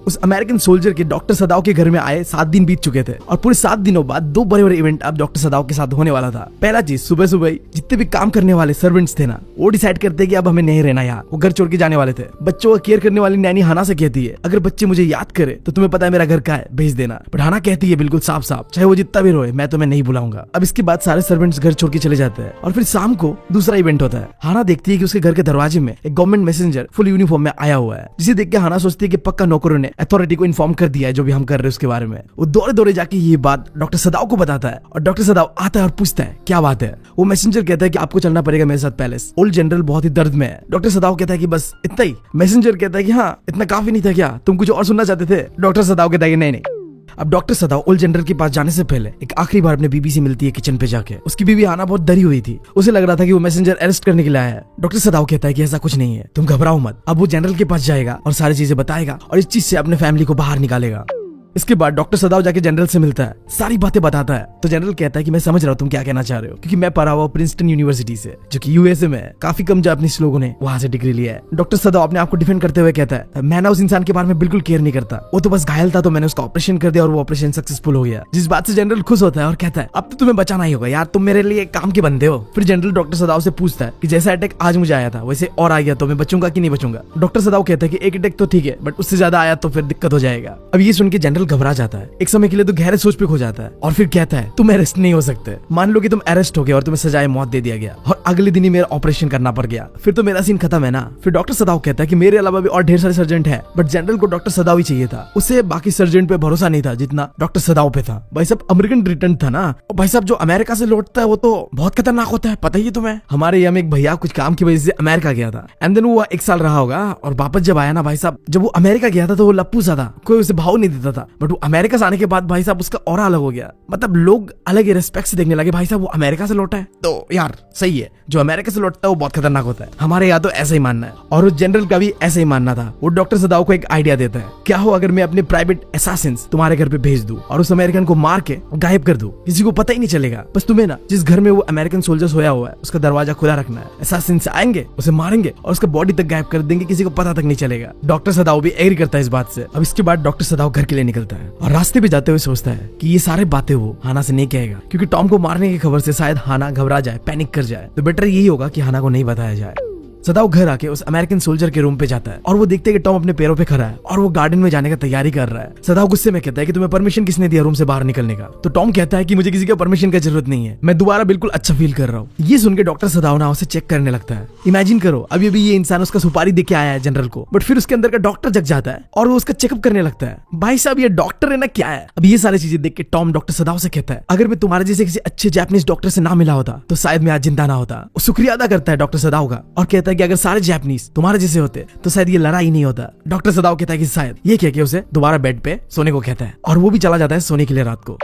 उस अमेरिकन सोल्जर के डॉक्टर सदाव के घर में आए 7 दिन बीत चुके थे, और पूरे 7 दिनों बाद 2 बड़े बड़े इवेंट अब डॉक्टर सदाव के साथ होने वाला था। पहला चीज, सुबह सुबह जितने भी काम करने वाले सर्वेंट्स थे ना, वो डिसाइड करते कि अब हमें नहीं रहना यहाँ, वो घर छोड़ के जाने वाले थे। बच्चों का केयर करने वाली नैनी हाना से कहती है अगर बच्चे मुझे याद करे तो तुम्हें पता है मेरा घर कहाँ है, भेज देना। बट हाना कहती है बिल्कुल साफ साफ, चाहे वो जितना भी रोए मैं तुम्हें नहीं बुलाऊंगा। अब इसके बाद सारे सर्वेंट्स घर छोड़ के चले जाते हैं, और फिर शाम को दूसरा इवेंट होता है। हाना देखती है कि उसके घर के दरवाजे में एक गवर्नमेंट मैसेंजर फुल यूनिफॉर्म में आया हुआ है, जिसे देख के हाना सोचती है कि पक्का नौकरों ने अथॉरिटी को इन्फॉर्म कर दिया है जो भी हम कर रहे हैं उसके बारे में। वो दौड़े दौड़े जाके ये बात डॉक्टर सदाव को बताता है, और डॉक्टर सदाव आता है और पूछता है क्या बात है। वो मैसेंजर कहता है कि आपको चलना पड़ेगा मेरे साथ पैलेस, ओल्ड जनरल बहुत ही दर्द में है। डॉक्टर सदाव कहता है कि बस इतना ही। मैसेंजर कहता है कि हाँ इतना काफी नहीं था क्या, तुम कुछ और सुनना चाहते थे। डॉक्टर सदाव कहता है कि नहीं। अब डॉक्टर सदाव ओल्ड जनरल के पास जाने से पहले एक आखिरी बार अपने बीबी से मिलती है किचन पे जाके। उसकी बीबी आना बहुत डरी हुई थी, उसे लग रहा था कि वो मैसेंजर अरेस्ट करने के लिए आया है। डॉक्टर सदाव कहता है कि ऐसा कुछ नहीं है, तुम घबराओ मत। अब वो जनरल के पास जाएगा और सारी चीजें बताएगा और इस चीज से अपने फैमिली को बाहर निकालेगा। इसके बाद डॉक्टर सदाव जाके जनरल से मिलता है, सारी बातें बताता है। तो जनरल कहता है कि मैं समझ रहा हूँ तुम क्या कहना चाह रहे हो, क्योंकि मैं पढ़ा हुआ प्रिंसटन यूनिवर्सिटी से, जो कि यूएसए में है। काफी कम जापानीज लोगों ने वहां से डिग्री लिया है। डॉक्टर सदाव अपने आप को डिफेंड करते हुए कहता है मैं ना उस इंसान के बारे में बिल्कुल केयर नहीं करता, वो तो बस घायल था तो मैंने उसका ऑपरेशन कर दिया और वो ऑपरेशन सक्सेसफुल हो गया। जिस बात से जनरल खुश होता है और कहता है अब तो तुम्हें बचाना ही होगा यार, तुम मेरे लिए काम के बंदे हो। फिर जनरल डॉक्टर सदाव से पूछता है कि जैसा अटैक आज मुझे आया था वैसे और आ गया तो मैं बचूंगा कि नहीं बचूंगा। डॉक्टर सदाव कहता है कि एक अटैक तो ठीक है बट उससे ज्यादा आया तो फिर दिक्कत हो जाएगा। अब ये सुन के जनरल घबरा जाता है, एक समय के लिए तो गहरे सोच पे खो जाता है, और फिर कहता है तुम अरेस्ट नहीं हो सकते। मान लो कि तुम अरेस्ट हो गए और तुम्हें सजाए मौत दे दिया गया और अगले दिन ही मेरा ऑपरेशन करना पड़ गया, फिर तो मेरा सीन खत्म है ना। फिर डॉक्टर सदाव कहता है कि मेरे अलावा भी और ढेर सारे सर्जेंट है, बट जनरल को डॉक्टर सदाव ही चाहिए था। उसे बाकी सर्जेंट पे भरोसा नहीं था जितना डॉक्टर सदाव पे था। भाई साहब अमेरिकन रिटर्न था ना, और भाई साहब जो अमेरिका से लौटता है वो तो बहुत खतरनाक होता है, पता ही है तुम्हें। हमारे यहाँ में एक भैया कुछ काम की वजह से अमेरिका गया था, एंड देन वो 1 साल रहा होगा, और वापस जब आया ना भाई साहब, जब वो अमेरिका गया था तो वो लप्पू सा था, कोई उसे भाव नहीं देता था, बट वो अमेरिका से आने के बाद भाई साहब उसका और अलग हो गया। मतलब लोग अलग ही रिस्पेक्ट से देखने लगे, भाई साहब वो अमेरिका से लौटा है तो यार सही है, जो अमेरिका से लौटता है वो बहुत खतरनाक होता है। हमारे यहाँ तो ऐसा ही मानना है, और उस जनरल का भी ऐसा ही मानना था। वो डॉक्टर सदाव को एक आइडिया देता है, क्या हो अगर मैं अपने प्राइवेट असैसिन्स तुम्हारे घर पे भेज दूं और उस अमेरिकन को मार के गायब कर दूं, किसी को पता ही नहीं चलेगा। बस तुम्हें ना जिस घर में वो अमेरिकन सोल्जर सोया हुआ है उसका दरवाजा खुला रखना है। असैसिन्स आएंगे, उसे मारेंगे और उसका बॉडी तक गायब कर देंगे, किसी को पता तक नहीं चलेगा। डॉक्टर सदाव भी एग्री करता है इस बात से। अब इसके बाद डॉक्टर सदाव घर के लिए निकलता है, और रास्ते पे जाते हुए सोचता है कि ये सारे बातें वो हाना से नहीं कहेगा, क्योंकि टॉम को मारने की खबर से शायद हाना घबरा जाए, पैनिक कर जाए, तो बेटर यही होगा कि हाना को नहीं बताया जाए। सदाव घर आके उस अमेरिकन सोल्जर के रूम पे जाता है, और वो देखते हैं कि टॉम अपने पैरों पे खड़ा है और वो गार्डन में जाने का तैयारी कर रहा है। सदाव गुस्से में कहता है कि तुम्हें परमिशन किसने दिया रूम से बाहर निकलने का। तो टॉम कहता है कि मुझे किसी का परमिशन की जरूरत नहीं है, मैं दोबारा बिल्कुल अच्छा फील कर रहा हूँ। ये सुन के डॉक्टर सदाव ना उसे चेक करने लगता है। इमेजिन करो अभी अभी ये इंसान उसका सुपारी दे के आया है जनरल को, बट फिर उसके अंदर का डॉक्टर जग जाता है और वो उसका चेकअप करने लगता है। भाई साहब ये डॉक्टर है ना क्या है। अब ये सारी चीजें देख के टॉम डॉक्टर सदाव से कहता है अगर मैं तुम्हारे जैसे किसी अच्छे जापानीज डॉक्टर से ना मिला होता तो शायद मैं आज जिंदा ना होता। शुक्रिया अदा करता है डॉक्टर सदाव का, और कहता है कि अगर सारे जापानीज तुम्हारे जैसे होते तो शायद ये लड़ाई नहीं होता। डॉक्टर सदाव कहता है कि शायद, ये कह के उसे दोबारा बेड पे सोने को कहता है, और वो भी चला जाता है सोने के लिए रात को।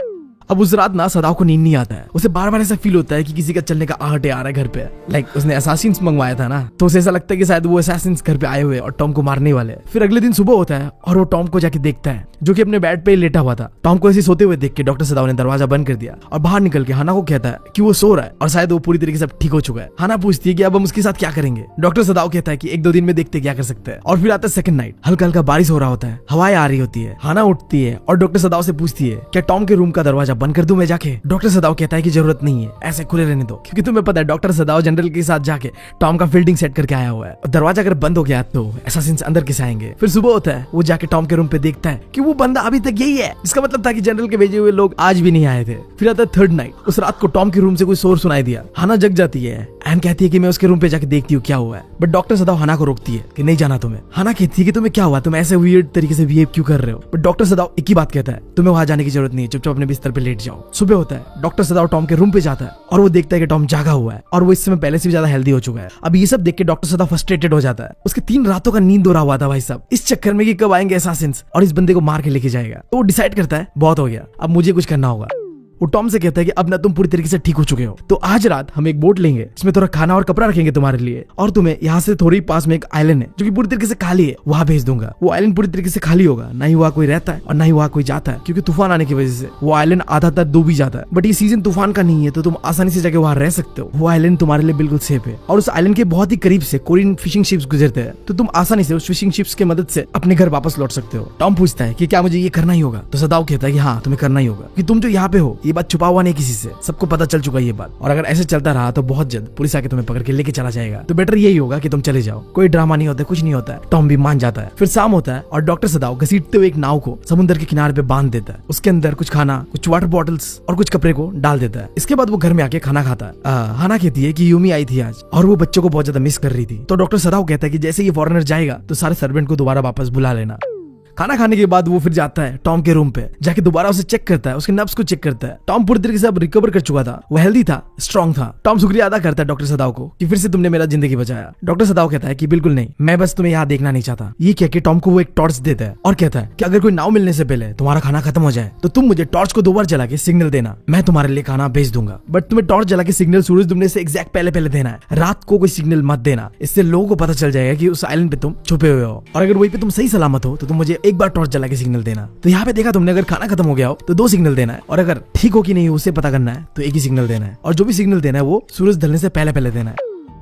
अब उस रात ना सदाव को नींद नहीं आता है। उसे बार बार ऐसा फील होता है कि किसी का चलने का आहट आ रहा है घर पे। लाइक उसने असैसिन्स मंगवाया था ना, तो उसे ऐसा लगता है कि शायद वो असैसिन्स घर पे आए हुए और टॉम को मारने वाले। फिर अगले दिन सुबह होता है और वो टॉम को जाके देखता है जो कि अपने बेड पे लेटा हुआ था। टॉम को ऐसे सोते हुए देख के डॉक्टर सदाव ने दरवाजा बंद कर दिया और बाहर निकल के हाना को कहता है कि वो सो रहा है और शायद वो पूरी तरीके से ठीक हो चुका है। हाना पूछती है कि अब हम उसके साथ क्या करेंगे। डॉक्टर सदाव कहता है कि 1-2 दिन में देखते क्या कर सकते हैं। और फिर आता है सेकंड नाइट। हल्का हल्का बारिश हो रहा होता है, हवाएं आ रही होती है। हाना उठती है और डॉक्टर सदाव से पूछती है क्या टॉम के रूम का दरवाजा बंद कर दूं मैं जाके। डॉक्टर सदाव कहता है कि जरूरत नहीं है, ऐसे खुले रहने दो, क्योंकि तुम्हें पता है डॉक्टर सदाव जनरल के साथ जाके टॉम का फील्डिंग सेट करके आया हुआ है। दरवाजा अगर बंद हो गया तो असैसिन्स अंदर कैसे आएंगे। फिर सुबह होता है, वो जाके टॉम के रूम पे देखता है कि वो बंदा अभी तक यही है। इसका मतलब था कि जनरल के भेजे हुए लोग आज भी नहीं आए थे। फिर आता है थर्ड नाइट। उस रात को टॉम के रूम से कोई शोर सुनाई दिया। हाना जग जाती है। एन कहती है कि मैं उसके रूम पे जाके देखती हूँ क्या हुआ है, बट डॉक्टर सदाव हाना को रोकती है कि नहीं जाना तुम्हें। हाना कहती है कि तुम्हें क्या हुआ, तुम ऐसे वियर्ड तरीके से बिहेव क्यों कर रहे हो। बट डॉक्टर सदाव एक ही बात कहता है, तुम्हें वहां जाने की जरूरत नहीं है, चुपचाप अपने बिस्तर पे लेट जाओ। सुबह होता है, डॉक्टर सदाव टॉम के रूम पे जाता है और वो देखता है कि टॉम जागा हुआ है और वो इस समय पहले से भी ज्यादा हेल्दी हो चुका है। अब ये सब देख के डॉक्टर सदाव फ्रस्ट्रेटेड हो जाता है। उसके 3 रातों का नींद हो रहा हुआ था भाई साहब, इस चक्कर में कि कब आएंगे असैसिन्स और इस बंदे को मार के लेके जाएगा। तो वो डिसाइड करता है बहुत हो गया, अब मुझे कुछ करना होगा। वो टॉम से कहता है कि अब ना तुम पूरी तरीके से ठीक हो चुके हो, तो आज रात हम एक बोट लेंगे जिसमें थोड़ा खाना और कपड़ा रखेंगे तुम्हारे लिए, और तुम्हें यहाँ से थोड़ी पास में एक आइलैंड है जो कि पूरी तरीके से खाली है, वहां भेज दूंगा। वो आइलैंड पूरी तरीके से खाली होगा, ना ही वहाँ कोई रहता है और ना ही वहाँ कोई जाता है, क्योंकि तूफान आने की वजह से वो आइलैंड आधा तक डूब भी जाता है। बट ये सीजन तूफान का नहीं है, तो तुम आसानी से जाके वहाँ रह सकते हो। वो आइलैंड तुम्हारे लिए बिल्कुल सेफ है और उस आइलैंड के बहुत ही करीब से कोरियन फिशिंग शिप्स गुजरते हैं, तो तुम आसानी से उस फिशिंग शिप्स की मदद से अपने घर वापस लौट सकते हो। टॉम पूछता है कि क्या मुझे ये करना ही होगा, तो सदाव कहता है कि हाँ तुम्हें करना ही होगा, कि तुम जो यहाँ पे हो ये बात छुपा हुआ नहीं किसी से, सबको पता चल चुका है ये बात, और अगर ऐसे चलता रहा तो बहुत जल्द पुलिस आके तुम्हें पकड़ के लेके चला जाएगा, तो बेटर यही होगा कि तुम चले जाओ। कोई ड्रामा नहीं होता, कुछ नहीं होता है। टॉम भी मान जाता है। फिर शाम होता है और डॉक्टर सदाव घसीटते हुए एक नाव को समुद्र के किनारे पे बांध देता है। उसके अंदर कुछ खाना, कुछ वाटर बॉटल्स और कुछ कपड़े को डाल देता है। इसके बाद वो घर में आके खाना खाता है। हाना कहती है कि यूमी आई थी आज और वो बच्चों को बहुत ज्यादा मिस कर रही थी। तो डॉक्टर सदाव कहता है कि जैसे ये फॉरेनर जाएगा तो सारे सर्वेंट को दोबारा वापस बुला लेना। खाना खाने के बाद वो फिर जाता है टॉम के रूम पे, जाके दोबारा उसे चेक करता है, उसके नब्स को चेक करता है। टॉम पूरी तरीके से अब रिकवर कर चुका था, वो हेल्दी था, स्ट्रांग था। टॉम शुक्रिया अदा करता है डॉक्टर सदाव को कि फिर से तुमने मेरा जिंदगी बचाया। डॉक्टर सदाव कहता है कि बिल्कुल नहीं, मैं बस तुम्हें यहाँ देखना नहीं चाहता। ये कह के टॉम को वो एक टॉर्च देता है और कहता है कि अगर कोई नाव मिलने से पहले तुम्हारा खाना खत्म हो जाए तो तुम मुझे टॉर्च को 2 बार जला के सिग्नल देना, मैं तुम्हारे लिए खाना भेज दूंगा। बट तुम्हें टॉर्च जला के सिग्नल सूरज डूबने से एग्जैक्ट पहले देना है, रात को कोई सिग्नल मत देना, इससे लोगों को पता चल जाएगा कि उस आइलैंड पे तुम छुपे हुए हो, और अगर वहीं पे तुम सही सलामत हो तो तुम मुझे एक बार टॉर्च जला के सिग्नल देना। तो यहाँ पे देखा तुमने, अगर खाना खत्म हो गया हो तो 2 सिग्नल देना है, और अगर ठीक हो कि नहीं उसे पता करना है तो एक ही सिग्नल देना है, और जो भी सिग्नल देना है वो सूरज ढलने से पहले देना है।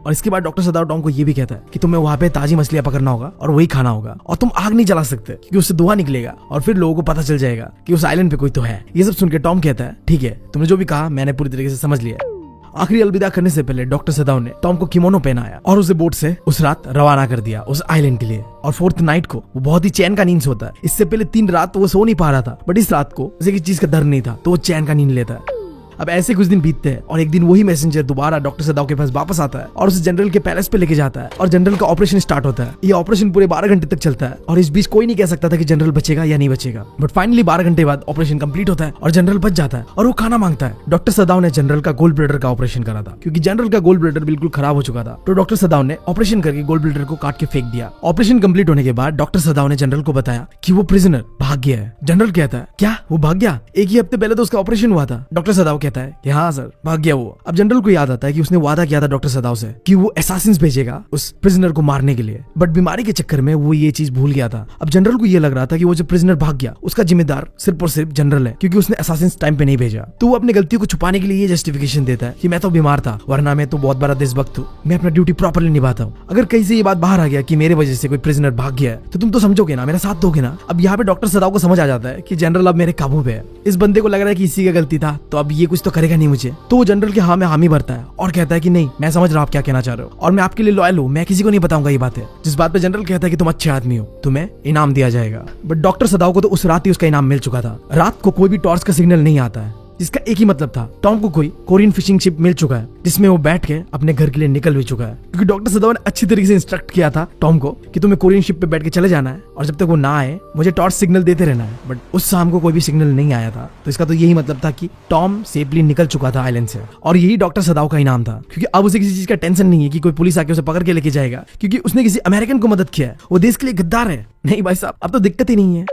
और इसके बाद डॉक्टर सदाव टॉम को ये भी कहता है कि तुम्हें वहाँ पे ताजी मछलियां पकड़ना होगा और वही खाना होगा, और तुम आग नहीं जला सकते क्योंकि उससे धुआं निकलेगा और फिर लोगों को पता चल जाएगा कि उस आइलैंड पे कोई तो है। ये सब सुन के टॉम कहता है ठीक है, तुमने जो भी कहा मैंने पूरी तरीके से समझ लिया। आखिरी अलविदा करने से पहले डॉक्टर सदाव ने टॉम को किमोनो पहनाया और उसे बोट से उस रात रवाना कर दिया उस आइलैंड के लिए। और 4th नाइट को वो बहुत ही चैन का नींद सोता है। इससे पहले 3 रात तो वो सो नहीं पा रहा था, बट इस रात को किसी चीज का डर नहीं था तो वो चैन का नींद लेता है। अब ऐसे कुछ दिन बीतते हैं और एक दिन वही मैसेंजर दोबारा डॉक्टर सदाव के पास वापस आता है और उसे जनरल के पैलेस पे लेके जाता है और जनरल का ऑपरेशन स्टार्ट होता है। ये ऑपरेशन पूरे 12 घंटे तक चलता है और इस बीच कोई नहीं कह सकता था कि जनरल बचेगा या नहीं बचेगा, बट फाइनली 12 घंटे बाद ऑपरेशन कंप्लीट होता है और जनरल बच जाता है और वो खाना मांगता है। डॉक्टर सदाव ने जनरल का गोल्ड ब्लैडर का ऑपरेशन करा था क्योंकि जनरल का गोल्ड ब्लैडर बिल्कुल खराब हो चुका था, तो डॉक्टर सदाव ने ऑपरेशन करके गोल्ड ब्लैडर को काट के फेंक दिया। ऑपरेशन कंप्लीट होने के बाद डॉक्टर सदाव ने जनरल को बताया कि वो प्रिजनर भाग गया है। जनरल कहता है क्या वो भाग गया? एक ही हफ्ते पहले तो उसका ऑपरेशन हुआ था। डॉक्टर सदाव कहता है कि हाँ सर भाग गया वो। अब जनरल को याद आता है कि उसने वादा किया था डॉक्टर सदाव से कि वो असैसिन्स भेजेगा उस प्रिजनर को मारने के लिए, बट बीमारी के चक्कर में वो ये चीज भूल गया था। अब जनरल को ये लग रहा था कि वो जो प्रिजनर भाग गया उसका जिम्मेदार सिर्फ और सिर्फ जनरल है क्योंकि उसने असैसिन्स टाइम पे नहीं भेजा। तो वो अपनी गलतियों को छुपाने के लिए ये जस्टिफिकेशन देता है कि मैं तो बीमार था, वरना मैं तो बहुत बड़ा देशभक्त हूँ, मैं अपना ड्यूटी प्रॉपर्ली निभाता हूँ। अगर कहीं से ये बात बाहर आ गया कि मेरे वजह से कोई प्रिजनर भाग गया है तो तुम तो समझोगे ना, मेरा साथ दोगे ना। अब यहाँ पे डॉक्टर सदाव को समझ आ जाता है कि जनरल अब मेरे काबू पे है। इस बंदे को लग रहा है कि इसी की गलती था तो अब ये कुछ तो करेगा नहीं मुझे, तो वो जनरल के हाँ में हामी भरता है और कहता है कि नहीं मैं समझ रहा हूँ आप क्या कहना चाह रहे हो और मैं आपके लिए लॉयल हूँ, मैं किसी को नहीं बताऊंगा ये बात है। जिस बात पे जनरल कहता है कि तुम अच्छे आदमी हो, तुम्हें इनाम दिया जाएगा। बट डॉक्टर सदाव को तो उस रात ही उसका इनाम मिल चुका था। रात को कोई भी टॉर्च का सिग्नल नहीं आता है, जिसका एक ही मतलब था टॉम को कोई कोरियन फिशिंग शिप मिल चुका है जिसमें वो बैठ के अपने घर के लिए निकल भी चुका है, क्योंकि डॉक्टर सदाव ने अच्छी तरीके से इंस्ट्रक्ट किया था टॉम को कि तुम्हें कोरियन शिप पे बैठ के चले जाना है और जब तक वो ना आए मुझे टॉर्च सिग्नल देते रहना है। बट उस शाम को कोई भी सिग्नल नहीं आया था, तो इसका तो यही मतलब था कि टॉम सेफली निकल चुका था आइलैंड से, और यही डॉक्टर सदाव का इनाम था, क्योंकि अब उसे किसी चीज का टेंशन नहीं है कि कोई पुलिस आके उसे पकड़ के लेके जाएगा, क्योंकि उसने किसी अमेरिकन को मदद किया है, वो देश के लिए गद्दार है। नहीं भाई साहब अब तो दिक्कत ही नहीं है।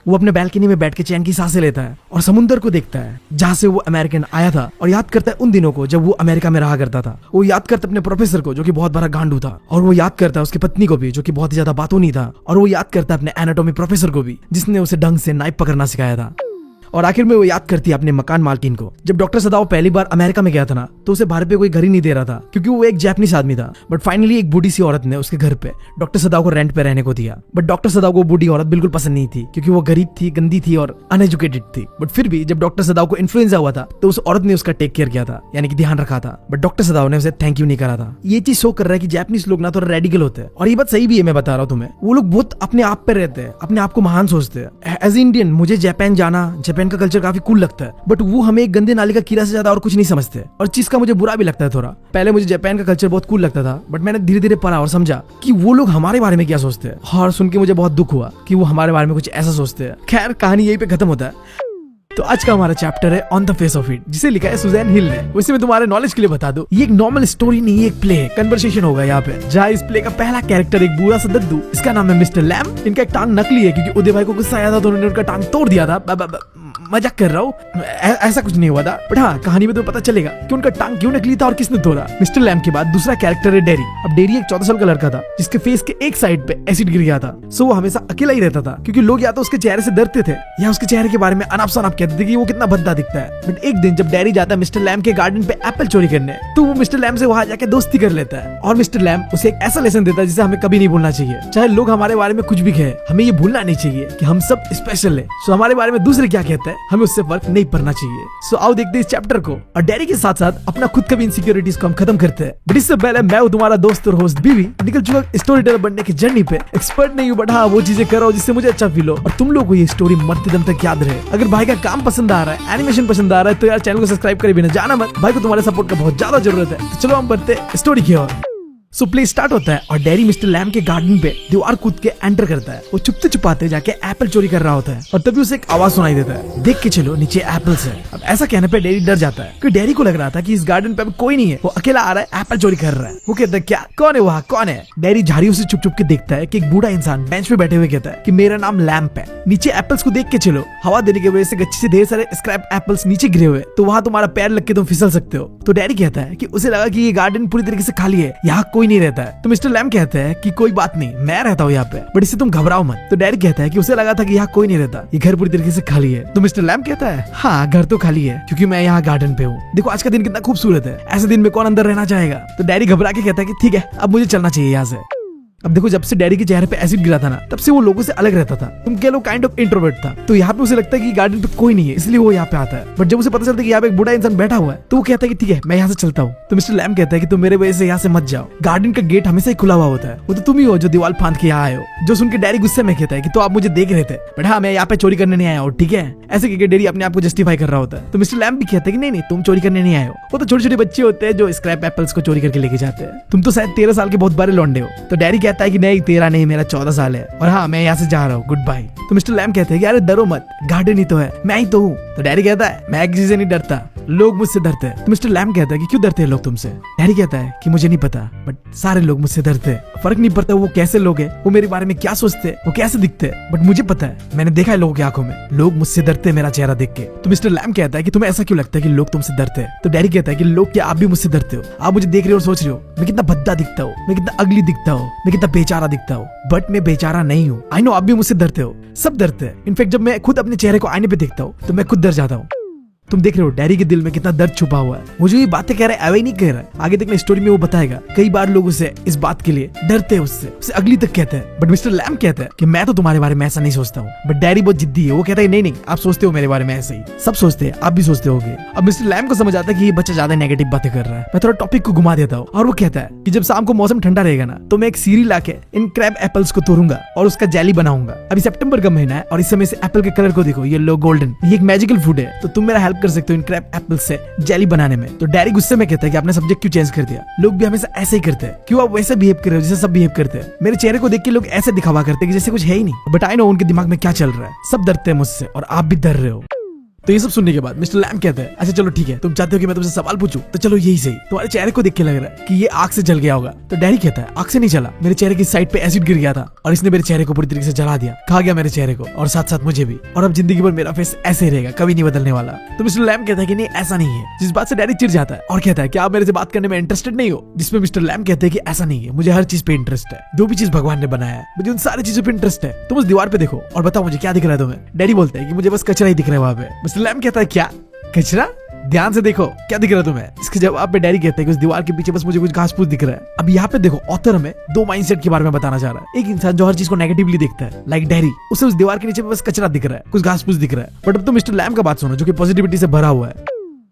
वो अपने बैल्कनी में बैठ के चैन की सांसें लेता है और समुंदर को देखता है जहाँ से वो अमेरिकन आया था, और याद करता है उन दिनों को जब वो अमेरिका में रहा करता था। वो याद करता है अपने प्रोफेसर को जो कि बहुत बड़ा गांडू था, और वो याद करता है उसकी पत्नी को भी जो कि बहुत ही ज्यादा बातूनी था, और वो याद करता है अपने एनाटॉमी प्रोफेसर को भी जिसने उसे ढंग से नाइफ पकड़ना सिखाया था। और आखिर में वो याद करती है अपने मकान मालकिन को। जब डॉक्टर सदाओ पहली बार अमेरिका में गया था ना, तो उसे भारत पे कोई घर ही नहीं दे रहा था क्योंकि वो एक जापानीज आदमी था। बट फाइनली एक बूढ़ी सी औरत ने उसके घर पे डॉक्टर सदाओ को रेंट पे रहने को दिया। बट डॉक्टर सदाओ को बूढ़ी औरत बिल्कुल पसंद नहीं थी क्योंकि वो गरीब थी, गंदी थी और अनएजुकेटेड थी। बट फिर भी जब डॉक्टर सदाओ को इन्फ्लुएंजा हुआ था तो उस औरत ने उसका टेक केयर किया था, यानी कि ध्यान रखा था। बट डॉक्टर सदाओ ने उसे थैंक यू नहीं करा था। ये चीज शो कर रहा है कि जापानीज लोग ना थोड़ा रेडिकल होते हैं, और ये बात सही भी है, मैं बता रहा हूँ तुम्हें। वो लोग बहुत अपने आप पे रहते हैं, अपने आप को महान सोचते हैं। एज इंडियन मुझे जापान जाना, जापान का कल्चर काफी कूल लगता है, बट वो हमें एक गंदे नाली का कीड़ा से ज्यादा और कुछ नहीं समझते। और चीज का मुझे बुरा भी लगता है थोड़ा। पहले मुझे जापान का कल्चर बहुत कूल लगता था, बट मैंने धीरे धीरे पढ़ा और समझा कि वो लोग हमारे बारे में क्या सोचते हैं, और सुन के मुझे बहुत दुख हुआ कि वो हमारे बारे में कुछ ऐसा सोचते हैं। खैर, कहानी यही पे खत्म होता है। तो आज का हमारा चैप्टर है on the face of it, जिसे लिखा है सुजैन हिल ने। वैसे मैं तुम्हारे नॉलेज के लिए बता दूं, ये एक नॉर्मल स्टोरी नहीं, एक प्ले है, कन्वर्सेशन होगा यहाँ पे, जहाँ इस प्ले का पहला कैरेक्टर एक बूढ़ा सा दद्दू, इसका नाम है मिस्टर लैम। इनका एक टांग नकली है क्योंकि उदय भाई को गुस्सा आया था तो उन्होंने उनका टांग तोड़ दिया था। मजाक कर रहा हूँ, ऐसा कुछ नहीं हुआ था। बट हाँ, कहानी में तो पता चलेगा कि उनका टांग क्यों नकली था और किसने तोड़ा। मिस्टर लैम के बाद दूसरा कैरेक्टर है डेरी। अब डेरी एक 14 साल का लड़का था जिसके फेस के एक साइड पे एसिड गिर गया था। सो वो हमेशा अकेला ही रहता था क्योंकि लोग या तो उसके चेहरे से डरते थे या उसके चेहरे के बारे में अनाप शनाप कहते थे कि वो कितना भद्दा दिखता है। बट एक दिन जब डेरी जाता है मिस्टर लैम के गार्डन पे एप्पल चोरी करने, तो वो मिस्टर लैम से वहां जाके दोस्ती कर लेता है, और मिस्टर लैम उसे एक ऐसा लेसन देता है जिसे हमें कभी नहीं भूलना चाहिए। चाहे लोग हमारे बारे में कुछ भी कहे, हमें ये भूलना नहीं चाहिए कि हम सब स्पेशल है। सो हमारे बारे में दूसरे क्या कहते हैं, हमें उससे फर्क नहीं पड़ना चाहिए। सो आओ देखते हैं इस चैप्टर को, और डेरी के साथ साथ अपना खुद का भी इनसिक्योरिटीज को हम खत्म करते हैं। बट इससे पहले मैं हूं तुम्हारा दोस्त और होस्ट बीवी, निकल चुका स्टोरी टेलर बनने की जर्नी पे। एक्सपर्ट नहीं हूं, बट हाँ वो चीजें कर रहा हूं जिससे मुझे अच्छा फील हो और तुम लोग को ये स्टोरी मरते दम तक याद रहे। अगर भाई का काम पसंद आ रहा है, एनिमेशन पसंद आ रहा है, तो यार चैनल को सब्सक्राइब करे बिना जाना मत। भाई को तुम्हारे सपोर्ट का बहुत ज्यादा जरूरत है। तो चलो हम बढ़ते स्टोरी की ओर। सो प्ले स्टार्ट होता है और डेरी मिस्टर लैम के गार्डन पे दीवार कूद के एंटर करता है। वो छुपते छुपाते जाके एप्पल चोरी कर रहा होता है और तभी उसे एक आवाज सुनाई देता है, देख के चलो नीचे एप्पल्स है। अब ऐसा कहने पे डेरी डर जाता है क्योंकि डेरी को लग रहा था कि इस गार्डन पे अब कोई नहीं है, वो अकेला आ रहा है, एप्पल चोरी कर रहा है। वो कहता है क्या, कौन है वहाँ, कौन है? डेरी झाड़ियों से छुप छुप के देखता है कि एक बूढ़ा इंसान बेंच पे बैठे हुए कहता है कि मेरा नाम लैम्प है, नीचे एप्पल्स को देख के चलो। हवा देने की वजह से गच्ची से ढेर सारे स्क्रैप एप्पल्स नीचे गिरे हुए, तो वहाँ तुम्हारा पैर लग के तुम फिसल सकते हो। तो डेरी कहता है कि उसे लगा कि ये गार्डन पूरी तरीके से खाली है, यहाँ कोई नहीं रहता है। तो मिस्टर लैम कहते हैं कि कोई बात नहीं, मैं रहता हूँ यहाँ पे, बट इससे तुम घबराओ मत। तो डैडी कहता है कि उसे लगा था कि यहाँ कोई नहीं रहता, ये घर पूरी तरीके से खाली है। तो मिस्टर लैम कहता है हाँ घर तो खाली है क्योंकि मैं यहाँ गार्डन पे हूँ। देखो आज का दिन कितना खूबसूरत है, ऐसे दिन में कौन अंदर रहना चाहेगा। तो डैडी घबरा के कहता है कि ठीक है अब मुझे चलना चाहिए यहाँ से। अब देखो जब से डैडी के चेहरे पे एसिड गिरा था ना, तब से वो लोगों से अलग रहता था, तुम कह लो काइंड ऑफ इंट्रोवर्ट था। तो यहाँ पे उसे लगता है कि गार्डन पे कोई नहीं है, इसलिए वो यहाँ पे आता है। बट जब उसे पता चलता है कि यहाँ पे एक बूढ़ा इंसान बैठा हुआ है, तो वो कहता है कि ठीक है मैं यहाँ से चलता हूँ। तो मिस्टर लैम कहता है कि तुम मेरे वजह से यहाँ से मत जाओ, गार्डन का गेट हमेशा ही खुला हुआ होता है, वो तो तुम ही हो जो दीवार फांद के यहाँ आए हो। जो सुन के डैडी गुस्से में कहता है कि तो आप मुझे देख रहे थे, बट हाँ मैं यहाँ पे चोरी करने नहीं आया हूँ, ठीक है। ऐसे कहकर डैडी अपने आप को जस्टिफाई कर रहा होता है। तो मिस्टर लैम भी कहता है कि नहीं तुम चोरी करने नहीं आए हो, वो तो छोटे छोटे बच्चे होते हैं जो स्क्रैप एप्पल्स को चोरी करके लेके जाते हैं, तुम तो शायद 13 साल के बहुत बड़े लौंडे हो। तो डैडी कहता है कि नहीं 13 नहीं, मेरा 14 साल है, और हाँ मैं यहाँ से जा रहा हूँ, गुड बाय। तो मिस्टर लैम कहते हैं कि अरे डरो मत, गार्डन ही तो है, मैं ही तो हूँ। तो डैडी कहता है मैं किसी से नहीं डरता, लोग मुझसे डरते हैं। तो मिस्टर लैम कहता है कि क्यों डरते हैं लोग तुमसे। डैडी कहता है कि मुझे नहीं पता, बट सारे लोग मुझसे डरते हैं, फर्क नहीं पड़ता वो कैसे लोग हैं, वो मेरे बारे में क्या सोचते हैं, वो कैसे दिखते हैं, बट मुझे पता है, मैंने देखा है लोगों की आंखों में, लोग मुझसे डरते हैं मेरा चेहरा देख के। तो मिस्टर लैम कहता है कि तुम्हें ऐसा क्यों लगता है कि लोग तुमसे डरते हैं। तो डैडी कहता है कि लोग क्या आप भी मुझसे डरते हो, आप मुझे देख रहे हो और सोच रहे हो मैं कितना भद्दा दिखता हूँ, मैं कितना अगली दिखता हूँ, मैं कितना बेचारा दिखता हूँ, बट मैं बेचारा नहीं हूँ। आई नो आप भी मुझसे डरते हो, सब डरते हैं। इनफैक्ट जब मैं खुद अपने चेहरे को आईने पे देखता हूँ तो मैं खुद डर जाता हूँ। तुम देख रहे हो डैडी के दिल में कितना दर्द छुपा हुआ है, वो जो ये बातें कह रहा है अवे नहीं कह रहा है, आगे तक स्टोरी में वो बताएगा। कई बार लोग उसे इस बात के लिए डरते हैं, उसे अगली तक कहते हैं। बट मिस्टर लैम कहता है कि मैं तो तुम्हारे बारे में ऐसा नहीं सोचता हूँ। बट डैडी बहुत जिद्दी है, वो कहता है नहीं आप सोचते हो मेरे बारे में ऐसे ही, सब सोचते हैं, आप भी सोचते होगे। अब मिस्टर लैम को समझ आता है कि ये बच्चा ज्यादा नेगेटिव बातें कर रहा है, मैं थोड़ा टॉपिक को घुमा देता हूँ। और वो कहता है कि जब शाम को मौसम ठंडा रहेगा ना, तो मैं एक सीरी लाके इन क्रैब एप्पल्स को तोड़ूंगा और उसका जेली बनाऊंगा। अभी सितंबर का महीना है और इस समय से एप्पल के कलर को देखो, येलो गोल्डन, ये एक मैजिकल फूड है, तो तुम मेरा हेल्प कर सकते हो इन क्रैब एप्पल से जेली बनाने में। तो डैडी गुस्से में कहता है कि आपने सब्जेक्ट क्यों चेंज कर दिया, लोग भी हमेशा ऐसे ही करते हैं, क्यों आप वैसे बिहेव कर रहे हो जैसे सब बिहेव करते हैं। मेरे चेहरे को देख के लोग ऐसे दिखावा करते हैं कि जैसे कुछ है ही नहीं, बट आई नो उनके दिमाग में क्या चल रहा है, सब डरते हैं मुझसे और आप भी डर रहे हो। तो ये सब सुनने के बाद मिस्टर लैम्ब कहता है अच्छा चलो ठीक है, तुम चाहते हो कि मैं तुमसे सवाल पूछूं, तो चलो यही सही, तुम्हारे चेहरे को देख के लग रहा है कि ये आग से जल गया होगा। तो डैडी कहता है आग से नहीं जला, मेरे चेहरे की साइड पे एसिड गिर गया था और इसने मेरे चेहरे को पूरी तरीके से जला दिया, खा गया मेरे चेहरे को और साथ साथ मुझे भी, और अब जिंदगी भर मेरा फेस ऐसे ही रहेगा, कभी नहीं बदलने वाला। तो मिस्टर लैम्ब कहता है कि नहीं ऐसा नहीं है, जिस बात से डैडी चिढ़ जाता है और कहता है कि आप मेरे से बात करने में इंटरेस्टेड नहीं हो, जिसमें मिस्टर लैम्ब कहते हैं कि ऐसा नहीं है, मुझे हर चीज पे इंटरेस्ट है, जो भी चीज भगवान ने बनाया है मुझे उन सारी चीजों पे इंटरेस्ट है, तुम उस दीवार पे देखो और बताओ मुझे क्या दिख रहा है तुम्हें। डैडी बोलते हैं कि मुझे बस कचरा ही दिख रहा है वहां पे। मिस्टर लैम्ब कहता है क्या कचरा, ध्यान से देखो क्या दिख रहा है तुम्हें। इसके जवाब पे डैडी कहते हैं कि उस दीवार के पीछे बस मुझे कुछ घास फूस दिख रहा है। अब यहाँ पे देखो ऑथर हमें दो माइंडसेट के बारे में बताना चाह रहा है। एक इंसान जो हर चीज को नेगेटिवली देखता है लाइक डैडी, उसे उस दीवार के नीचे बस कचरा दिख रहा है, कुछ घास फूस दिख रहा है। बट अब तो मिस्टर लैम्ब का बात सुनो जो कि पॉजिटिविटी से भरा हुआ है।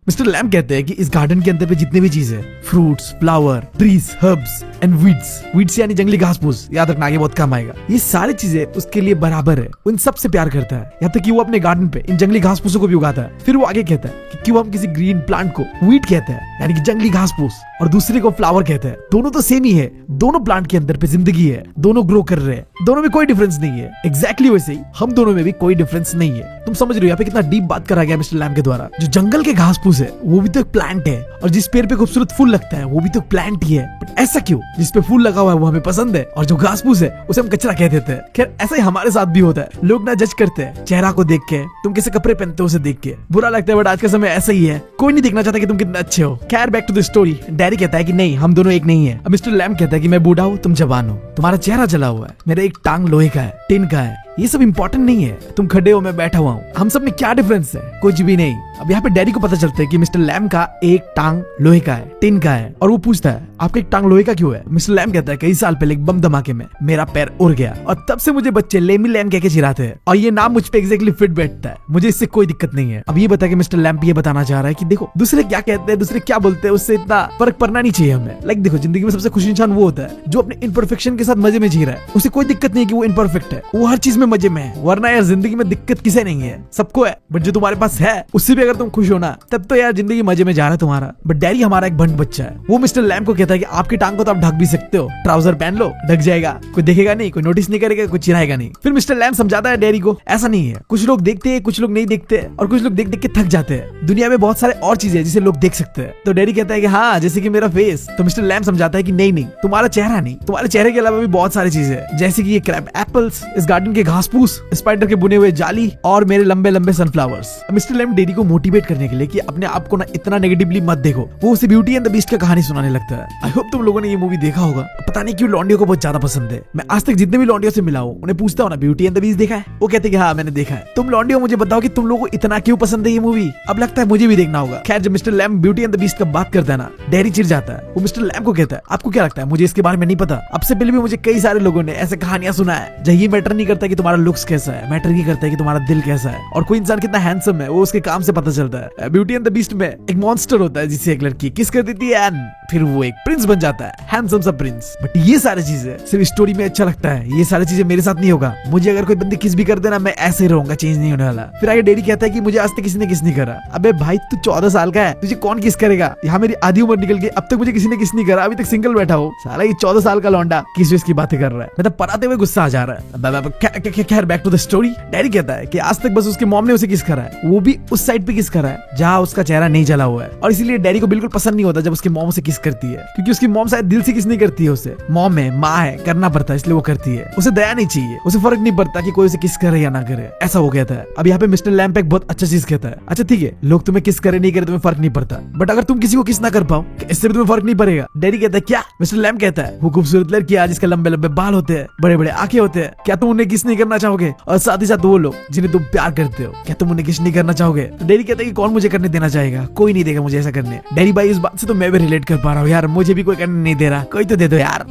मिस्टर लैम्ब कहते हैं कि इस गार्डन के अंदर पे जितने भी चीज है, fruits, flower, trees, herbs and weeds यानी जंगली घास फूस, याद रखना आगे बहुत काम आएगा, ये सारी चीजें उसके लिए बराबर है, वो इन सब से प्यार करता है, यहाँ तक कि वो अपने गार्डन पे इन जंगली घास फूसों को भी उगाता है। फिर वो आगे कहता है कि क्यों हम किसी ग्रीन प्लांट को वीड कहते हैं यानी कि जंगली घास फूस और दूसरे को फ्लावर कहते हैं, दोनों तो सेम ही है, दोनों प्लांट के अंदर पे जिंदगी है, दोनों ग्रो कर रहे हैं, दोनों में कोई डिफरेंस नहीं है। एग्जैक्टली वैसे ही हम दोनों में भी कोई डिफरेंस नहीं है। तुम समझ रहे हो यहाँ पे कितना डीप बात करा गया मिस्टर लैम्ब के द्वारा। जो जंगल के घास फूस है वो भी तो एक प्लांट है, और जिस पेड़ पे खूबसूरत फूल लगता है वो भी तो प्लांट ही है, बट ऐसा क्यों जिस पे फूल लगा हुआ है वो हमें पसंद है और जो घास फूस है उसे हम कचरा कह देते हैं। खैर ऐसा ही हमारे साथ भी होता है, लोग ना जज करते हैं चेहरा को देख के, तुम कैसे कपड़े पहनते हो उसे देख के बुरा लगता है, बट आज का समय ऐसा ही है, कोई नहीं देखना चाहता कि तुम कितने अच्छे हो। खैर back to the story, daddy कहता है कि नहीं हम दोनों एक नहीं है। अब मिस्टर लैम्ब कहता है कि मैं बूढ़ा हूँ तुम जवान हो, तुम्हारा चेहरा जला हुआ है, मेरा एक टांग लोहे का है, टिन का है, ये सब इंपॉर्टेंट नहीं है, तुम खड़े हो मैं बैठा हुआ हूँ, हम सब में क्या डिफरेंस है, कुछ भी नहीं। अब यहाँ पे डैडी को पता चलता है कि मिस्टर लैम्ब का एक टांग लोहे का है, टिन का है, और वो पूछता है आपका एक टांग लोहे का क्यों है। मिस्टर लैम्ब कहता है कई साल पहले एक बम धमाके में मेरा पैर उड़ गया और तब से मुझे बच्चे लेमी लैम्ब कह के चिढ़ाते हैं और ये नाम मुझ पे एग्जैक्टली फिट बैठता है, मुझे इससे कोई दिक्कत नहीं है। अब ये बता के मिस्टर लैम्ब ये बताना चाह रहा है कि देखो दूसरे क्या कहते हैं, दूसरे क्या बोलते हैं, उससे इतना फर्क पड़ना नहीं चाहिए हमें। लाइक देखो जिंदगी में सबसे खुश इंसान वो होता है जो अपने इम्परफेक्शन के साथ मजे में जी रहा है, उसे कोई दिक्कत नहीं है कि वो इम्परफेक्ट है, वो हर चीज में मजे में है, वरना यार जिंदगी में दिक्कत किसे नहीं है, सबको है, बट जो तुम्हारे पास है उससे भी अगर तुम खुश हो ना तब तो यार जिंदगी मजे में जा रहा है तुम्हारा। बट डैडी हमारा एक भंड बच्चा है, वो मिस्टर लैम्ब को कहता है कि आपकी टांग को तो आप ढक भी सकते हो, ट्राउजर पहन लो ढक जाएगा, कोई देखेगा नहीं, कोई नोटिस नहीं करेगा, कोई चिढ़ाएगा नहीं। फिर मिस्टर लैम्ब समझाता है डैडी को ऐसा नहीं है, कुछ लोग देखते हैं कुछ लोग नहीं देखते और कुछ लोग देख देख के थक जाते हैं, दुनिया में बहुत सारे और चीजें जिसे लोग देख सकते हैं। तो डैडी कहता है कि हाँ जैसे कि मेरा फेस। तो मिस्टर लैम्ब समझाता है कि नहीं नहीं तुम्हारा चेहरा नहीं, तुम्हारे चेहरे के अलावा भी बहुत सारी चीजें, जैसे कि ये क्रैब एप्पल्स, इस गार्डन के घास फूस, स्पाइडर के बुने हुए जाली और मेरे लंबे लंबे सनफ्लावर्स। मिस्टर लैम्ब डैडी को मोटिवेट करने के लिए कि अपने आप को ना इतना नेगेटिवली मत देखो, वो उसे ब्यूटी एंड द बीस्ट का कहानी सुनाने लगता है। आई होप तुम लोगों ने ये मूवी देखा होगा, पता नहीं क्यों लॉन्डियो को बहुत ज्यादा पसंद है। मैं आज तक जितने भी लॉन्डियो से मिला हूँ उन्हें पूछता हूँ ना ब्यूटी एंड द बीस्ट देखा है, वो कहते कि हाँ मैंने देखा है। तुम लॉन्डियो मुझे बताओ कि तुम लोगों को इतना क्यों पसंद है ये मूवी, अब लगता है मुझे भी देखना होगा। खैर जब mister lamb beauty and the beast का बात करता है ना डैडी चिढ़ जाता है, वो मिस्टर लैम्ब को कहता है आपको क्या लगता है मुझे इसके बारे में नहीं पता, अब से पहले भी मुझे कई सारे लोगों ने ऐसे कहानियां सुना है जहाँ ये मैटर नहीं करता कि तुम्हारा लुक्स कैसा है, मैटर नहीं करता है कि तुम्हारा दिल कैसा है और कोई इंसान कितना हैंडसम है वो उसके काम से पता चलता है। ब्यूटी एंड द बीस्ट में एक मॉन्स्टर होता है जिसे एक लड़की किस कर देती है एंड फिर वो एक प्रिंस बन जाता है, हैंडसम सा प्रिंस। बट ये सारी चीजें सिर्फ स्टोरी में अच्छा लगता है, ये सारी चीजें मेरे साथ नहीं होगा, मुझे अगर कोई बंदी किस भी कर देना मैं ऐसे ही रहूंगा, चेंज नहीं होने वाला। फिर आगे डैडी कहता है कि मुझे आज तक किसी ने किस नहीं करा। अबे भाई तू 14 साल का है, तुझे कौन किस करेगा, यहाँ मेरी आधी उम्र निकल गई, अब तक मुझे किसी ने किस नहीं करा, अभी तक सिंगल बैठा हो, साला ये 14 साल का लौंडा किस चीज की बातें कर रहा है, मतलब पढ़ाते हुए गुस्सा आ जा रहा है। खैर back to the story, daddy कहता है कि आज तक बस उसके मॉम ने उसे किस करा है, वो भी उस साइड पे किस करा है जहाँ उसका चेहरा नहीं जला हुआ है, और इसीलिए डैडी को बिल्कुल पसंद नहीं होता जब उसकी मॉम उसे किस करती है, क्योंकि उसकी मॉम शायद दिल से किस नहीं करती है, उसे मॉम है माँ है करना पड़ता है इसलिए वो करती है, उसे दया नहीं चाहिए, उसे फर्क नहीं पड़ता कि कोई उसे किस करे या ना करे, ऐसा वो कहता है। अब यहाँ पे मिस्टर लैम्ब एक बहुत अच्छा चीज कहता है, अच्छा ठीक है लोग तुम्हें किस करे नहीं करे तुम्हें फर्क नहीं पड़ता, बट अगर तुम किसी को किस ना कर पाओ इससे भी तुम्हें फर्क नहीं पड़ेगा। डैडी कहता है क्या, मिस्टर लैम्ब कहता है वो खूबसूरत लड़की है जिसके लंबे लंबे बाल होते हैं, बड़े बड़े आंखें होते हैं, क्या तुम उन्हें किस नहीं करना चाहोगे, और साथ ही साथ वो लोग जिन्हें तुम प्यार करते हो क्या तुम उन्हें किस नहीं करना चाहोगे। तो डैडी कहता है कि कौन मुझे करने देना चाहेगा, कोई नहीं देगा मुझे ऐसा करने। डैडी भाई इस बात से तो मैं भी रिलेट कर पा रहा हूँ यार, मुझे भी कोई करने नहीं दे रहा, कोई तो दे दो यार।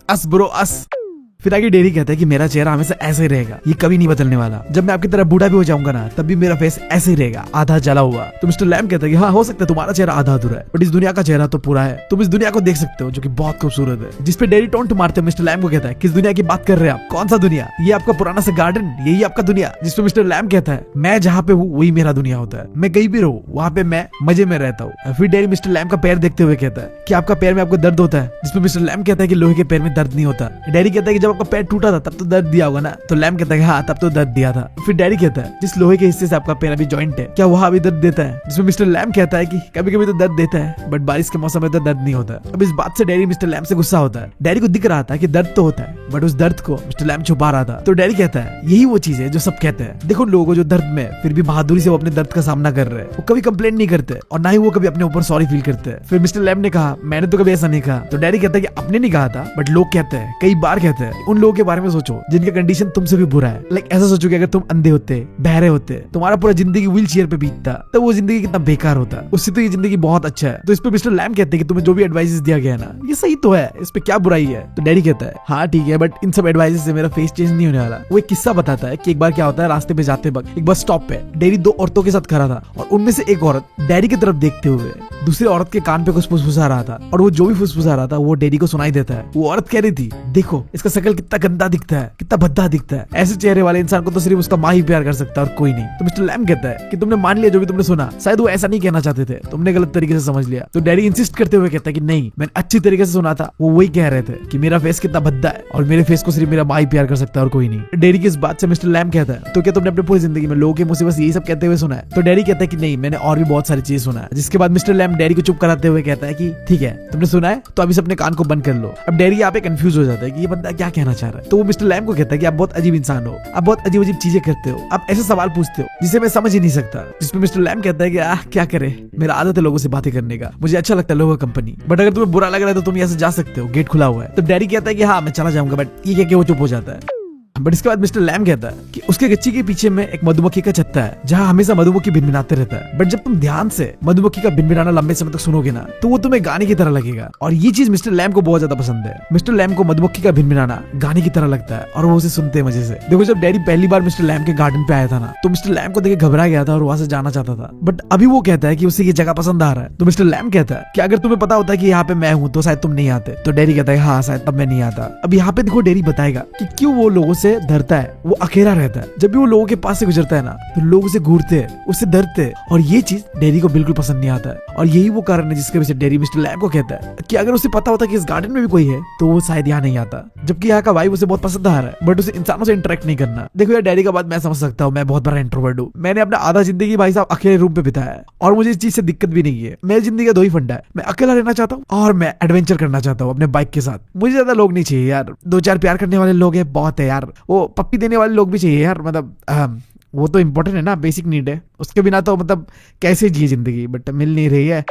अस ब्रो अस। फिर आगे डैडी कहता है कि मेरा चेहरा हमेशा ऐसे ही रहेगा, ये कभी नहीं बदलने वाला, जब मैं आपकी तरह बूढ़ा भी हो जाऊंगा ना तब भी मेरा फेस ऐसे ही रहेगा, आधा जला हुआ। तो मिस्टर लैम्ब कहता है कि हाँ हो सकता है तुम्हारा चेहरा आधा अधूरा है, बट इस दुनिया का चेहरा तो पूरा है, तुम इस दुनिया को देख सकते हो जो कि बहुत खूबसूरत है। जिसपे डैडी टोंट मारते मिस्टर लैम्ब को कहता है किस दुनिया की बात कर रहे हैं आप, कौन सा दुनिया, ये आपका पुराना सा गार्डन, यही आपका दुनिया। जिसपे मिस्टर लैम्ब कहता है मैं जहाँ पे हूँ वही मेरा दुनिया होता है, मैं कहीं भी रहूँ वहाँ पे मैं मजे में रहता हूँ। फिर डैडी मिस्टर लैम्ब का पैर देखते हुए कहता है कि आपका पैर में आपको दर्द होता है, जिसपे मिस्टर लैम्ब कहता है कि लोहे के पैर में दर्द नहीं होता। डैडी कहता है कि जब जब आपका पैर टूटा था तब तो दर्द दिया होगा ना? तो लैम कहता है हाँ तब तो दर्द दिया था। फिर डैडी कहता है जिस लोहे के हिस्से से आपका पैर अभी जॉइंट है क्या वहाँ अभी दर्द देता है? जिसमें मिस्टर लैम कहता है कि कभी कभी तो दर्द देता है बट बारिश के मौसम में तो दर्द नहीं होता। अब इस बात से डैडी मिस्टर लैम से गुस्सा होता है। डैडी को दिख रहा था कि दर्द तो होता है बट उस दर्द को मिस्टर लैम छुपा रहा था। तो डैडी कहता है यही वो चीज है जो सब कहते हैं, देखो लोगों को जो दर्द में फिर भी बहादुरी से वो अपने दर्द का सामना कर रहे हैं, वो कभी कंप्लेंट नहीं करते और ना ही वो कभी अपने ऊपर सॉरी फील करते हैं। फिर मिस्टर लैम ने कहा मैंने तो कभी ऐसा नहीं कहा। तो डैडी कहता है कि आपने नहीं कहा था बट लोग कहते हैं, कई बार कहते हैं। उन लोगों के बारे में सोचो जिनका कंडीशन तुमसे भी बुरा है। लाइक ऐसा सोचो कि अगर तुम अंधे होते, बहरे होते, तुम्हारा पूरा जिंदगी व्हील चेयर पे बीतता तो वो जिंदगी कितना बेकार होता, उससे तो ये जिंदगी बहुत अच्छा है। तो इस पे मिस्टर लैम कहते हैं कि तुम्हें जो भी एडवाइस दिया गया ना ये सही तो है, इस पे क्या बुराई है? तो डैडी कहता है हाँ ठीक है बट इन सब एडवाइस से मेरा फेस चेंज नहीं होने वाला। वो एक किस्सा बताता है कि एक बार क्या होता है, रास्ते पे जाते वक्त एक बस स्टॉप पे डैडी दो औरतों के साथ खड़ा था और उनमें से एक औरत डैडी की तरफ देखते हुए दूसरी औरत के कान पे कुछ फुसफुसा रहा था और वो जो भी फुसफुसा रहा था वो डैडी को सुनाई देता है। वो औरत कह रही थी देखो इसका शक्ल कितना गंदा दिखता है, कितना भद्दा दिखता है, ऐसे चेहरे वाले इंसान को तो सिर्फ उसका माँ ही प्यार कर सकता है और कोई नहीं। तो मिस्टर लैम कहता है कि तुमने मान लिया जो भी तुमने सुना, शायद वो ऐसा नहीं कहना चाहते थे, तुमने गलत तरीके से समझ लिया। तो डैडी इंसिस्ट करते हुए कहता है कि नहीं मैंने अच्छी तरीके से सुना था, वो वही कह रहे थे कि मेरा फेस कितना भद्दा है और मेरे फेस को सिर्फ मेरा माँ ही प्यार कर सकता है और कोई नहीं। डैडी की इस बात से मिस्टर लैम कहता है तो क्या तुमने अपनी पूरी जिंदगी में लोगों के मुंह से बस यही सब कहते हुए सुना है? तो डैडी कहता है कि नहीं मैंने और भी बहुत सारी चीजें सुना है। जिसके बाद मिस्टर लैम डैडी को चुप कराते हुए कहता है कि ठीक है तुमने सुना है तो अभी अपने कान को बंद कर लो। अब डैडी यहाँ पे कंफ्यूज हो जाता है कि ये बंदा क्या कहना चाह रहा है। तो वो मिस्टर लैम को कहता है कि आप बहुत अजीब इंसान हो, आप बहुत अजीब अजीब चीजें करते हो, आप ऐसे सवाल पूछते हो जिसे मैं समझ ही नहीं सकता। जिसमें मिस्टर लैम कहता है कि क्या करे, मेरा आदत है लोगों से बातें करने का, मुझे अच्छा लगता है लोगों का कंपनी, बट अगर तुम्हें बुरा लग रहा है तो तुम यहाँ से जा सकते हो, गेट खुला हुआ है। तो डैडी कहता है कि हाँ मैं चला जाऊंगा, बट ये कह के वो चुप हो जाता है। बट इसके बाद मिस्टर लैम कहता है कि उसके गच्ची के पीछे में एक मधुमक्खी का छत्ता है जहाँ हमेशा मधुमक्खी भिनभिनाते रहता है, बट जब तुम ध्यान से मधुमक्खी का भिनभिनाना लंबे समय तक सुनोगे ना तो वो तुम्हें गाने की तरह लगेगा। और ये चीज मिस्टर लैम को बहुत ज्यादा पसंद है। मिस्टर लैम को मधुमक्खी का भिनभिनाना गाने की तरह लगता है और वो उसे सुनते हैं मजे से। देखो जब डैडी पहली बार मिस्टर लैम के गार्डन पे आया था ना तो मिस्टर लैम को देख के घबरा गया था और वहां से जाना चाहता था, बट अभी वो कहता है कि उसे ये जगह पसंद आ रहा है। तो मिस्टर लैम कहता है कि अगर तुम्हें पता होता है कि यहाँ पे मैं हूँ तो शायद तुम नहीं आते। तो डैडी कहता है हाँ शायद तब मैं नहीं आता। अब यहाँ पे देखो डैडी बताएगा कि क्यों वो लोगों से डरता है, वो अकेला रहता है। जब भी वो लोगों के पास से गुजरता है ना तो लोग उसे घूरते हैं, उससे डरते हैं और ये चीज डैडी को बिल्कुल पसंद नहीं आता है। और यही वो कारण है जिसके वजह से डैडी मिस्टर लैम को कहता है कि अगर उसे पता होता कि इस गार्डन में भी कोई है तो वो शायद यहाँ नहीं आता। जबकि यहाँ का वाइब उसे बहुत पसंद आ रहा है बट उसे इंसानों से इंटरेक्ट नहीं करना। देखो यार डैडी का बात मैं समझ सकता हूँ, मैं बहुत बड़ा इंट्रोवर्ट हूँ। मैंने अपना आधा जिंदगी भाई साहब अकेले रूम पे बिताया है और मुझे इस चीज से दिक्कत भी नहीं है। मेरी जिंदगी का दो ही फंडा है, मैं अकेला रहना चाहता हूँ और मैं एडवेंचर करना चाहता हूँ अपने बाइक के साथ। मुझे ज्यादा लोग नहीं चाहिए यार, दो चार प्यार करने वाले लोग है बहुत है यार, वो पप्पी देने वाले लोग भी चाहिए यार, मतलब वो तो इम्पोर्टेंट है ना, बेसिक नीड है, उसके बिना तो मतलब कैसे जिए जिंदगी, बट मिल नहीं रही है।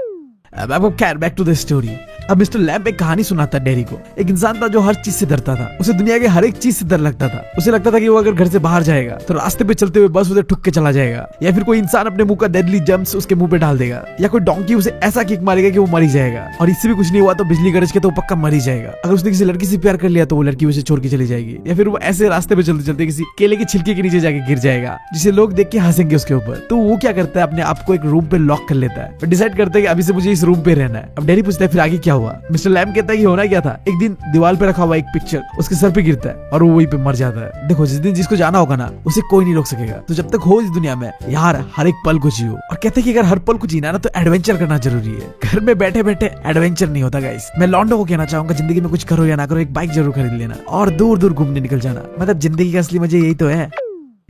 अब खैर बैक टू द स्टोरी। अब मिस्टर लैम्प एक कहानी सुनाता है डैडी को। एक इंसान था जो हर चीज से डरता था, उसे दुनिया के हर एक चीज से डर लगता था। उसे लगता था कि वो अगर घर से बाहर जाएगा तो रास्ते पे चलते हुए बस उसे ठुक के चला जाएगा, या फिर कोई इंसान अपने मुंह का डेडली जम्प्स उसके मुंह पे डाल देगा, या कोई डोंकी उसे ऐसा किक मारेगा कि वो मर ही जाएगा। और इससे भी कुछ नहीं हुआ तो बिजली गरज के तो पक्का मर ही जाएगा। अगर उसने किसी लड़की से प्यार कर लिया तो वो लड़की उसे छोड़ के चली जाएगी, या फिर वो ऐसे रास्ते पे चलते चलते किसी केले के छिलके के नीचे जाके गिर जाएगा जिसे लोग देख के हंसेंगे उसके ऊपर। तो वो क्या करता है, अपने आप को एक रूम पे लॉक कर लेता है, डिसाइड करता है कि अभी से मुझे इस रूम पे रहना है। अब डैडी पूछता है फिर आगे क्या हुआ। मिस्टर लैम्प कहता है कि होना क्या था, एक दिन दीवार पे रखा हुआ एक पिक्चर उसके सर पे गिरता है और वो वहीं पे मर जाता है। देखो जिस दिन जिसको जाना होगा ना उसे कोई नहीं रोक सकेगा। तो जब तक हो इस दुनिया में यार हर एक पल को जियो। और कहते हैं कि अगर हर पल को जीना ना तो एडवेंचर करना जरूरी है। घर में बैठे बैठे एडवेंचर नहीं होता गाइस। मैं लॉन्डो को कहना चाहूंगा जिंदगी में कुछ करो या ना करो एक बाइक जरूर खरीद लेना और दूर दूर घूमने निकल जाना, मतलब जिंदगी का असली मजा यही तो है।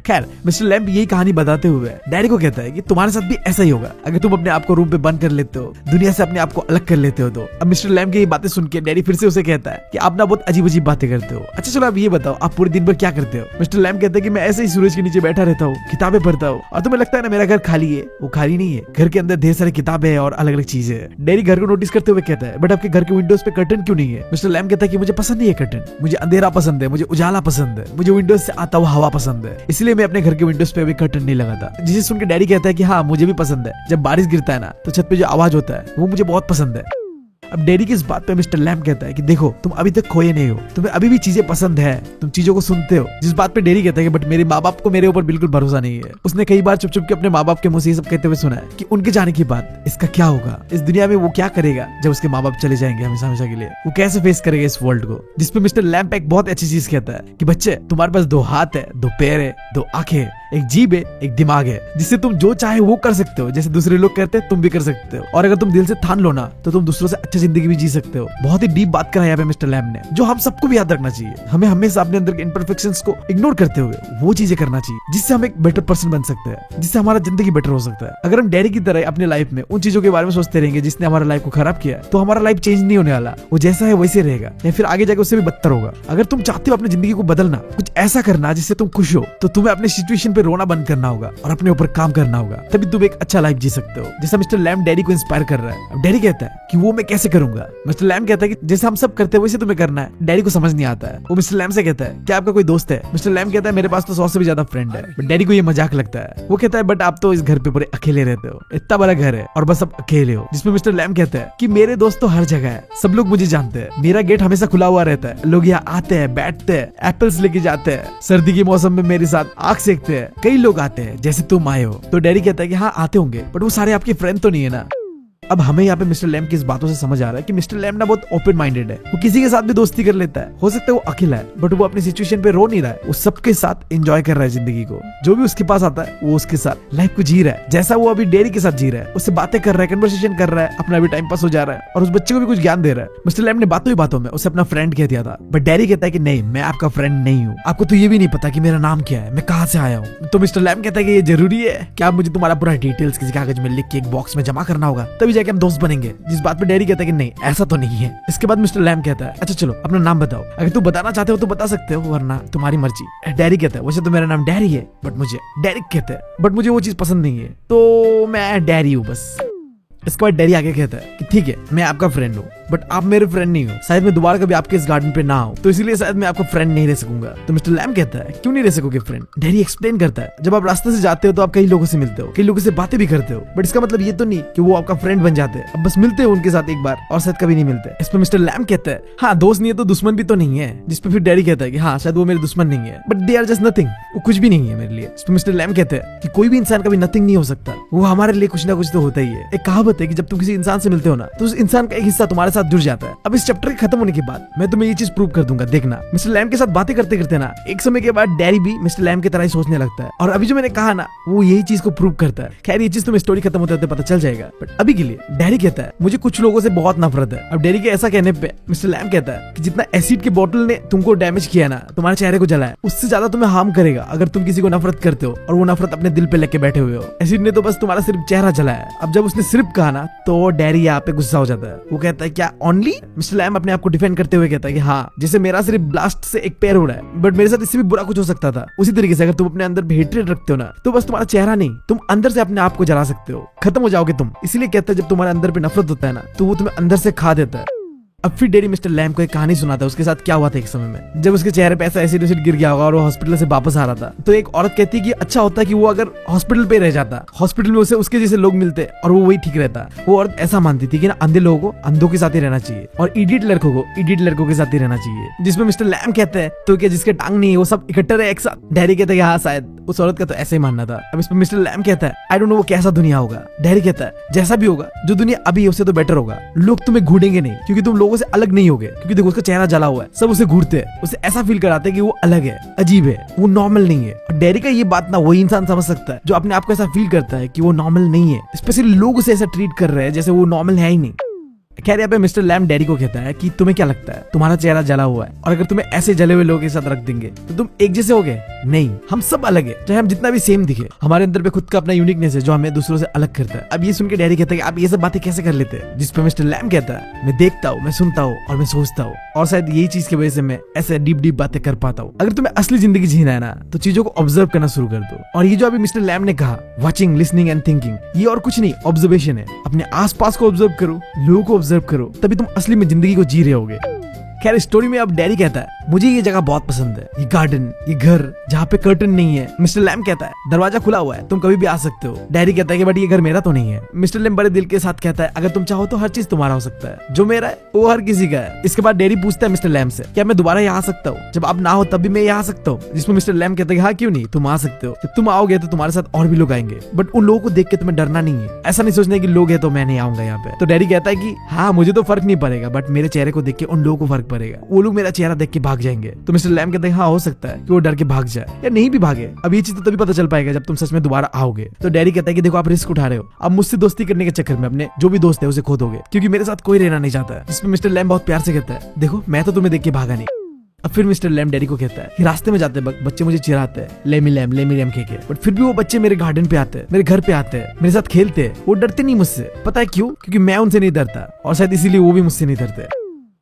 खैर मिस्टर लैम्प यही कहानी बताते हुए डैडी को कहता है कि तुम्हारे साथ भी ऐसा ही होगा अगर तुम अपने आप को रूम पे बंद कर लेते हो, दुनिया से अपने आप को अलग कर लेते हो तो। अब मिस्टर लैम्प की ये बातें सुन के डैडी फिर से उसे कहता है कि आप ना बहुत अजीब अजीब बातें करते हो। अच्छा चलो आप ये बताओ आप पूरे दिन भर क्या करते हो। मिस्टर लैम्प कहता है कि मैं ऐसे ही सूरज के नीचे बैठा रहता हूँ, किताबें पढ़ता हूँ। और तुम्हें लगता है ना मेरा घर खाली है, वो खाली नहीं है। घर के अंदर ढेर सारी किताबें और अलग अलग चीजें है। डैडी घर को नोटिस करते हुए कहता है बट आपके घर के विंडोज पे कर्टन क्यों नहीं है। मिस्टर लैम्प कहता है कि मुझे पसंद नहीं है कर्टन, मुझे अंधेरा पसंद है, मुझे उजाला पसंद है, मुझे विंडोज से आता हुआ हवा पसंद है, इसलिए मैं अपने घर के विंडोज पे भी कर्टन नहीं लगाता। जिसे सुन के डैडी कहता है कि हाँ मुझे भी पसंद है, जब बारिश गिरता है ना तो छत पे जो आवाज होता है वो मुझे बहुत पसंद है। अब डैडी की इस बात पे मिस्टर लैम्प कहता है कि देखो तुम अभी तक खोए नहीं हो, तुम्हें अभी भी चीजें पसंद है, तुम चीजों को सुनते हो। जिस बात पे डैडी कहता है कि बट मेरे माँ बाप को मेरे ऊपर बिल्कुल भरोसा नहीं है। उसने कई बार चुप चुप के अपने माँ बाप के मुंह से ये सब कहते हुए सुना है कि उनके जाने के बाद इसका क्या होगा, इस दुनिया में वो क्या करेगा जब उसके माँ बाप चले जाएंगे हमेशा हमेशा के लिए, वो कैसे फेस करेगा इस वर्ल्ड को। जिसपे मिस्टर लैम्प एक बहुत अच्छी चीज कहता है कि बच्चे तुम्हारे पास दो हाथ है, दो पैर है, दो आंखें है, एक जीभ है, एक दिमाग है, जिससे तुम जो चाहे वो कर सकते हो। जैसे दूसरे लोग करते हैं तुम भी कर सकते हो, और अगर तुम दिल से ठान लो ना तो तुम दूसरों से अच्छी जिंदगी भी जी सकते हो। बहुत ही डीप बात करा यहाँ पे मिस्टर लैम ने, जो हम सबको भी याद रखना चाहिए। हमें हमेशा अपने अंदर के इम्परफेक्शंस को इग्नोर करते हुए वो चीजें करना चाहिए जिससे हम एक बेटर पर्सन बन सकते हैं, जिससे हमारा जिंदगी बेटर हो सकता है। अगर हम डैडी की तरह अपने लाइफ में उन चीजों के बारे में सोचते रहेंगे जिसने हमारा लाइफ को खराब किया, तो हमारा लाइफ चेंज नहीं होने वाला। वो जैसा है वैसे रहेगा, या फिर आगे जाके उससे भी बदतर होगा। अगर तुम चाहते हो अपनी जिंदगी को बदलना, कुछ ऐसा करना जिससे तुम खुश हो, तो तुम्हें अपने सिचुएशन पे रोना बंद करना होगा और अपने ऊपर काम करना होगा। तभी तुम एक अच्छा लाइफ जी सकते हो। जैसा मिस्टर लैम डैडी को इंस्पायर कर रहा है। अब डैडी कहता है कि वो मैं कैसे करूंगा। मिस्टर लैम कहता है कि जैसे हम सब करते हैं वैसे तुम्हें करना है। डैडी को समझ नहीं आता है। वो मिस्टर लैम से कहता है क्या आपका कोई दोस्त है। मिस्टर लैम कहता है मेरे पास तो 100 से भी ज्यादा फ्रेंड है। बट डैडी को ये मजाक लगता है। वो कहता है बट आप तो इस घर पे पूरे अकेले रहते हो, इतना बड़ा घर है और बस आप अकेले हो। जिसमें मिस्टर लैम कहता है कि मेरे दोस्त तो हर जगह है, सब लोग मुझे जानते हैं, मेरा गेट हमेशा खुला हुआ रहता है, लोग यहाँ आते हैं, बैठते हैं, एप्पल्स लेके जाते हैं, सर्दी के मौसम में मेरे साथ आग सेकते हैं, कई लोग आते हैं जैसे तुम आए हो। तो डैडी कहता है कि हाँ आते होंगे, बट वो सारे आपके फ्रेंड तो नहीं है ना। अब हमें यहाँ पे मिस्टर लैम की इस बातों से समझ आ रहा है कि मिस्टर लैम ना बहुत ओपन माइंडेड है। वो किसी के साथ भी दोस्ती कर लेता है। हो सकता है वो अकेला है, बट वो अपनी सिचुएशन पे रो नहीं रहा है। वो सबके साथ एंजॉय कर रहा है जिंदगी को। जो भी उसके पास आता है वो उसके साथ लाइफ को जी रहा है, जैसा वो अभी डैडी के साथ जी रहा है। उससे बातें कर रहा है, कन्वर्सेशन कर रहा है, अपना भी टाइम पास हो जा रहा है और उस बच्चे को भी कुछ ज्ञान दे रहा है। मिस्टर लैम ने बातों ही बातों में उसे अपना फ्रेंड कह दिया था, बट डैडी कहता है कि नहीं, मैं आपका फ्रेंड नहीं हूँ। आपको तो ये भी नहीं पता कि मेरा नाम क्या है, मैं कहाँ से आया हूँ। तो मिस्टर लैम कहता है कि ये जरूरी है क्या आप मुझे तुम्हारा पूरा डिटेल्स किसी कागज में लिख के एक बॉक्स में जमा करना होगा, तभी जाके हम दोस्त बनेंगे। जिस बात पे डैडी कहता है कि नहीं ऐसा तो नहीं है। इसके बाद मिस्टर लैम कहता है अच्छा चलो अपना नाम बताओ, अगर तुम बताना चाहते हो तो बता सकते हो, वरना तुम्हारी मर्जी। डैडी कहता है वैसे तो मेरा नाम डैडी है, बट मुझे डैरिक कहते हैं, बट मुझे वो चीज पसंद नहीं है, तो मैं डैडी हूँ बस। इसके बाद डैडी आगे कहता है कि ठीक है मैं आपका फ्रेंड हूँ, बट आप मेरे फ्रेंड नहीं हो। शायद मैं दोबारा कभी आपके इस गार्डन पे ना आऊं, तो इसीलिए शायद मैं आपका फ्रेंड नहीं रह सकूंगा। तो मिस्टर लैम कहता है क्यों नहीं रह सकोगे फ्रेंड। डैडी एक्सप्लेन करता है जब आप रास्ते से जाते हो तो आप कई लोगों से मिलते हो, कई लोगों से बातें भी करते हो, बट इसका मतलब ये तो नहीं कि वो आपका फ्रेंड बन जाते हैं। अब बस मिलते हो उनके साथ एक बार और शायद कभी नहीं मिलते। इस पर मिस्टर लैम कहता है हाँ दोस्त नहीं है तो दुश्मन भी तो नहीं है। जिसपे फिर डैडी कहता है कि हाँ शायद वो मेरे दुश्मन नहीं है, but they are just nothing, वो कुछ भी नहीं है मेरे लिए। इस पर मिस्टर लैम कहते हैं कि कोई भी इंसान कभी नथिंग नहीं हो सकता, वो हमारे लिए कुछ ना कुछ तो होता ही है। एक कहावत है कि जब तुम किसी इंसान से मिलते हो ना तो उस इंसान का एक हिस्सा तुम्हारे साथ जुड़ जाता है। अब इस चैप्टर के खत्म होने के बाद मैं तुम्हें ये चीज प्रूव कर दूंगा, देखना। मिस्टर लैम के साथ बातें करते करते ना एक समय के बाद डैडी भी मिस्टर लैम की तरह ही सोचने लगता है, और अभी जो मैंने कहा ना वो यही चीज को प्रूव करता है। खैर ये चीज तुम्हें स्टोरी खत्म होते होते पता चल जाएगा, बट अभी के लिए डैडी कहता है मुझे कुछ लोगों से बहुत नफरत है। अब डैडी के ऐसा कहने पे मिस्टर लैम कहता है कि जितना एसिड के बोतल ने तुमको डैमेज किया ना, तुम्हारे चेहरे को जलाया, उससे ज्यादा तुम्हें हार्म करेगा अगर तुम किसी को नफरत करते हो और वो नफरत अपने दिल पे लेके बैठे हुए हो। एसिड ने तो बस तुम्हारा सिर्फ चेहरा जलाया। अब जब उसने सिर्फ कहा ना तो डैडी यहाँ पे गुस्सा हो जाता है। वो कहता है क्या ओनली। मिस्टर लैम अपने आप को डिफेंड करते हुए कहता है कि हाँ जैसे मेरा सिर्फ ब्लास्ट से एक पैर उड़ा है, बट मेरे साथ इससे भी बुरा कुछ हो सकता था। उसी तरीके से अगर तुम अपने अंदर हेट्रेड रखते हो ना तो बस तुम्हारा चेहरा नहीं, तुम अंदर से अपने आप को जला सकते हो, खत्म हो जाओगे तुम। इसीलिए कहता है जब तुम्हारे अंदर पे नफरत होता है ना तो वो तुम्हें अंदर से खा देता है। अब फिर डैडी मिस्टर लैम को एक कहानी सुनाता है उसके साथ क्या हुआ था एक समय में, जब उसके चेहरे पे ऐसा एसिड गिर गया होगा और वो हॉस्पिटल से वापस आ रहा था। तो एक औरत कहती है कि अच्छा होता कि वो अगर हॉस्पिटल पे रह जाता, हॉस्पिटल में उसे उसके जैसे लोग मिलते और वो वही ठीक रहता। वो औरत ऐसा मानती थी कि ना अंधे लोगों को अंधों के साथ ही रहना चाहिए और इडियट लड़कों को इडियट लड़कों के साथ ही रहना चाहिए। जिसमें मिस्टर लैम कहते हैं तो क्या जिसके टांग नहीं है वो सब इकट्ठे रहे एक साथ। डैडी कहता है हाँ शायद उस औरत का तो ऐसे ही मानना था। अब इसमें मिस्टर लैम कहता है आई डोंट नो वो कैसा दुनिया होगा। डैडी कहता है जैसा भी होगा जो दुनिया अभी है उससे तो बेटर होगा। लोग तुम्हें घूरेंगे नहीं क्योंकि तुम लोगों से अलग नहीं होगे, क्योंकि देखो उसका चेहरा जला हुआ है, सब उसे घूरते हैं, उसे ऐसा फील कराते हैं कि वो अलग है, अजीब है, वो नॉर्मल नहीं है। और डैडी का ये बात ना वही इंसान समझ सकता है जो अपने आप को ऐसा फील करता है कि वो नॉर्मल नहीं है। स्पेशली लोग उसे ऐसा ट्रीट कर रहे हैं जैसे वो नॉर्मल है ही नहीं। खैर यहाँ पे मिस्टर लैम डैडी को कहता है कि तुम्हें क्या लगता है तुम्हारा चेहरा जला हुआ है और अगर तुम्हें ऐसे जले हुए लोगों के साथ रख देंगे तो तुम एक जैसे होगे? नहीं, हम सब अलग है, चाहे हम जितना भी सेम दिखे, हमारे अंदर पे खुद का अपना यूनिकनेस है जो हमें दूसरों से अलग करता है। अब ये सुन के डैडी कहता है कि आप ये सब बातें कैसे कर लेते हैं? जिस पे मिस्टर लैम कहता है मैं देखता हूँ, मैं सुनता हूँ और मैं सोचता हूँ, और शायद यही चीज की वजह से मैं ऐसे डीप बातें कर पाता हूँ। अगर तुम्हें असली जिंदगी जीना है ना तो चीजों को ऑब्जर्व करना शुरू कर दो। और ये जो अभी मिस्टर लैम ने कहा वॉचिंग, लिसनिंग एंड थिंकिंग, ये और कुछ नहीं ऑब्जर्वेशन है। अपने आसपास को ऑब्जर्व करो, लोगों को ऑब्जर्व करो, तभी तुम असली में जिंदगी को जी रहे होगे। खैर स्टोरी में अब डैडी कहता है मुझे ये जगह बहुत पसंद है, ये गार्डन, ये घर जहाँ पे कर्टन नहीं है। मिस्टर लैम कहता है दरवाजा खुला हुआ है, तुम कभी भी आ सकते हो। डैडी कहता है कि बट ये घर मेरा तो नहीं है। मिस्टर लैम बड़े दिल के साथ कहता है अगर तुम चाहो तो हर चीज तुम्हारा हो सकता है, जो मेरा है वो हर किसी का है। इसके बाद डैडी पूछता है मिस्टर लैम से क्या मैं दोबारा यहाँ आ सकता हूँ? जब आप ना हो तब भी मैं यहाँ आ सकता हूँ? जिसमें मिस्टर लैम कहता है हाँ क्यों नहीं, तुम आ सकते हो। जब तुम आओगे तो तुम्हारे साथ और भी लोग आएंगे, बट उन लोगों को देख के तुम्हें डरना नहीं है। ऐसा नहीं सोचना कि लोग है तो मैं नहीं आऊंगा यहाँ पे। तो डैडी कहता है कि हाँ मुझे तो फर्क नहीं पड़ेगा, बट मेरे चेहरे को देख के उन लोगों को फर्क पड़ेगा, वो लोग मेरा चेहरा देख के भाग जाएंगे। तो मिस्टर लैम कहते हैं हाँ हो सकता है कि वो डर के भाग जाए या नहीं भी भागे। अब ये चीज तो तभी पता चल पाएगा जब तुम सच में दोबारा आओगे। तो डैडी कहता है कि देखो आप रिस्क उठा रहे हो, अब मुझसे दोस्ती करने के चक्कर में अपने जो भी दोस्त है उसे खो दोगे, क्योंकि मेरे साथ कोई रहना नहीं चाहता है। जिसमें मिस्टर लैम बहुत प्यार से कहता है देखो मैं तो तुम्हें देख के भागा नहीं। अब फिर मिस्टर लैम डैडी को कहता है कि रास्ते में जाते वक्त बच्चे मुझे चिढ़ाते हैं लेमी लैम कह के, बट फिर भी वो बच्चे मेरे गार्डन पे आते हैं, मेरे घर पे आते हैं, मेरे साथ खेलते हैं, वो डरते नहीं मुझसे। पता है क्यों? क्योंकि मैं उनसे नहीं डरता और शायद इसीलिए वो भी मुझसे नहीं डरते।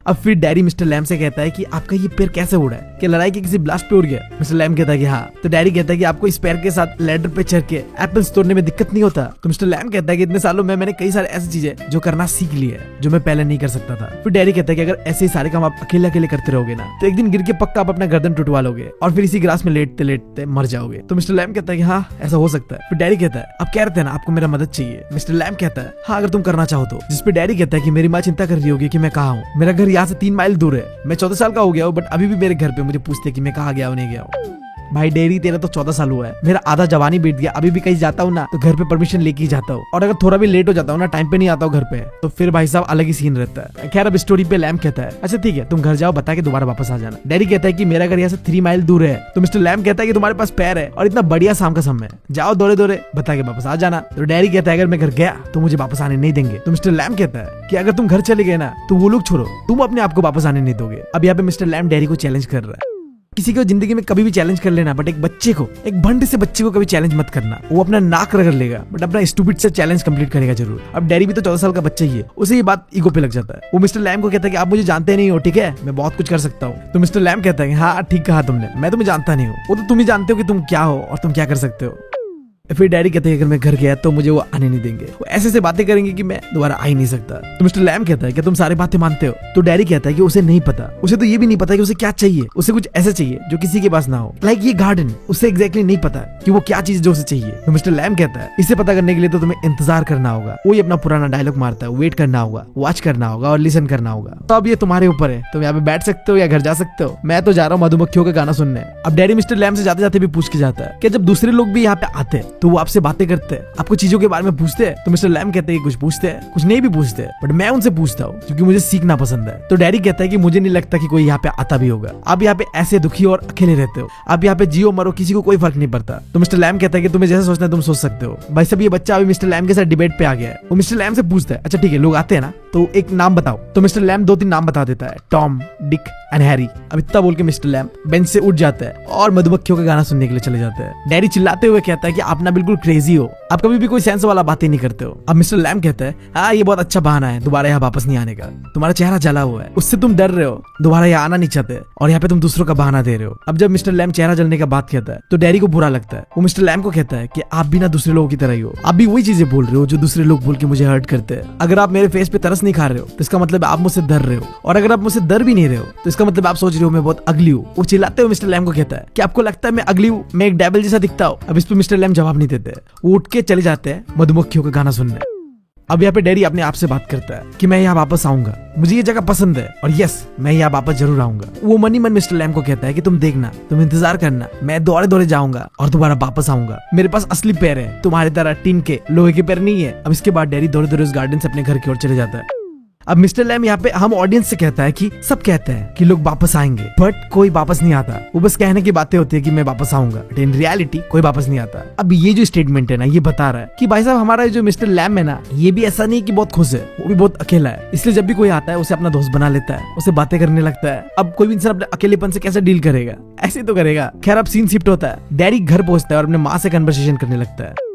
अब फिर डैडी मिस्टर लैम से कहता है कि आपका ये पैर कैसे उड़ा है, क्या लड़ाई के किसी ब्लास्ट पे उड़ गया? मिस्टर लैम कहता है कि हाँ। तो डैडी कहता है कि आपको इस पैर के साथ लैडर पे चढ़ के एप्पल्स तोड़ने में दिक्कत नहीं होता? तो मिस्टर लैम कहता है कि इतने सालों में मैंने कई सारे ऐसी चीजें जो करना सीख ली है जो मैं पहले नहीं कर सकता था। फिर डैडी कहता है कि अगर ऐसे ही सारे काम आप अकेले अकेले करते रहोगे ना तो एक दिन गिर के पक्का आप अपना गर्दन टुटवा लोगे और फिर इसी ग्रास में लेटते लेटते मर जाओगे। तो मिस्टर लैम कहता है कि हाँ ऐसा हो सकता है। फिर डैडी कहता है आप कह रहे थे ना आपको मेरा मदद चाहिए। मिस्टर लैम कहता है हाँ अगर तुम करना चाहो तो। जिसपे डैडी कहता है कि मेरी माँ चिंता कर रही होगी कि मैं कहाँ हूँ, मेरा घर यहाँ से 3 माइल दूर है, मैं 14 साल का हो गया हूँ बट अभी भी मेरे घर पे मुझे पूछते कि मैं कहाँ गया हूँ नहीं गया हूँ। भाई डेरी तेरा तो 14 साल हुआ है, मेरा आधा जवानी बीत गया, अभी भी कहीं जाता हूँ ना तो घर पे परमिशन लेके ही जाता हूँ, और अगर थोड़ा भी लेट हो जाता हूँ ना टाइम पे नहीं आता हूँ घर पे तो फिर भाई साहब अलग ही सीन रहता है। खैर अब स्टोरी पे लैम कहता है अच्छा ठीक है तुम घर जाओ बता के दोबारा वापस आ जाना। डैडी कहता है कि मेरा घर यहाँ से 3 माइल दूर है। तो मिस्टर लैम कहता है कि तुम्हारे पास पैर है और इतना बढ़िया शाम का समय है, जाओ दौड़े दौड़े बता के वापस आ जाना। तो डैडी कहता है अगर मैं घर गया तो मुझे वापस आने नहीं देंगे। तो मिस्टर लैम कहता है कि अगर तुम घर चले गए ना तो वो लोग छोड़ो, तुम अपने आप को वापस आने नहीं दोगे। अब यहाँ पे मिस्टर लैम डैडी को चैलेंज कर रहा है। किसी को जिंदगी में कभी भी चैलेंज कर लेना बट एक बच्चे को, एक भंड से बच्चे को कभी चैलेंज मत करना। वो अपना नाक रगड़ लेगा बट अपना स्टूपिड से चैलेंज कंप्लीट करेगा जरूर। अब डैडी भी तो 14 साल का बच्चा ही है, उसे ये बात ईगो पे लग जाता है। वो मिस्टर लैम को कहता है कि आप मुझे जानते नहीं हो ठीक है, मैं बहुत कुछ कर सकता हूँ। तो मिस्टर लैम कहता है हाँ ठीक कहा तुमने, मैं तुम्हें जानता नहीं हूँ, वो तो तुम ही जानते हो कि तुम क्या हो और तुम क्या कर सकते हो। फिर डैडी कहते हैं अगर मैं घर गया तो मुझे वो आने नहीं देंगे, वो ऐसे से बातें करेंगे कि मैं दोबारा आ ही नहीं सकता। तो मिस्टर लैम कहता है कि तुम सारी बातें मानते हो? तो डैडी कहता है कि उसे नहीं पता, उसे तो ये भी नहीं पता कि उसे क्या चाहिए, उसे कुछ ऐसा चाहिए जो किसी के पास ना हो, लाइक ये गार्डन। उसे एग्जैक्टली नहीं पता कि वो क्या चीज जो उसे चाहिए। तो मिस्टर लैम कहता है इसे पता करने के लिए तो तुम्हें इंतजार करना होगा। वो ये अपना पुराना डायलॉग मारता है, वेट करना होगा, वॉच करना होगा और लिसन करना होगा। तो अब ये तुम्हारे ऊपर है, तुम यहाँ पे बैठ सकते हो या घर जा सकते हो, मैं तो जा रहा हूँ मधुमक्खियों का गाना सुनने। अब डैडी मिस्टर लैम से जाते जाते भी पूछ के जाता है कि जब दूसरे लोग भी यहाँ पे आते हैं तो वो आपसे बातें आपको चीजों के बारे में पूछते हैं? तो मिस्टर लैम कहते हैं कुछ पूछते हैं कुछ नहीं भी पूछते, बट मैं उनसे पूछता हूँ क्योंकि मुझे सीखना पसंद है। तो डैडी कहता है कि मुझे नहीं लगता कि कोई यहाँ पे आता भी होगा, आप यहाँ पे ऐसे दुखी और अकेले रहते हो, आप यहाँ पे जियो मरो किसी को कोई फर्क नहीं पड़ता। तो मिस्टर लैम कहता है कि तुम्हें जैसा सोचना है तुम सोच सकते हो। भाई साहब ये बच्चा अभी मिस्टर लैम के साथ डिबेट पे आ गया है। वो मिस्टर लैम से पूछता है अच्छा ठीक है लोग आते हैं ना तो एक नाम बताओ। तो मिस्टर लैम 2-3 नाम बता देता है, टॉम, डिक एंड हैरी। अब इतना बोल के मिस्टर लैम बेंच से उठ जाता है और मधुमक्खियों का गाना सुनने के लिए चले जाते हैं। डैडी चिल्लाते हुए कहता है कि आप ना बिल्कुल क्रेजी हो, आप कभी भी कोई सेंस वाला बातें नहीं करते हो। अब मिस्टर लैम कहता है हाँ ये बहुत अच्छा बहाना है दोबारा यहाँ वापस नहीं आने का, तुम्हारा चेहरा जला हुआ है, उससे तुम डर रहे हो, दोबारा यहाँ आना नहीं चाहते और यहाँ पे तुम दूसरों का बहाना दे रहे हो। अब जब मिस्टर लैम चेहरा जलने का बात कहता है तो डैडी को बुरा लगता है। वो मिस्टर लैम को कहता है कि आप भी ना दूसरे लोगों की तरह ही हो, आप भी वही चीजें बोल रहे हो जो दूसरे लोग बोल के मुझे हर्ट करते हैं। अगर आप मेरे फेस पे तरस नहीं खा रहे हो तो इसका मतलब आप मुझसे डर रहे हो, और अगर आप मुझसे डर भी नहीं रहे हो तो इसका मतलब आप सोच रहे हो मैं बहुत अगली हूँ। वो चिल्लाते हुए मिस्टर लैम को कहता है कि आपको लगता है मैं अगली हूँ, मैं एक डेविल जैसा दिखता हूँ। अब इस पे मिस्टर लैम जवाब नहीं देते, वो उठ के चले जाते हैं मधुमक्खियों का गाना सुनने। अब यहाँ पे डैडी अपने आप से बात करता है कि मैं यहाँ वापस आऊंगा, मुझे ये जगह पसंद है और यस मैं यहाँ वापस जरूर आऊंगा। वो मन ही मन मिस्टर लैम को कहता है कि तुम देखना, तुम इंतजार करना, मैं दौड़े दौड़े जाऊंगा और दोबारा वापस आऊंगा, मेरे पास असली पैर है, तुम्हारी तरह टीन के लोहे के पैर नहीं है। अब इसके बाद डैडी दौड़े दौड़े उस गार्डन से अपने घर की ओर चले जाता है। अब मिस्टर लैम यहाँ पे हम ऑडियंस से कहता है कि सब कहते हैं कि लोग वापस आएंगे बट कोई वापस नहीं आता, वो बस कहने की बातें होती है कि मैं वापस आऊंगा, बट इन रियलिटी कोई वापस नहीं आता। अब ये जो स्टेटमेंट है ना ये बता रहा है कि भाई साहब हमारा जो मिस्टर लैम है ना ये भी ऐसा नहीं कि बहुत खुश है, वो भी बहुत अकेला है, इसलिए जब भी कोई आता है उसे अपना दोस्त बना लेता है, उसे बातें करने लगता है। अब कोई भी इंसान अपने अकेलेपन से कैसे डील करेगा, ऐसे तो करेगा। खैर अब सीन शिफ्ट होता है, डैडी घर पहुंचता है और अपने माँ से कन्वर्सेशन करने लगता है।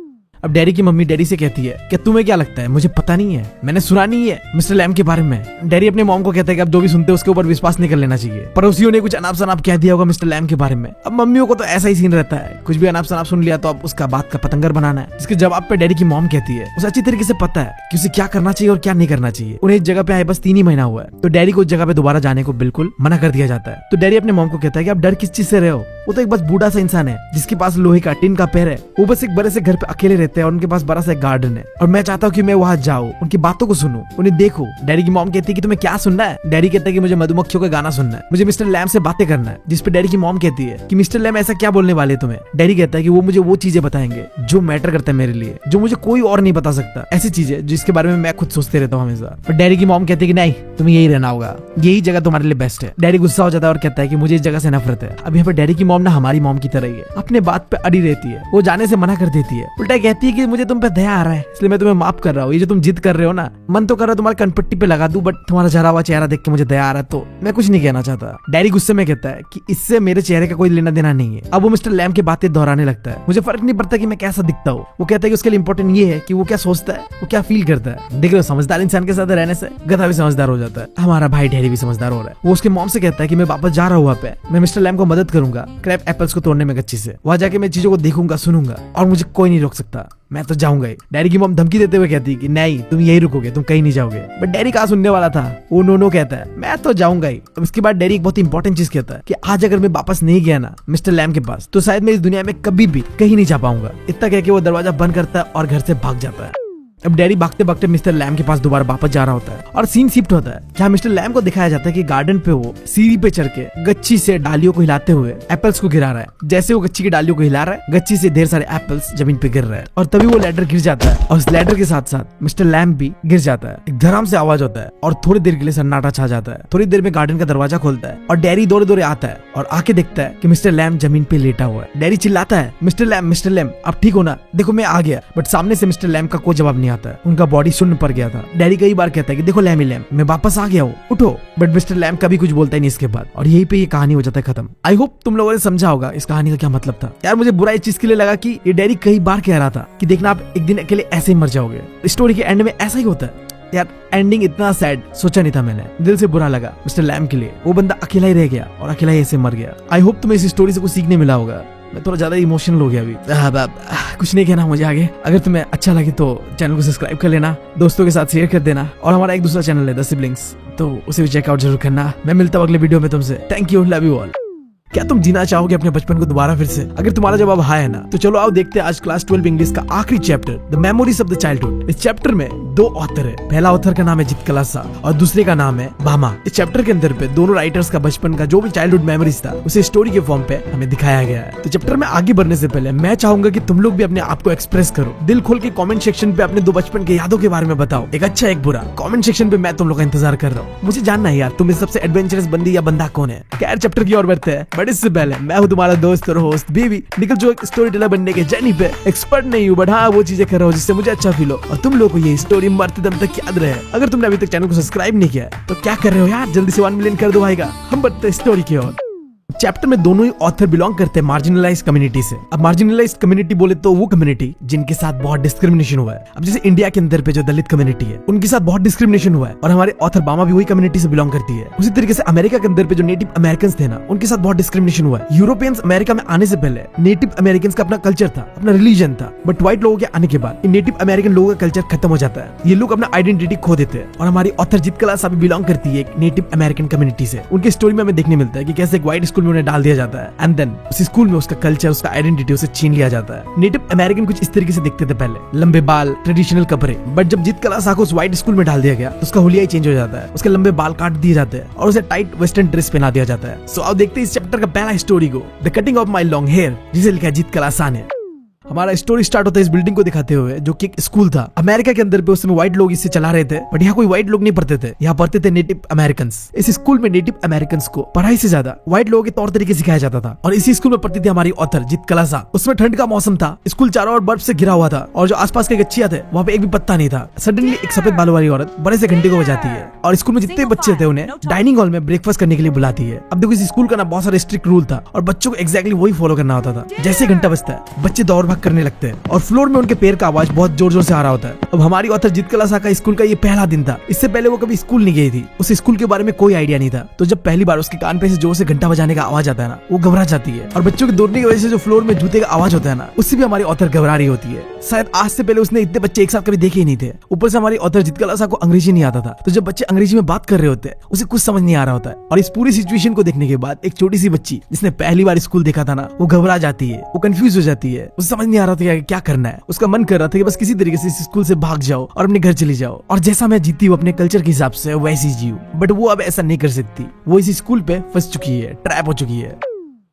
अब डैडी की मम्मी डैडी से कहती है कि तुम्हें क्या लगता है, मुझे पता नहीं है, मैंने सुना नहीं है मिस्टर लैम के बारे में। डैडी अपने मॉम को कहता है कि आप जो भी सुनते हैं उसके ऊपर विश्वास नहीं कर लेना चाहिए, पड़ोसियों ने कुछ अनाप शनाप कह दिया होगा मिस्टर लैम के बारे में। अब मम्मियों को तो ऐसा ही सीन रहता है, कुछ भी अनाप शनाप सुन लिया तो अब उसका बात का पतंगर बनाना है। इसके जवाब पे डैडी की मॉम कहती है उसे अच्छी तरीके से पता है कि उसे क्या करना चाहिए और क्या नहीं करना चाहिए। उन्हें इस जगह पे आए बस 3 ही महीना हुआ है, तो डैडी को उस जगह पे दोबारा जाने को बिल्कुल मना कर दिया जाता है। तो डैडी अपने मॉम को कहता है कि आप डर किस चीज से रहे हो, वो तो एक बस बूढ़ा सा इंसान है जिसके पास लोहे का टिन का पैर है। वो बस एक बड़े से घर पे अकेले रहते हैं और उनके पास बड़ा सा गार्डन है। और मैं चाहता हूँ कि मैं वहाँ जाऊँ, उनकी बातों को सुनूं, उन्हें देखूं। डैडी की मॉम कहती है कि तुम्हें क्या सुनना है? डैडी कहता है कि मुझे मधुमक्खियों का गाना सुनना है, मुझे मिस्टर लैम से बातें करना है। जिस पे डैडी की मॉम कहती है कि मिस्टर लैम ऐसा क्या बोलने वाले तुम्हें? डैडी कहता है कि वो मुझे वो चीजें बताएंगे जो मैटर करता है मेरे लिए, जो मुझे कोई और नहीं बता सकता, ऐसी चीजें जिसके बारे में मैं खुद सोचते रहता हूँ हमेशा। पर डैडी की मॉम कहती है कि नहीं, तुम्हें यही रहना होगा, यही जगह तुम्हारे लिए बेस्ट है। डैडी गुस्सा हो जाता है और कहता है कि मुझे इस जगह से नफरत है। अब यहाँ पे डैडी की मॉम ना हमारी मॉम की तरह ही है, अपने बात पे अड़ी रहती है, वो जाने से मना कर देती है। उल्टा कहती है कि मुझे तुम पे दया आ रहा है इसलिए मैं तुम्हें माफ कर रहा हूँ। ये जो तुम जिद कर रहे हो ना, मन तो कर रहा है तुम्हारे कनपट्टी पे लगा दूं, बट तुम्हारा जरा हुआ चेहरा देख के मुझे दया आ रहा है तो मैं कुछ नहीं कहना चाहता। डैडी गुस्से में कहता है कि इससे मेरे चेहरे का कोई लेना देना नहीं है। अब वो मिस्टर लैम की बातें दोहराने लगता है, मुझे फर्क नहीं पड़ता कि मैं कैसा दिखता हूँ। वो कहता है कि उसके लिए इंपॉर्टेंट ये है कि वो क्या सोचता है, वो क्या फील करता है। देख रहे हो, समझदार इंसान के साथ रहने से गधा भी समझदार हो जाता है। हमारा भाई डैडी भी समझदार हो रहा है। वो उसके मॉम से कहता है कि मैं वापस जा रहा हूँ वहाँ पे, मैं मिस्टर लैम को मदद करूंगा क्रैप एप्पल्स को तोड़ने में गच्ची से। वहाँ जाके मैं चीजों को देखूंगा, सुनूंगा और मुझे कोई नहीं रोक सकता, मैं तो जाऊंगा ही। डैडी की मॉम धमकी देते हुए कहती है कि नहीं, तुम यही रुकोगे, तुम कहीं नहीं जाओगे। बट डैडी कहाँ सुनने वाला था, वो नो कहता है मैं तो जाऊंगा ही। अब इसके बाद डैडी एक बहुत इंपॉर्टेंट चीज कहता है कि आज अगर मैं वापस नहीं गया ना मिस्टर लैम के पास, तो शायद मैं इस दुनिया में कभी भी कहीं नहीं जा पाऊंगा। इतना कह के वो दरवाजा बंद करता है और घर से भाग जाता है। अब डैडी भागते भागते मिस्टर लैम के पास दोबारा वापस जा रहा होता है और सीन शिफ्ट होता है जहाँ मिस्टर लैम को दिखाया जाता है कि गार्डन पे वो सीढ़ी पे चढ़ के गच्ची से डालियों को हिलाते हुए एप्पल्स को गिरा रहा है। जैसे वो गच्ची की डालियों को हिला रहा है, गच्ची से ढेर सारे एप्पल्स जमीन पे गिर रहे हैं और तभी वो लैडर गिर जाता है और उस लैडर के साथ साथ मिस्टर लैम भी गिर जाता है। एक धड़ाम से आवाज होता है और थोड़ी देर के लिए सन्नाटा छा जाता है। थोड़ी देर में गार्डन का दरवाजा खोलता है और डैडी दौड़े दौड़े आता है और आके देखता है कि मिस्टर लैम जमीन पे लेटा हुआ है। डैडी चिल्लाता है मिस्टर लैम आप ठीक हो ना, देखो मैं आ गया। बट सामने से मिस्टर लैम का कोई जवाब नहीं आता है, उनका बॉडी सुन्न पड़ गया था। डैडी कई बार कहता है कि देखो लैमी लैम, मैं वापस आ गया हूँ, उठो। बट मिस्टर लैम कभी कुछ बोलता ही नहीं इसके बाद और यही पे ये कहानी हो जाता है खत्म। आई होप तुम लोगों ने समझा होगा इस कहानी का क्या मतलब था। यार मुझे बुरा इस चीज के लिए लगा कि ये डैडी कई बार कह रहा था कि देखना आप एक दिन अकेले ऐसे ही मर जाओगे। स्टोरी के एंड में ऐसा ही होता है। यार एंडिंग इतना सैड सोचा नहीं था मैंने, दिल से बुरा लगा मिस्टर लैम के लिए। वो बंदा अकेला ही रह गया और अकेला ही ऐसे मर गया। आई होप तुम्हें इस स्टोरी से कुछ सीखने मिला होगा। मैं थोड़ा ज्यादा इमोशनल हो गया अभी। कुछ नहीं कहना मुझे आगे। अगर तुम्हें अच्छा लगे तो चैनल को सब्सक्राइब कर लेना, दोस्तों के साथ शेयर कर देना और हमारा एक दूसरा चैनल है द सिबलिंग्स, तो उसे भी चेकआउट जरूर करना। मैं मिलता हूँ अगले वीडियो में तुमसे। Thank you, love you all. क्या तुम जीना चाहोगे अपने बचपन को दोबारा फिर से? अगर तुम्हारा जवाब हाँ है ना, तो चलो आओ देखते हैं आज क्लास 12 इंग्लिश का आखिरी chapter, the memories of the childhood. इस चैप्टर में दो ऑथर है। पहला ऑथर का नाम है जित कलासा और दूसरे का नाम है भामा। इस चैप्टर के अंदर पे दोनों राइटर्स का बचपन का जो भी चाइल्डहुड मेमोरीज था उसे स्टोरी के फॉर्म पे हमें दिखाया गया है। तो चैप्टर में आगे बढ़ने से पहले मैं चाहूंगा कि तुम लोग भी अपने आप को एक्सप्रेस करो, दिल खोल के कमेंट सेक्शन पे अपने दो बचपन के यादों के बारे में बताओ, एक अच्छा एक बुरा। कमेंट सेक्शन पे मैं तुम लोग का इंतजार कर रहा हूँ। मुझे जानना है यार तुम में सबसे एडवेंचरस बंदी या बंदा कौन है। खैर चैप्टर की ओर बढ़ते हैं, बट इससे पहले मैं हूँ तुम्हारा दोस्त और होस्ट बीवी निकल, जो एक स्टोरी टेलर बनने के जर्नी पे एक्सपर्ट नहीं हूँ, बट हाँ वो चीजें कर रहा हूँ जिससे मुझे अच्छा फील हो और तुम लोग को ये स्टोरी मरते दम तक याद रहे। अगर तुमने अभी तक चैनल को सब्सक्राइब नहीं किया तो क्या कर रहे हो यार, जल्दी से 1 मिलियन कर दो भाईगा। हम बढ़ते स्टोरी की ओर। चैप्टर में दोनों ही ऑथर बिलोंग करते हैं मार्जिनलाइज्ड कम्युनिटी से। अब मार्जिनलाइज्ड कम्युनिटी बोले तो वो कम्युनिटी जिनके साथ बहुत डिस्क्रिमिनेशन हुआ है। अब जैसे इंडिया के अंदर पे जो दलित कम्युनिटी है उनके साथ बहुत डिस्क्रिमिनेशन हुआ है और हमारे ऑथर बामा भी वही कम्युनिटी से बिलोंग करती है। उसी तरीके से अमेरिका के अंदर पे जो नेटिव अमेरिकन थे ना उनके साथ बहुत डिस्क्रिमिनेशन हुआ है। यूरोपियंस अमेरिका में आने से पहले नेटिव अमेरिकन का अपना कल्चर था, अपना रिलीजन था, बट व्हाइट लोगों के आने के बाद नेटिव अमेरिकन लोगों का कल्चर खत्म हो जाता है। ये लोग अपना आइडेंटिटी खो देते हैं और हमारी ऑथर जित कलासा भी बिलोंग करती है एक नेटिव अमेरिकन कम्युनिटी से। उनकी स्टोरी में हमें देखने मिलता है कि कैसे एक व्हाइट स्कूल में उन्हें डाल दिया जाता है एंड देन उसी स्कूल में उसका कल्चर, उसका आइडेंटिटी उसे छीन लिया जाता है। नेटिव अमेरिकन कुछ इस तरीके से दिखते थे पहले, लंबे बाल, ट्रेडिशनल कपड़े, बट जब जित कलासा को उस व्हाइट स्कूल में डाल दिया गया तो उसका हुलिया ही चेंज हो जाता है। उसके लंबे बाल काट दिए जाते हैं और उसे टाइट वेस्टर्न ड्रेस पहना दिया जाता है। सो आओ देखते हैं इस चैप्टर का पहला स्टोरी को, the cutting of my long hair, जिसे लिखा है जित कलासा ने। हमारा स्टोरी स्टार्ट होता है इस बिल्डिंग को दिखाते हुए जो कि एक स्कूल था अमेरिका के अंदर पे। उस समय व्हाइट लोग इसे चला रहे थे, बट यहाँ कोई व्हाइट लोग नहीं पढ़ते थे, यहाँ पढ़ते थे नेटिव अमेरिकन। इस स्कूल में नेटिव अमेरिकन को पढ़ाई से ज्यादा व्हाइट लोगों के तौर तरीके सिखाया जाता था और इसी स्कूल में पढ़ती थी हमारी ऑथर जित कलासा। उसमें ठंड का मौसम था, स्कूल चारों ओर बर्फ से घिरा हुआ था और जो आसपास के गच्चियां थे वहाँ पे एक भी पत्ता नहीं था। सडनली एक सफेद बालों वाली औरत बड़े से घंटे को बजाती है और स्कूल में जितने बच्चे थे उन्हें डाइनिंग हॉल में ब्रेकफास्ट करने के लिए बुलाती है। अब देखो इस स्कूल का ना बहुत सारे स्ट्रिक्ट रूल था और बच्चों को एक्जैक्टली वही फॉलो करना होता था। जैसे घंटा बजता है बच्चे दौड़ भग करने लगते हैं और फ्लोर में उनके पैर का आवाज बहुत जोर जोर से आ रहा होता है। अब हमारी ऑथर जितकला साका स्कूल का ये पहला दिन था। इससे पहले वो कभी स्कूल नहीं गई थी, उसे स्कूल के बारे में कोई आइडिया नहीं था। तो जब पहली बार उसके कान पे से जोर से घंटा बजाने का आवाज आता है ना, वो घबरा जाती है। और बच्चों के दौड़ने की वजह से जो फ्लोर में जूते का आवाज होता है ना, उससे भी हमारी ऑथर घबरा रही होती है। शायद आज से पहले उसने इतने बच्चे एक साथ कभी देखे ही नहीं थे। ऊपर से हमारी ऑथर जितकला साका को अंग्रेजी नहीं आता था, तो जब बच्चे अंग्रेजी में बात कर रहे होते हैं उसे कुछ समझ नहीं आ रहा होता है। और इस पूरी सिचुएशन को देखने के बाद एक छोटी सी बच्ची जिसने पहली बार स्कूल देखा था ना, वो घबरा जाती है, वो कंफ्यूज हो जाती है। उसे समझ नहीं आ रहा था क्या करना है। उसका मन कर रहा था कि बस किसी तरीके से इस स्कूल से भाग जाओ और अपने घर चली जाओ और जैसा मैं जीती हूँ अपने कल्चर के हिसाब से वैसी जीऊं। बट वो अब ऐसा नहीं कर सकती। वो इस स्कूल पे फंस चुकी है, ट्रैप हो चुकी है।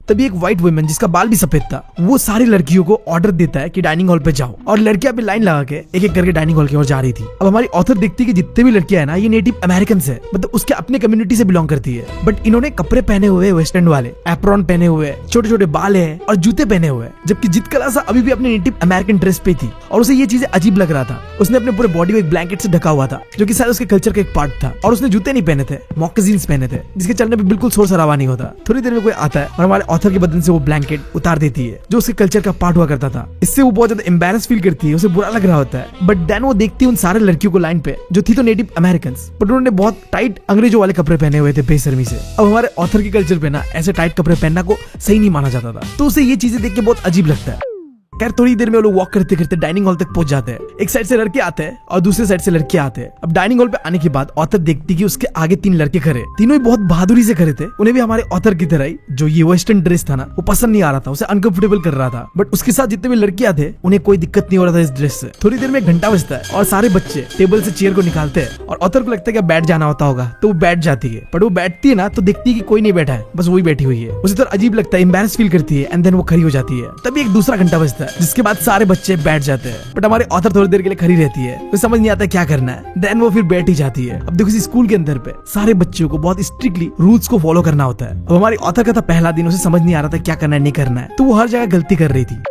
तभी एक व्हाइट वुमन जिसका बाल भी सफेद था, वो सारी लड़कियों को ऑर्डर देता है कि डाइनिंग हॉल पे जाओ। और लड़कियां भी लाइन लगा के एक एक करके डाइनिंग हॉल की ओर जा रही थी। अब हमारी ऑथर देखती है कि जितने भी लड़कियां है ना, ये नेटिव अमेरिकन है, मतलब उसके अपने कम्युनिटी से बिलोंग करती है। बट इन्होंने कपड़े पहने हुए वेस्टर्न वाले, एप्रॉन पहने हुए, छोटे छोटे बाल है और जूते पहने हुए, जबकि जितकला सा अभी भी अपने नेटिव अमेरिकन ड्रेस पे थी और उसे ये चीजें अजीब लग रहा था। उसने अपने पूरे बॉडी को एक ब्लैंकेट से ढका हुआ था, जो कि शायद उसके कल्चर का एक पार्ट था। और उसने जूते नहीं पहने थे, मॉकजीन्स पहने थे, जिसके चलने पे बिल्कुल शोर शराबा नहीं होता। थोड़ी देर में कोई आता है और हमारे ऑथर के बदन से वो ब्लैंकेट उतार देती है, जो उसके कल्चर का पार्ट हुआ करता था। इससे वो बहुत ज्यादा एम्बैरेस फील करती है, उसे बुरा लग रहा होता है। बट देन वो देखती है उन सारे लड़कियों को लाइन पे जो थी तो नेटिव अमेरिकन, बट उन्होंने बहुत टाइट अंग्रेजों वाले कपड़े पहने हुए थे बेशर्मी से। अब हमारे ऑथर के कल्चर पे ना ऐसे टाइट कपड़े पहनना को सही नहीं माना जाता था, तो उसे ये चीजें देख के बहुत अजीब लगता है। खैर थोड़ी देर में वो लोग वॉक करते करते डाइनिंग हॉल तक पहुंच जाते हैं। एक साइड से लड़के आते हैं और दूसरे साइड से लड़के आते हैं। अब डाइनिंग हॉल पे आने के बाद ऑथर देखती कि उसके आगे 3 लड़के खड़े, तीनों ही बहुत बहादुरी से खड़े थे। उन्हें भी हमारे ऑथर की तरह ही जो ये वेस्टर्न ड्रेस था ना, वो पसंद नहीं आ रहा था, उसे अनकंफर्टेबल कर रहा था। बट उसके साथ जितने भी लड़कियां थे उन्हें कोई दिक्कत नहीं हो रहा था इस ड्रेस से। थोड़ी देर में घंटा बजता है और सारे बच्चे टेबल से चेयर को निकालते हैं और ऑथर को लगता है कि बैठ जाना होता होगा, तो वो बैठ जाती है। बट वो बैठती है ना तो देखती है कि कोई नहीं बैठा है, बस वही बैठी हुई है। उसे तो अजीब लगता है, एम्बैरेस फील करती है एंड देन वो खड़ी हो जाती है। तभी एक दूसरा घंटा बजता है, जिसके बाद सारे बच्चे बैठ जाते हैं। बट हमारे ऑथर थोड़ी देर के लिए खड़ी रहती है, तो समझ नहीं आता क्या करना है। देन वो फिर बैठ ही जाती है। अब देखो इस स्कूल के अंदर पे सारे बच्चों को बहुत स्ट्रिक्टली रूल्स को फॉलो करना होता है। अब हमारी ऑथर का था पहला दिन, उसे समझ नहीं आ रहा था क्या करना है नहीं करना है, तो वो हर जगह गलती कर रही थी।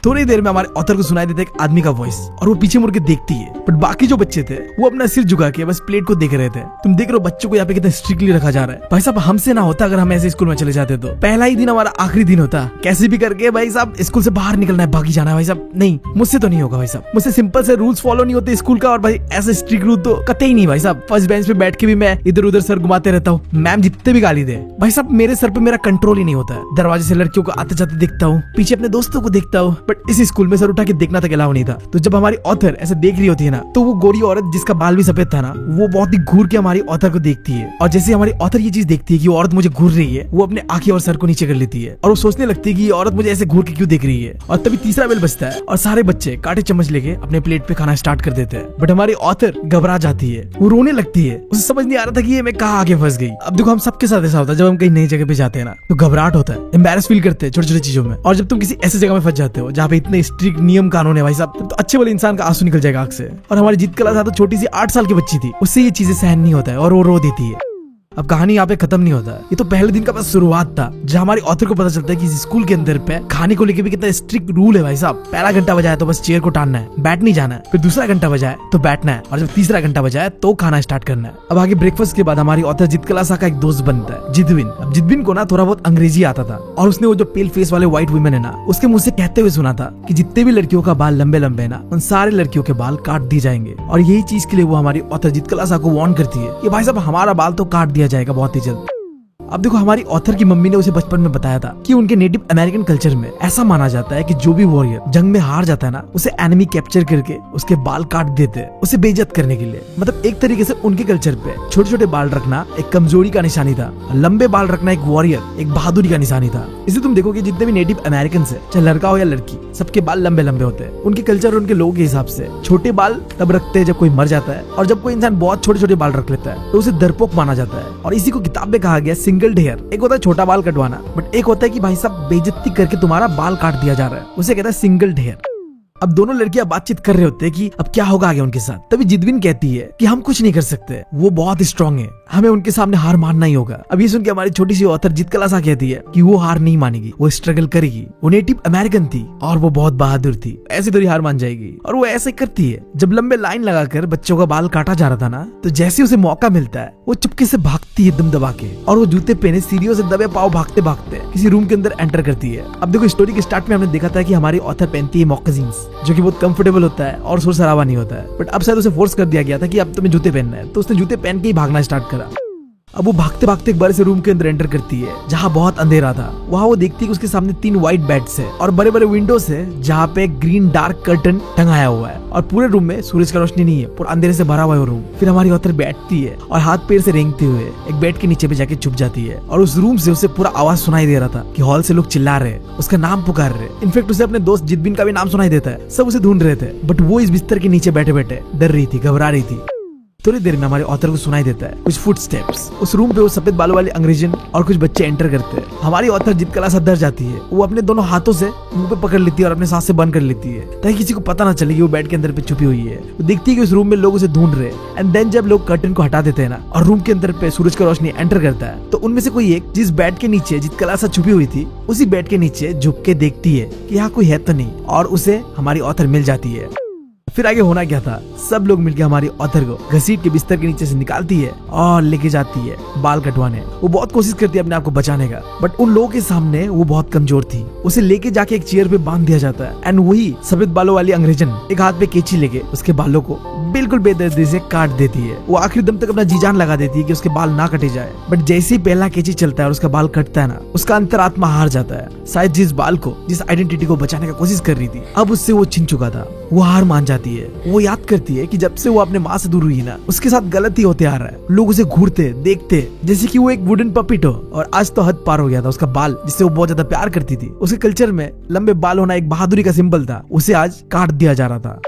थोड़ी देर में हमारे ऑथर को सुनाई देता है एक आदमी का वॉइस और वो पीछे मुड़ के देखती है। बट बाकी जो बच्चे थे वो अपना सिर झुका के बस प्लेट को देख रहे थे। तुम देख रहे हो बच्चों को यहाँ पे कितना स्ट्रिक्टली रखा जा रहा है। भाई साहब हमसे ना होता अगर हम ऐसे स्कूल में चले जाते तो पहला ही दिन हमारा आखिरी दिन होता। कैसे भी करके भाई साहब स्कूल से बाहर निकलना है, भागी जाना है। भाई साहब नहीं, मुझसे तो नहीं होगा भाई साहब, मुझसे सिंपल से रूल्स फॉलो नहीं होते स्कूल का, और भाई ऐसे स्ट्रिक्ट रूल तो कतई नहीं भाई साहब। फर्स्ट बेंच पे बैठ के भी मैं इधर उधर सर घुमाते रहता हूँ, मैम जितने भी गाली दे, भाई साहब मेरे सर पे मेरा कंट्रोल ही नहीं होता है। दरवाजे से लड़कियों को आते जाते देखता हूँ, पीछे अपने दोस्तों को देखता हूँ, बट इस स्कूल में उठा के देखना तक अलाउ नहीं था। तो जब हमारी ऑथर ऐसे देख रही होती है ना, तो वो गोरी औरत जिसका बाल भी सफेद था ना, वो बहुत ही घूर के हमारी ऑथर को देखती है। और जैसे हमारी ऑथर ये चीज देखती है कि वो औरत मुझे घूर रही है, वो अपने आंखें और सर को नीचे कर लेती है और वो सोचने लगती है कि ये औरत मुझे ऐसे घूर के क्यों देख रही है। और तभी तीसरा बेल बजता है और सारे बच्चे कांटे चम्मच लेके अपने प्लेट पे खाना स्टार्ट कर देते हैं। बट हमारी ऑथर घबरा जाती है, वो रोने लगती है। उसे समझ नहीं आ रहा था कि ये मैं कहाँ आगे फंस गई। अब देखो हम सबके साथ ऐसा होता है, जब हम कहीं नई जगह पे जाते हैं ना, तो घबराहट होता है, एम्बैरेस फील करते हैं छोटी छोटी चीजों में। और जब तुम किसी ऐसी जगह में फंस जाते हो जहाँ पे इतने स्ट्रिक्ट नियम कानून है भाई साहब, तो अच्छे वाले इंसान का आंसू निकल जाएगा आंख से। और हमारी जितकला था तो छोटी सी 8 साल की बच्ची थी, उससे ये चीजें सहन नहीं होता है और वो रो देती है। अब कहानी यहाँ पे खत्म नहीं होता है, ये तो पहले दिन का बस शुरुआत था, जहाँ हमारी ऑथर को पता चलता है कि इस स्कूल के अंदर पे खाने को लेके भी कितना स्ट्रिक्ट रूल है भाई साहब। पहला घंटा बजाए तो बस चेयर को टानना है, बैठ नहीं जाना है। फिर दूसरा घंटा बजाए तो बैठना है, और जब तीसरा घंटा बजाए तो खाना स्टार्ट करना है। अब आगे ब्रेकफास्ट के बाद हमारी ऑथर जितकला सा का एक दोस्त बनता है, जिदविन। अब जिदविन को ना थोड़ा बहुत अंग्रेजी आता था, और उसने वो जो पेल फेस वाले व्हाइट वुमेन है ना, उसके मुंह से कहते हुए सुना था कि जितने भी लड़कियों का बाल लंबे लंबे है ना, उन सारे लड़कियों के बाल काट दिए जाएंगे। और यही चीज के लिए वो हमारी ऑथर जितकला सा को वार्न करती है कि भाई साहब हमारा बाल तो काट दिया जाएगा बहुत ही जल्द। अब देखो हमारी ऑथर की मम्मी ने उसे बचपन में बताया था कि उनके नेटिव अमेरिकन कल्चर में ऐसा माना जाता है कि जो भी वॉरियर जंग में हार जाता है ना, उसे एनिमी कैप्चर करके उसके बाल काट देते हैं, उसे बेइज्जत करने के लिए। मतलब एक तरीके से उनके कल्चर पे छोटे छोटे बाल रखना एक कमजोरी का निशानी था, लंबे बाल रखना एक वॉरियर, एक बहादुरी का निशानी था। इसलिए तुम देखो कि जितने भी नेटिव अमेरिकन है, चाहे लड़का हो या लड़की, सबके बाल लंबे लंबे होते हैं। उनके कल्चर और उनके लोगों के हिसाब से छोटे बाल तब रखते हैं जब कोई मर जाता है, और जब कोई इंसान बहुत छोटे छोटे बाल रख लेता है तो उसे डरपोक माना जाता है। और इसी को किताब में कहा गया सिंगल हेयर। एक होता है छोटा बाल कटवाना, बट एक होता है कि भाई साहब बेइज्जती करके तुम्हारा बाल काट दिया जा रहा है, उसे कहता है सिंगल हेयर। अब दोनों लड़कियां बातचीत कर रहे होते हैं कि अब क्या होगा आगे उनके साथ। तभी जिदविन कहती है कि हम कुछ नहीं कर सकते, वो बहुत स्ट्रांग है, हमें उनके सामने हार मानना ही होगा। अब ये सुन के हमारी छोटी सी ऑथर जीत कलासा कहती है कि वो हार नहीं मानेगी, वो स्ट्रगल करेगी। वो नेटिव अमेरिकन थी और वो बहुत बहादुर थी, ऐसी थोड़ी हार मान जाएगी। और वो ऐसे करती है। जब लंबे लाइन लगाकर बच्चों का बाल काटा जा रहा था ना, तो जैसे उसे मौका मिलता है वो चुपके से भागती है दम दबा के, और वो जूते पहने सीढ़ियों से दबे पाँव भागते भागते किसी रूम के अंदर एंटर करती है। अब देखो, स्टोरी के स्टार्ट में हमने देखा था कि हमारी ऑथर पहनती है मॉकसीन्स, जो कि बहुत कंफर्टेबल होता है और शोर शराबा नहीं होता है। बट अब शायद उसे फोर्स कर दिया गया था कि अब तुम्हें जूते पहनना है, तो उसने जूते पहन के ही भागना स्टार्ट करा। अब वो भागते भागते एक बड़े से रूम के अंदर एंटर करती है जहाँ बहुत अंधेरा था। वहाँ वो देखती है कि उसके सामने 3 व्हाइट बेड्स है और बड़े बड़े विंडोज है जहाँ पे ग्रीन डार्क कर्टन टंगाया हुआ है, और पूरे रूम में सूरज का रोशनी नहीं है, पूरा अंधेरे से भरा हुआ है वो रूम। फिर हमारी ऑथर बैठती है और हाथ पैर से रेंगते हुए एक बेड के नीचे पे जाके छुप जाती है, और उस रूम से उसे पूरा आवाज सुनाई दे रहा था कि हॉल से लोग चिल्ला रहे, उसका नाम पुकार रहे। इनफेक्ट उसे अपने दोस्त जिदबिन का भी नाम सुनाई देता है। सब उसे ढूंढ रहे थे, बट वो इस बिस्तर के नीचे बैठे बैठे डर रही थी, घबरा रही थी। थोड़ी देर में हमारे ऑथर को सुनाई देता है कुछ फुटस्टेप्स। उस रूम पे वो सफेद बालों वाले अंग्रेजन और कुछ बच्चे एंटर करते हैं। हमारी ऑथर जिद कलासा डर जाती है। वो अपने दोनों हाथों से मुंह पे पकड़ लेती है और अपने सांस से बंद कर लेती है ताकि किसी को पता ना चले कि वो बेड के अंदर पे छुपी हुई है। वो देखती है कि उस रूम में लोग उसे ढूंढ रहे हैं। एंड देन जब लोग कर्टन को हटा देते हैं ना और रूम के अंदर पे सूरज का रोशनी एंटर करता है, तो उनमें से कोई एक जिस बेड के नीचे जिद कलासा छुपी हुई थी, उसी बेड के नीचे झुक के देखती है कि यहाँ कोई है तो नहीं, और उसे हमारी ऑथर मिल जाती है। फिर आगे होना क्या था, सब लोग मिलकर हमारी ऑथर को घसीट के बिस्तर के नीचे से निकालती है और लेके जाती है बाल कटवाने। वो बहुत कोशिश करती है अपने आप को बचाने का, बट उन लोगों के सामने वो बहुत कमजोर थी। उसे लेके जाके एक चेयर पे बांध दिया जाता है, एंड वही सफेद बालों वाली अंग्रेजन एक हाथ पे कैंची लेके उसके बालों को बिल्कुल बेदर्दी से काट देती है। वो आखिरी दम तक अपना जी जान लगा देती है कि उसके बाल ना कटे जाए, बट जैसे ही पहला कैंची चलता है और उसका बाल कटता है ना, उसका अंतरात्मा हार जाता है। शायद जिस बाल को, जिस आइडेंटिटी को बचाने का कोशिश कर रही थी, अब उससे वो छिन चुका था। वो हार मान जाती है। वो याद करती है कि जब से वो अपने माँ से दूर हुई ना, उसके साथ गलत ही होते आ रहा है। लोग उसे घूरते देखते जैसे कि वो एक वुडन पपिट हो, और आज तो हद पार हो गया था। उसका बाल, जिससे वो बहुत ज्यादा प्यार करती थी, उसके कल्चर में लंबे बाल होना एक बहादुरी का सिंबल था, उसे आज काट दिया जा रहा था।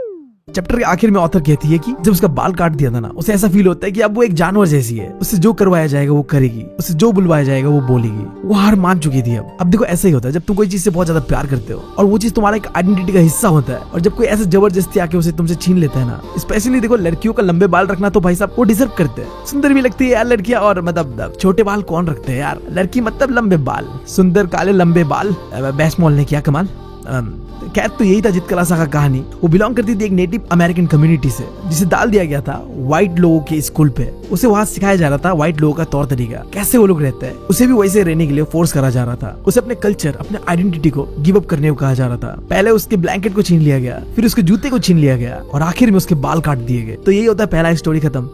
चैप्टर के आखिर में ऑथर कहती है कि जब उसका बाल काट दिया था ना, उसे ऐसा फील होता है कि अब वो एक जानवर जैसी है। उससे जो करवाया जाएगा वो करेगी, उससे जो बुलवाया जाएगा वो बोलेगी। वो हार मान चुकी थी। अब देखो, ऐसा ही होता है जब तुम कोई चीज से बहुत ज्यादा प्यार करते हो और वो चीज तुम्हारा एक आइडेंटिटी का हिस्सा होता है, और जब कोई ऐसे जबरदस्ती आके उसे तुमसे छीन लेता है ना। स्पेशली देखो, लड़कियों का लंबे बाल रखना तो भाई साहब वो डिजर्व करते हैं। सुंदर भी लगती है यार लड़कियां, और मतलब छोटे बाल कौन रखते हैं यार। लड़की मतलब लंबे बाल, सुंदर काले लंबे बाल। बैसमॉल ने किया कमाल। खैर, तो यही था जिद कलासा का कहानी। वो बिलोंग करती थी एक नेटिव अमेरिकन कम्युनिटी से, जिसे डाल दिया गया था व्हाइट लोगों के स्कूल पे। उसे वहाँ सिखाया जा रहा था व्हाइट लोगों का तौर तरीका, कैसे वो लोग रहते हैं। उसे भी वैसे रहने के लिए फोर्स करा जा रहा था। उसे अपने कल्चर, अपने आइडेंटिटी को गिव अप करने को कहा जा रहा था। पहले उसके ब्लैंकेट को छीन लिया गया, फिर उसके जूते को छीन लिया गया, और आखिर में उसके बाल काट दिए गए। तो यही होता है पहला स्टोरी खत्म।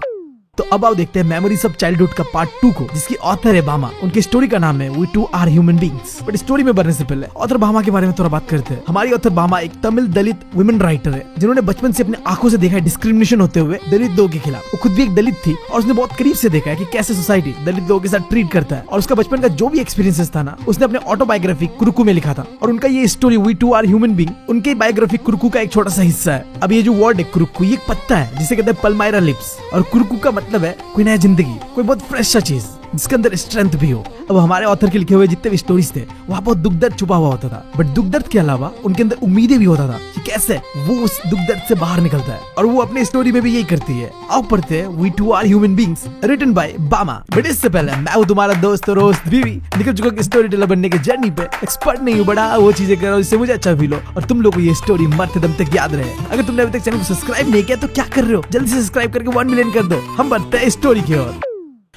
तो अब आओ देखते हैं मेमोरीज ऑफ चाइल्डहुड का पार्ट 2 को, जिसकी ऑथर है बामा। उनकी स्टोरी का नाम है we too are human beings. But story में बढ़ने से पहले ऑथर बामा के बारे में थोड़ा बात करते हैं। हमारी ऑथर बामा एक तमिल दलित वुमेन राइटर है, जिन्होंने बचपन से अपने आंखों से देखा है डिस्क्रिमिनेशन होते हुए दलित लोगों के खिलाफ। वो खुद भी एक दलित थी और उसने बहुत करीब से देखा है कि कैसे सोसाइटी दलित लोगों के साथ ट्रीट करता है। और उसका बचपन का जो भी एक्सपीरियंसेस था ना, उसने अपने ऑटोबायोग्राफी कुरुकू में लिखा था। और उनका ये story we too are human being उनके बायोग्राफी कुरुकू का एक छोटा सा हिस्सा है। अब ये जो वर्ड है कुरुकू, ये एक पत्ता है जिसे कहते हैं पल्मायरा लिप्स, और कुरुकू का मतलब है कोई नया जिंदगी, कोई बहुत फ्रेश सा चीज जिसके अंदर स्ट्रेंथ भी हो। अब हमारे ऑथर के लिखे हुए जितने भी स्टोरीज थे, वहाँ बहुत दुख दर्द छुपा हुआ होता था, बट दुख दर्द के अलावा उनके अंदर उम्मीदें भी होता था कि कैसे वो उस दुख दर्द से बाहर निकलता है। और वो अपने स्टोरी में भी यही करती है। आओ पढ़ते हैं we too are human beings, written by Bama. But इससे पहले मैं हूँ तुम्हारा दोस्त और होस्ट बीवी, निकल चुका स्टोरी टेलर बनने के जर्नी पे। एक्सपर्ट नहीं हूँ, बड़ा वो चीजें कर रहा हूँ जिससे मुझे अच्छा फील हो और तुम लोग को ये स्टोरी मरते दम तक याद रहे। अगर तुमने अभी तक चैनल को सब्सक्राइब नहीं किया तो क्या कर रहे हो, जल्दी से सब्सक्राइब करके 1 मिलियन कर दो। हम बढ़ते हैं स्टोरी की ओर।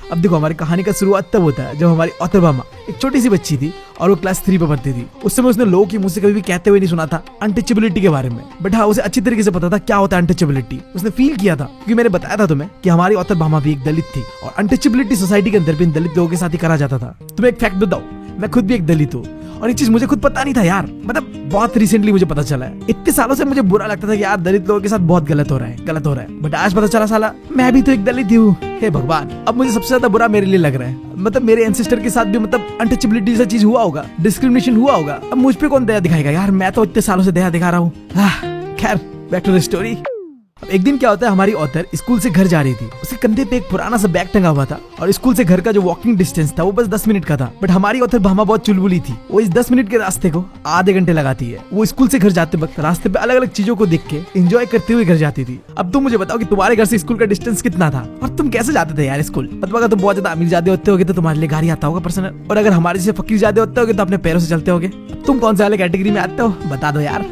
अब देखो, हमारी कहानी का शुरुआत तब होता है जब हमारी ऑथर बामा एक छोटी सी बच्ची थी और वो क्लास 3 पे पढ़ती थी। उस समय उसने लोगों के मुंह से कभी भी कहते हुए नहीं सुना था अनटचेबिलिटी के बारे में, बट हाँ, उसे अच्छी तरीके से पता था क्या होता है अनटचेबिलिटी। उसने फील किया था, क्योंकि मैंने बताया था तुम्हें कि हमारी ऑथर बामा भी एक दलित थी, और अनटचेबिलिटी सोसाइटी के अंदर भी दलित लोगों के साथ ही करा जाता था। तुम्हें एक फैक्ट बताओ, मैं खुद भी एक दलित हूँ, और ये चीज मुझे खुद पता नहीं था यार। मतलब बहुत रिसेंटली मुझे पता चला है। इतने सालों से मुझे बुरा लगता था कि यार दलित लोगों के साथ बहुत गलत हो रहा है, बट आज पता चला साला मैं भी तो एक दलित हूँ। हे भगवान, अब मुझे सबसे ज्यादा बुरा मेरे लिए लग रहा है। मतलब मेरे एंसेस्टर के साथ भी मतलब अनटचेबिलिटी जैसा चीज हुआ होगा, डिस्क्रिमिनेशन हुआ होगा। अब मुझ पे कौन दया दिखाएगा यार, मैं तो इतने सालों से दया दिखा रहा हूँ। खैर, बैक टू द स्टोरी। अब एक दिन क्या होता है, हमारी ऑथर स्कूल से घर जा रही थी। उसके कंधे पे एक पुराना सा बैग टंगा हुआ था और स्कूल से घर का जो वॉकिंग डिस्टेंस था वो बस 10 मिनट का था। बट हमारी ऑथर भामा बहुत चुलबुली थी, वो इस 10 मिनट के रास्ते को आधे घंटे लगाती है। वो स्कूल से घर जाते वक्त रास्ते पे अलग अलग चीजों को देख के एंजॉय करते हुए घर जाती थी। अब तुम मुझे बताओ कि तुम्हारे घर से स्कूल का डिस्टेंस कितना था और तुम कैसे जाते थे यार स्कूल? मतलब अगर तुम बहुत ज्यादा अमीर ज्यादा होते होगे तो तुम्हारे लिए गाड़ी आता होगा पर्सनल, और अगर हमारे जैसे फकीर ज्यादा होते होगे तो अपने पैरों से चलते होगे। तुम कौन से वाले कैटेगरी में आते हो बता दो यार।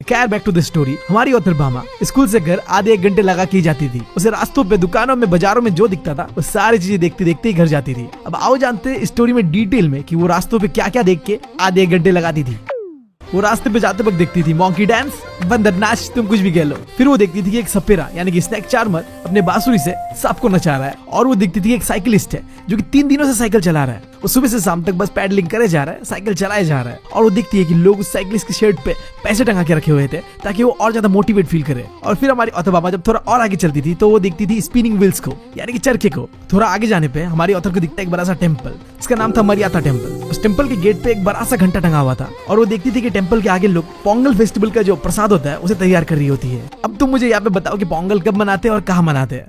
खैर बैक टू द स्टोरी। हमारी ऑथर भामा स्कूल से घर आधे एक घंटे लगा के जाती थी। उसे रास्तों पे, दुकानों में, बाजारों में जो दिखता था वो सारी चीजें देखते देखते ही घर जाती थी। अब आओ जानते हैं स्टोरी में डिटेल में कि वो रास्तों पे क्या क्या देख के आधे एक घंटे लगाती थी। वो रास्ते पे जाते वक्त देखती थी मॉन्की डांस, बंदर नाच, तुम कुछ भी कह लो। फिर वो देखती थी कि एक सपेरा यानी कि स्नेक चार्मर अपने बांसुरी से सबको नचा रहा है। और वो देखती थी एक साइकिलिस्ट है जो कि 3 दिनों से साइकिल चला रहा है। वो सुबह से शाम तक बस पैडलिंग करे जा रहा है, साइकिल चलाए जा रहा है। और वो देखती है कि लोग उस साइकिलिस्ट की शर्ट पे पैसे टंगा के रखे हुए थे ताकि वो और ज्यादा मोटिवेट फील करे। और फिर हमारी ऑथर भामा जब थोड़ा और आगे चलती थी तो वो देखती थी स्पिनिंग व्हील्स को यानी कि चरखे को। थोड़ा आगे जाने पे हमारी ऑथर को दिखता है एक बड़ा सा टेम्पल, इसका नाम था मरियाता टेम्पल। उस टेम्पल के गेट पे एक बड़ा सा घंटा टंगा हुआ था और वो देखती थी कि टेम्पल के आगे लोग पोंगल फेस्टिवल का जो प्रसाद होता है उसे तैयार कर रही होती है। अब तुम मुझे यहाँ पे बताओ कि पोंगल कब मनाते हैं और कहाँ मनाते हैं।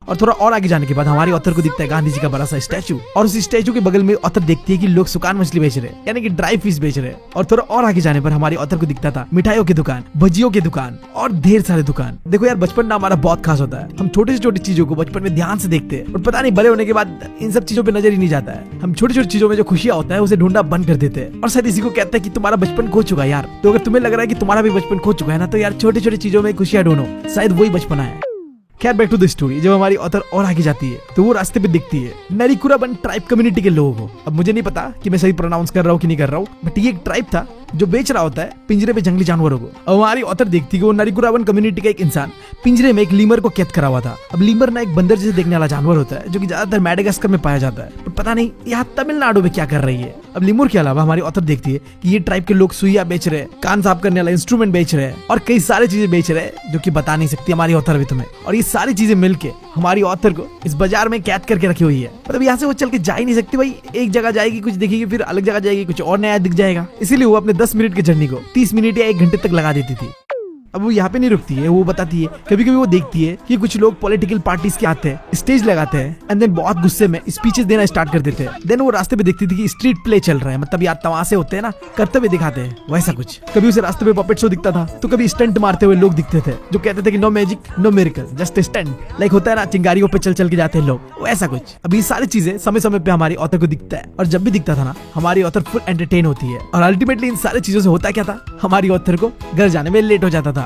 और थोड़ा और आगे जाने के बाद हमारी ऑथर को दिखता है गांधी जी का बड़ा सा स्टैचू, और उस स्टैचू के बगल में ऑथर देखती है कि लोग सुकान मछली बेच रहे हैं यानी कि ड्राई फिश बेच रहे हैं। और थोड़ा और आगे जाने पर हमारी ऑथर को दिखता था मिठाइयों की दुकान, भजियों की दुकान और ढेर सारे दुकान। देखो यार, बचपन ना हमारा बहुत खास होता है। हम छोटी से छोटी चीजों को बचपन में ध्यान से देखते हैं और पता नहीं बड़े होने के बाद इन सब चीजों पे नजर ही नहीं जाता है। हम छोटी छोटी चीजों में जो खुशियां होता है उसे ढूंढना बंद कर देते हैं और शायद इसी को कहते हैं कि तुम्हारा बचपन खो चुका है यार। तो अगर तुम्हें लग रहा है कि तुम्हारा भी बचपन खो चुका है ना, तो यार छोटी छोटी चीजों में खुशियां ढूंढो, शायद वही बचपना है। खैर बैक टू द स्टोरी। जब हमारी ऑथर और आगे जाती है तो वो रास्ते पे दिखती है नरिकुराबन ट्राइब कम्युनिटी के लोगों को। अब मुझे नहीं पता कि मैं सही प्रोनाउंस कर रहा हूँ कि नहीं कर रहा हूँ, बट ये एक ट्राइब था जो बेच रहा होता है पिंजरे पे जंगली जानवरों को। अब हमारी ऑथर देखती है कि वो नरिकुराबन कम्युनिटी का एक इंसान पिंजरे में एक लीमर को कैद करा हुआ था। अब लीमर ना एक बंदर जैसे देखने वाला जानवर होता है जो कि ज्यादातर मेडागास्कर में पाया जाता है, पर पता नहीं यहाँ तमिलनाडु में क्या कर रही है। अब लीमूर के अलावा हमारी ऑथर देखती है कि ये ट्राइब के लोग सुइया बेच रहे हैं, कान साफ करने वाला इंस्ट्रूमेंट बेच रहे हैं और कई सारी चीजें बेच रहे हैं जो कि बता नहीं सकती हमारी ऑथर भी तुम्हें। और ये सारी चीजें मिलके हमारी ऑथर को इस बाजार में कैद करके रखी हुई है। मतलब यहाँ से वो चल के जा ही नहीं सकती भाई। एक जगह जाएगी कुछ देखेगी, फिर अलग जगह जाएगी कुछ और नया दिख जाएगा। इसीलिए वो अपने 10 मिनट की जर्नी को 30 मिनट या 1 घंटे तक लगा देती थी। अब वो यहाँ पे नहीं रुकती है, वो बताती है कभी कभी वो देखती है कि कुछ लोग पॉलिटिकल पार्टीज के आते हैं, स्टेज लगाते हैं एंड देन बहुत गुस्से में स्पीचेस देना स्टार्ट कर देते हैं। देन वो रास्ते पे देखती थी कि स्ट्रीट प्ले चल रहा है, मतलब यार तमाशे होते हैं ना, करते हुए दिखाते हैं वैसा कुछ। कभी उसे रास्ते पे पपेट शो दिखता था, तो कभी स्टंट मारते हुए लोग दिखते थे जो कहते थे कि no magic no miracle just stunt, like होता है ना चिंगारियों पे चल चल के जाते हैं लोग, वैसा कुछ। अब ये सारी चीजें समय समय पे हमारी ऑथर को दिखता है और जब भी दिखता था ना, हमारी ऑथर फुल एंटरटेन होती है। और अल्टीमेटली इन सारी चीजों से होता क्या था, हमारी ऑथर को घर जाने में लेट हो जाता था।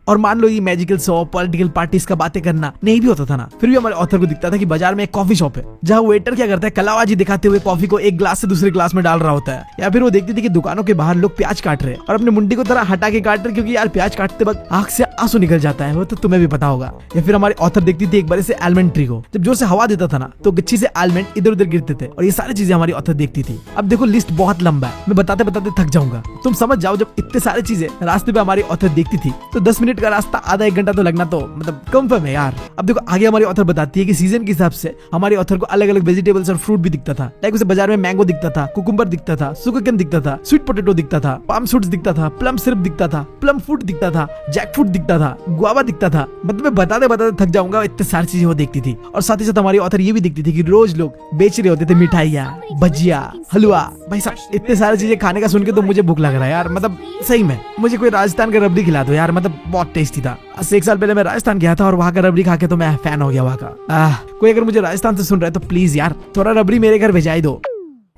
और मान लो ये मैजिकल शो, पॉलिटिकल पार्टीज का बातें करना नहीं भी होता था ना, फिर भी हमारे ऑथर को दिखता था कि बाजार में एक कॉफी शॉप है जहाँ वेटर क्या करता है, कलाबाजी दिखाते हुए कॉफी को एक ग्लास से दूसरे ग्लास में डाल रहा होता है। या फिर वो देखती थी कि दुकानों के बाहर लोग प्याज काट रहे हैं और अपने मुंडी को तरह हटा के काट रहे, क्योंकि यार प्याज काटते वक्त आंख से आंसू निकल जाता है, वो तो तुम्हें भी पता होगा। या फिर हमारी ऑथर देखती थी एक बड़े से आलमंड ट्री को, जब जोर से हवा देता था ना तो गच्छी से आलमंड इधर उधर गिरते थे। और ये सारी चीजें हमारी ऑथर देखती थी। अब देखो लिस्ट बहुत लंबा है, मैं बताते बताते थक जाऊंगा, तुम समझ जाओ। जब इतने सारी चीजें रास्ते पे हमारी ऑथर देखती थी तो 10 मिनट का रास्ता आधा 1 घंटा तो लगना तो मतलब कंफर्म है यार। अब देखो आगे हमारी ऑथर बताती है कि सीजन के हिसाब से हमारी ऑथर को अलग अलग वेजिटेबल्स और फ्रूट भी दिखता था। लाइक उसे बाजार में मैंगो दिखता था, कुकुम्बर दिखता था, सुगरकेन दिखता था, स्वीट पोटैटो दिखता था, पाम फ्रूट्स दिखता था, प्लम सिरप दिखता था, प्लम फ्रूट दिखता था, जैक फ्रूट दिखता था, गुआवा दिखता था। मतलब मैं बताते बताते थक जाऊंगा, इतने सारी चीजें वो देखती थी। और साथ ही साथ हमारी ऑथर ये भी दिखती थी कि रोज लोग बेच रहे होते थे मिठाइयाँ, भजिया, हलवा। भाई साहब इतने सारी चीजें खाने का सुन के तो मुझे भूख लग रहा है यार। मतलब सही में मुझे कोई राजस्थान का रबड़ी खिला दो यार, मतलब बहुत टेस्टी था। 1 साल पहले मैं राजस्थान गया था और वहाँ का रबड़ी खा के तो मैं फैन हो गया वहाँ का। कोई अगर मुझे राजस्थान से सुन रहा है तो प्लीज यार थोड़ा रबड़ी मेरे घर भेजाई दो।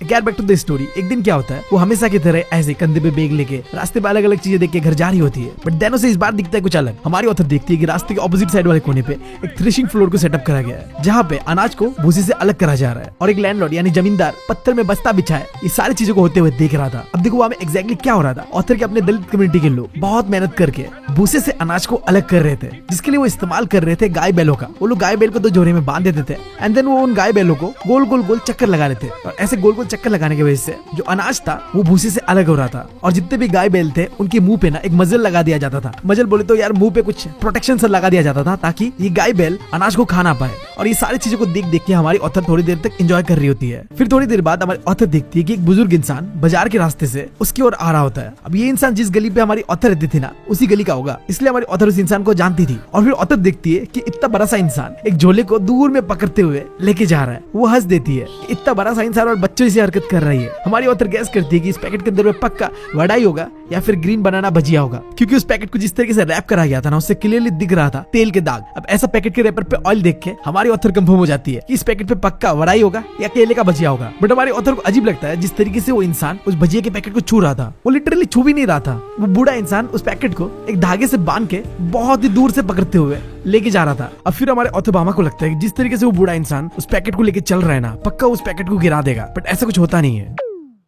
Get back to the story. एक दिन क्या होता है, वो हमेशा की तरह ऐसे कंधे पे बैग लेके रास्ते पे अलग अलग चीजें देख के घर जा रही होती है, बट देनों से इस बार दिखता है कुछ अलग। हमारी ऑथर देखती है कि रास्ते के ऑपोजिट साइड वाले कोने पे एक थ्रेशिंग फ्लोर को सेटअप करा गया है, जहाँ पे अनाज को भूसी से अलग करा जा रहा है और एक लैंडलॉर्ड यानी जमींदार पत्थर में बस्ता बिछाए ये सारी चीजों को होते हुए देख रहा था। अब देखो वहाँ में एग्जैक्टली क्या हो रहा था, ऑथर के अपने दलित कम्युनिटी के लोग बहुत मेहनत करके भूसे से अनाज को अलग कर रहे थे, जिसके लिए वो इस्तेमाल कर रहे थे गाय बैलों का। वो लोग गाय बैल को 2 जोड़े में बांध देते थे एंड देन वो उन गाय बैलों को गोल गोल गोल चक्कर लगा रहे थे और ऐसे गोल गोल चक्कर लगाने की वजह से जो अनाज था वो भूसे से अलग हो रहा था, और जितने भी गाय बैल थे उनके मुंह पे ना एक मजल लगा दिया जाता था। मजल बोले तो यार मुंह पे कुछ प्रोटेक्शन सा लगा दिया जाता था ताकि ये गाय बैल अनाज को खा ना पाए। और ये सारी चीजों को देख देख के हमारी ऑथर थोड़ी देर तक एंजॉय कर रही होती है। फिर थोड़ी देर बाद हमारी ऑथर देखती है कि एक बुजुर्ग इंसान बाजार के रास्ते से उसकी ओर आ रहा होता है। अब ये इंसान जिस गली पे हमारी ऑथर रहती थी ना उसी गली का होगा, इसलिए हमारी ऑथर उस इंसान को जानती थी। और फिर ऑथर देखती है कि इतना बड़ा सा इंसान एक झोले को दूर में पकड़ते हुए लेके जा रहा है। वो हंस देती है, इतना बड़ा सा इंसान और बच्चों से हरकत कर रही है। हमारी ऑथर गैस करती है कि इस पैकेट के अंदर में पक्का वड़ाई होगा या फिर ग्रीन बनाना भजिया होगा, क्योंकि उस पैकेट को जिस तरीके से रैप करा गया था ना उससे क्लियरली दिख रहा था तेल के दाग। अब ऐसा पैकेट के रैपर पे ऑयल देख के हमारी ऑथर कंफर्म हो जाती है कि इस पैकेट पे पक्का वड़ाई होगा या केले का भजिया होगा। बट हमारी ऑथर को अजीब लगता है जिस तरीके से वो इंसान उस भजिया के पैकेट को छू रहा था। वो लिटरली छू भी नहीं रहा था, वो बूढ़ा इंसान उस पैकेट को एक धागे से बांध के बहुत ही दूर से पकड़ते हुए लेके जा रहा था। अब फिर हमारे ऑथर बामा को लगता है कि जिस तरीके से वो बूढ़ा इंसान उस पैकेट को लेके चल रहा है ना पक्का उस पैकेट को गिरा देगा, बट ऐसा कुछ होता नहीं है।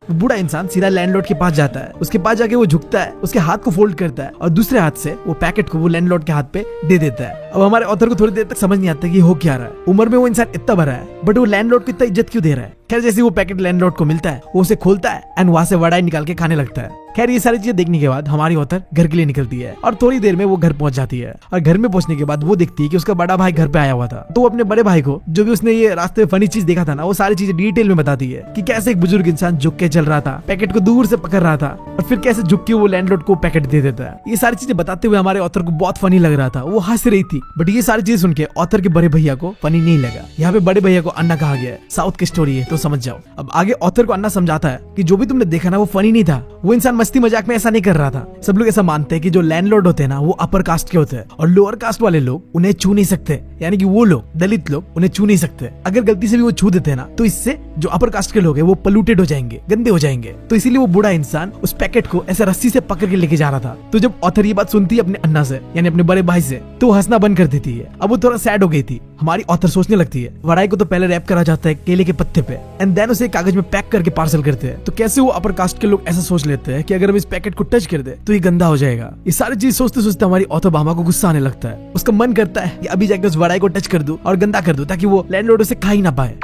वो बूढ़ा इंसान सीधा लैंडलॉर्ड के पास जाता है, उसके पास जाके वो झुकता है, उसके हाथ को फोल्ड करता है और दूसरे हाथ से वो पैकेट को वो लैंडलॉर्ड के हाथ पे दे देता है। अब हमारे ऑथर को थोड़ी देर तक समझ नहीं आता कि हो क्या रहा है। उम्र में वो इंसान इतना बड़ा है बट वो लैंडलॉर्ड को इतना इज्जत क्यों दे रहा है। खैर जैसे वो पैकेट लैंडलॉर्ड को मिलता है वो उसे खोलता है एंड वहां से वड़ाई निकाल के खाने लगता है। खैर ये सारी चीजें देखने के बाद हमारी ऑथर घर के लिए निकलती है और थोड़ी देर में वो घर पहुंच जाती है। और घर में पहुंचने के बाद वो देखती है कि उसका बड़ा भाई घर पे आया हुआ था। तो वो अपने बड़े भाई को जो भी उसने ये रास्ते में फनी चीज देखा था ना वो सारी चीजें डिटेल में बताती है कि कैसे एक बुजुर्ग इंसान झुक के चल रहा था, पैकेट को दूर से पकड़ रहा था और फिर कैसे झुक के वो लैंडलॉर्ड को पैकेट दे देता है। ये सारी चीजें बताते हुए हमारे ऑथर को बहुत फनी लग रहा था, वो हंस रही थी। बट ये सारी चीजें सुन के ऑथर के बड़े भैया को फनी नहीं लगा। यहाँ पे बड़े भैया को अन्ना कहा गया है, साउथ की स्टोरी है तो समझ जाओ। अब आगे ऑथर को अन्ना समझाता है कि जो भी तुमने देखा ना वो फनी नहीं था, वो इंसान मस्ती मजाक में ऐसा नहीं कर रहा था। सब लोग ऐसा मानते हैं कि जो लैंडलॉर्ड होते हैं ना वो अपर कास्ट के होते हैं और लोअर कास्ट वाले लोग उन्हें छू नहीं सकते, यानी कि वो लोग दलित लोग उन्हें छू नहीं सकते। अगर गलती से भी वो छू देते हैं ना तो इससे जो अपर कास्ट के लोग हैं वो पोल्यूटेड हो जाएंगे, गंदे हो जाएंगे। तो इसीलिए वो बूढ़ा इंसान उस पैकेट को ऐसे रस्सी से पकड़ के लेके जा रहा था। तो जब ऑथर ये बात सुनती है अपने अन्ना से यानी अपने बड़े भाई से तो हंसना बंद कर देती है। अब वो थोड़ा सैड हो गई थी। हमारी ऑथर सोचने लगती है वड़ाई को तो पहले रैप करा जाता है केले के पत्ते पे एंड देन उसे कागज में पैक करके पार्सल करते हैं। तो कैसे वो अपर कास्ट के लोग ऐसा सोच लेते हैं कि अगर हम इस पैकेट को टच कर दे तो ये गंदा हो जाएगा। ये सारी चीज सोचते सोचते हमारी ऑथर बामा को गुस्सा आने लगता है। उसका मन करता है कि अभी जाकर उस वड़ाई को टच कर दूं और गंदा कर दूं ताकि वो लैंडलॉर्ड उसे खा ही ना पाए।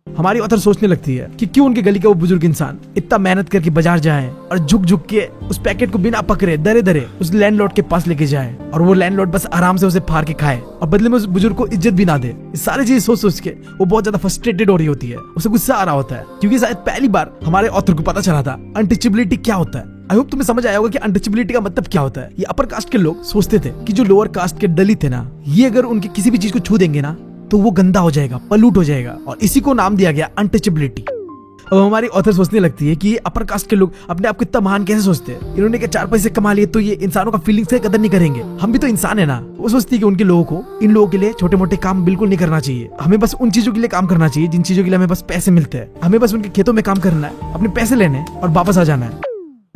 हमारी ऑथर सोचने लगती है कि क्यों उनके गली का वो बुजुर्ग इंसान इतना मेहनत करके बाजार जाए और झुक झुक के उस पैकेट को बिना पकड़े दरे दरे उस लैंडलॉर्ड के पास लेके जाए और वो लैंडलॉर्ड बस आराम से उसे फाड़ के खाए और बदले में उस बुजुर्ग को इज्जत भी ना दे। ये सारी चीज सोच सोच के वो बहुत ज्यादा फ्रस्ट्रेटेड हो रही होती है, उसे गुस्सा आ रहा होता है क्योंकि शायद पहली बार हमारे ऑथर को पता चला था अनटचेबिलिटी क्या होता है। आई होप तुम्हें समझ आया होगा कि अनटचेबिलिटी का मतलब क्या होता है। ये अपर कास्ट के लोग सोचते थे कि जो लोअर कास्ट के दलित है ना ये अगर उनकी किसी भी चीज को छू देंगे ना तो वो गंदा हो जाएगा, पलूट हो जाएगा और इसी को नाम दिया गया अनटचेबिलिटी। अब हमारी ऑथर सोचने लगती है कि ये अपर कास्ट के लोग अपने आप को इतना महान कैसे सोचते हैं, इन्होंने क्या 4 पैसे कमा लिए तो ये इंसानों का फीलिंग्स की कदर नहीं करेंगे, हम भी तो इंसान है ना। वो सोचती है कि उनके लोगों को इन लोगों के लिए छोटे मोटे काम बिल्कुल नहीं करना चाहिए, हमें बस उन चीजों के लिए काम करना चाहिए जिन चीजों के लिए हमें बस पैसे मिलते हैं, हमें बस उनके खेतों में काम करना है, अपने पैसे लेने और वापस आ जाना है।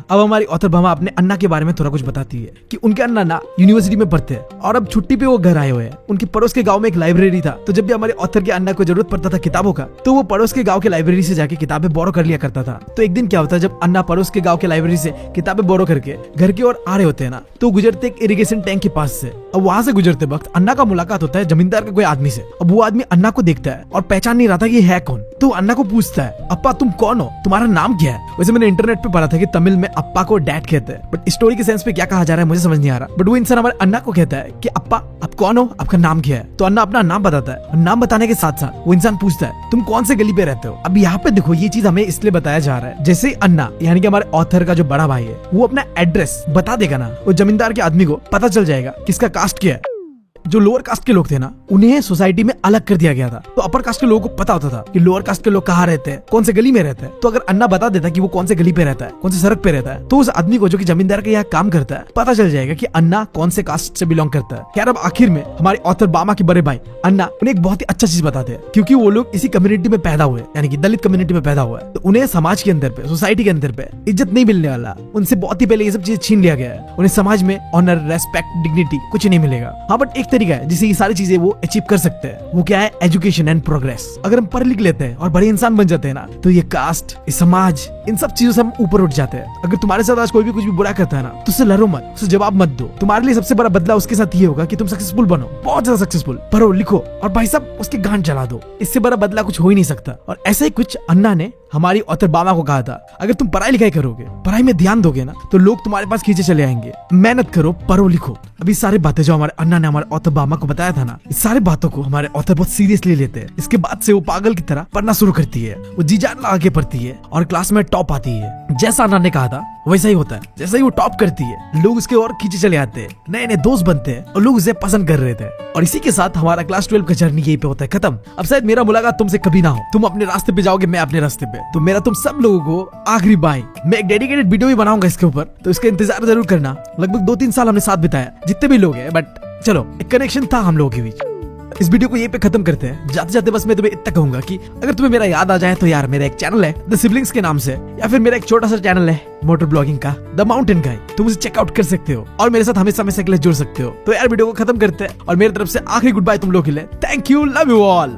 अब हमारी ऑथर भामा अपने अन्ना के बारे में थोड़ा कुछ बताती है कि उनके अन्ना ना यूनिवर्सिटी में पढ़ते हैं और अब छुट्टी पे वो घर आए हुए हैं। उनके पड़ोस के गांव में एक लाइब्रेरी था, तो जब भी हमारे ऑथर के अन्ना को जरूरत पड़ता था किताबों का तो वो पड़ोस के गांव के लाइब्रेरी से जाके किताबें बोरो कर लिया करता था। तो एक दिन क्या होता है जब अन्ना पड़ोस के गांव के लाइब्रेरी से किताबें बोरो करके घर की ओर आ रहे होते हैं ना तो गुजरते एक इरिगेशन टैंक के पास से। अब वहां से गुजरते वक्त अन्ना का मुलाकात होता है जमींदार के कोई आदमी से। अब वो आदमी अन्ना को देखता है और पहचान नहीं रहा था कि ये है कौन, तो अन्ना को पूछता है अप्पा तुम कौन हो, तुम्हारा नाम क्या है। वैसे मैंने इंटरनेट पे पढ़ा था कि तमिल में अप्पा को डैड कहते हैं, बट स्टोरी के सेंस पे क्या कहा जा रहा है मुझे समझ नहीं आ रहा। बट वो इंसान हमारे अन्ना को कहता है कि अप्पा आप कौन हो, आपका नाम क्या है। तो अन्ना अपना नाम बताता है और नाम बताने के साथ साथ वो इंसान पूछता है तुम कौन से गली पे रहते हो। अब यहाँ पे देखो ये चीज हमें इसलिए बताया जा रहा है जैसे अन्ना यानी कि हमारे ऑथर का जो बड़ा भाई है वो अपना एड्रेस बता देगा ना वो जमींदार के आदमी को पता चल जाएगा किसका कास्ट क्या है। जो लोअर कास्ट के लोग थे ना उन्हें सोसाइटी में अलग कर दिया गया था, तो अपर कास्ट के लोगों को पता होता था कि लोअर कास्ट के लोग कहाँ रहते हैं, कौन से गली में रहते हैं। तो अगर अन्ना बता देता कि वो कौन से गली पे रहता है, कौन से सड़क पे रहता है, तो उस आदमी को जो कि जमींदार के यहाँ काम करता है पता चल जाएगा कि अन्ना कौन से कास्ट से बिलोंग करता है। खैर अब आखिर में हमारे ऑथर बामा के बड़े भाई अन्ना उन्हें एक बहुत ही अच्छा चीज बताते हैं क्योंकि वो लोग इसी कम्युनिटी में पैदा हुए यानी कि दलित कम्युनिटी में पैदा हुआ है, तो उन्हें समाज के अंदर पे सोसाइटी के अंदर पे इज्जत नहीं मिलने वाला। उनसे बहुत ही पहले ये सब चीजें छीन लिया गया है, उन्हें समाज में ऑनर रेस्पेक्ट डिग्निटी कुछ नहीं मिलेगा। हाँ बट एक तरीका है जिससे ये सारी चीजें वो अचीव कर सकते हैं। वो क्या है? Education and progress. अगर हम पढ़ लिख लेते हैं और बड़े इंसान बन जाते हैं ना, तो ये कास्ट, ये समाज, इन सब चीजों से हम ऊपर उठ जाते हैं। अगर तुम्हारे साथ आज कोई भी कुछ भी बुरा करता है ना, तो उससे लड़ो मत, उससे जवाब मत दो। तुम्हारे लिए सबसे बड़ा बदला उसके साथ ये होगा कि तुम सक्सेसफुल बनो, बहुत ज्यादा सक्सेसफुल, पढ़ो लिखो और भाई साहब उसके गांड चला दो। इससे बड़ा बदला कुछ हो ही नहीं सकता। और ऐसे ही कुछ अन्ना ने हमारी ऑथर बाबा को कहा था, अगर तुम पढ़ाई लिखाई करोगे, पढ़ाई में ध्यान दोगे ना, तो लोग तुम्हारे पास खींचे चले आएंगे। मेहनत करो, पढ़ो लिखो। अभी सारी बातें जो हमारे अन्ना ने हमारे ऑथर बाबा को बताया था ना, इस सारी बातों को हमारे ऑथर बहुत सीरियसली लेते हैं। इसके बाद से वो पागल की तरह पढ़ना शुरू करती है। वो जी जान लगा के पढ़ती है और क्लास में टॉप आती है। जैसा अन्ना ने कहा था वैसा ही होता है। जैसा ही वो टॉप करती है, लोग उसके और खींचे चले आते हैं, नए नए दोस्त बनते हैं और लोग उसे पसंद कर रहे थे। और इसी के साथ हमारा क्लास 12 का जर्नी यही पे होता है खत्म। अब शायद मेरा मुलाकात तुमसे कभी ना हो। तुम अपने रास्ते पे जाओगे, मैं अपने रास्ते पे। तो मेरा तुम सब लोगों को आखिरी बाय। मैं एक डेडिकेटेड वीडियो भी बनाऊंगा इसके ऊपर, तो इसका इंतजार जरूर करना। लगभग 2-3 साल हमने साथ बिताया, जितने भी लोग हैं, बट चलो एक कनेक्शन था हम लोगों के बीच। इस वीडियो को यहीं पे खत्म करते हैं। जाते जाते बस मैं तुम्हें इतना कहूंगा कि अगर तुम्हें मेरा याद आ जाए तो यार, मेरा एक चैनल है द सिबलिंग्स के नाम से, या फिर मेरा एक छोटा सा चैनल है मोटर ब्लॉगिंग का, द माउंटेन गाय। तुम उसे चेकआउट कर सकते हो और मेरे साथ हमेशा हमेशा के लिए जुड़ सकते हो। तो यार वीडियो को खत्म करते हैं और मेरी तरफ से आखिरी गुड बाय तुम लोग के लिए। Thank you, love you all.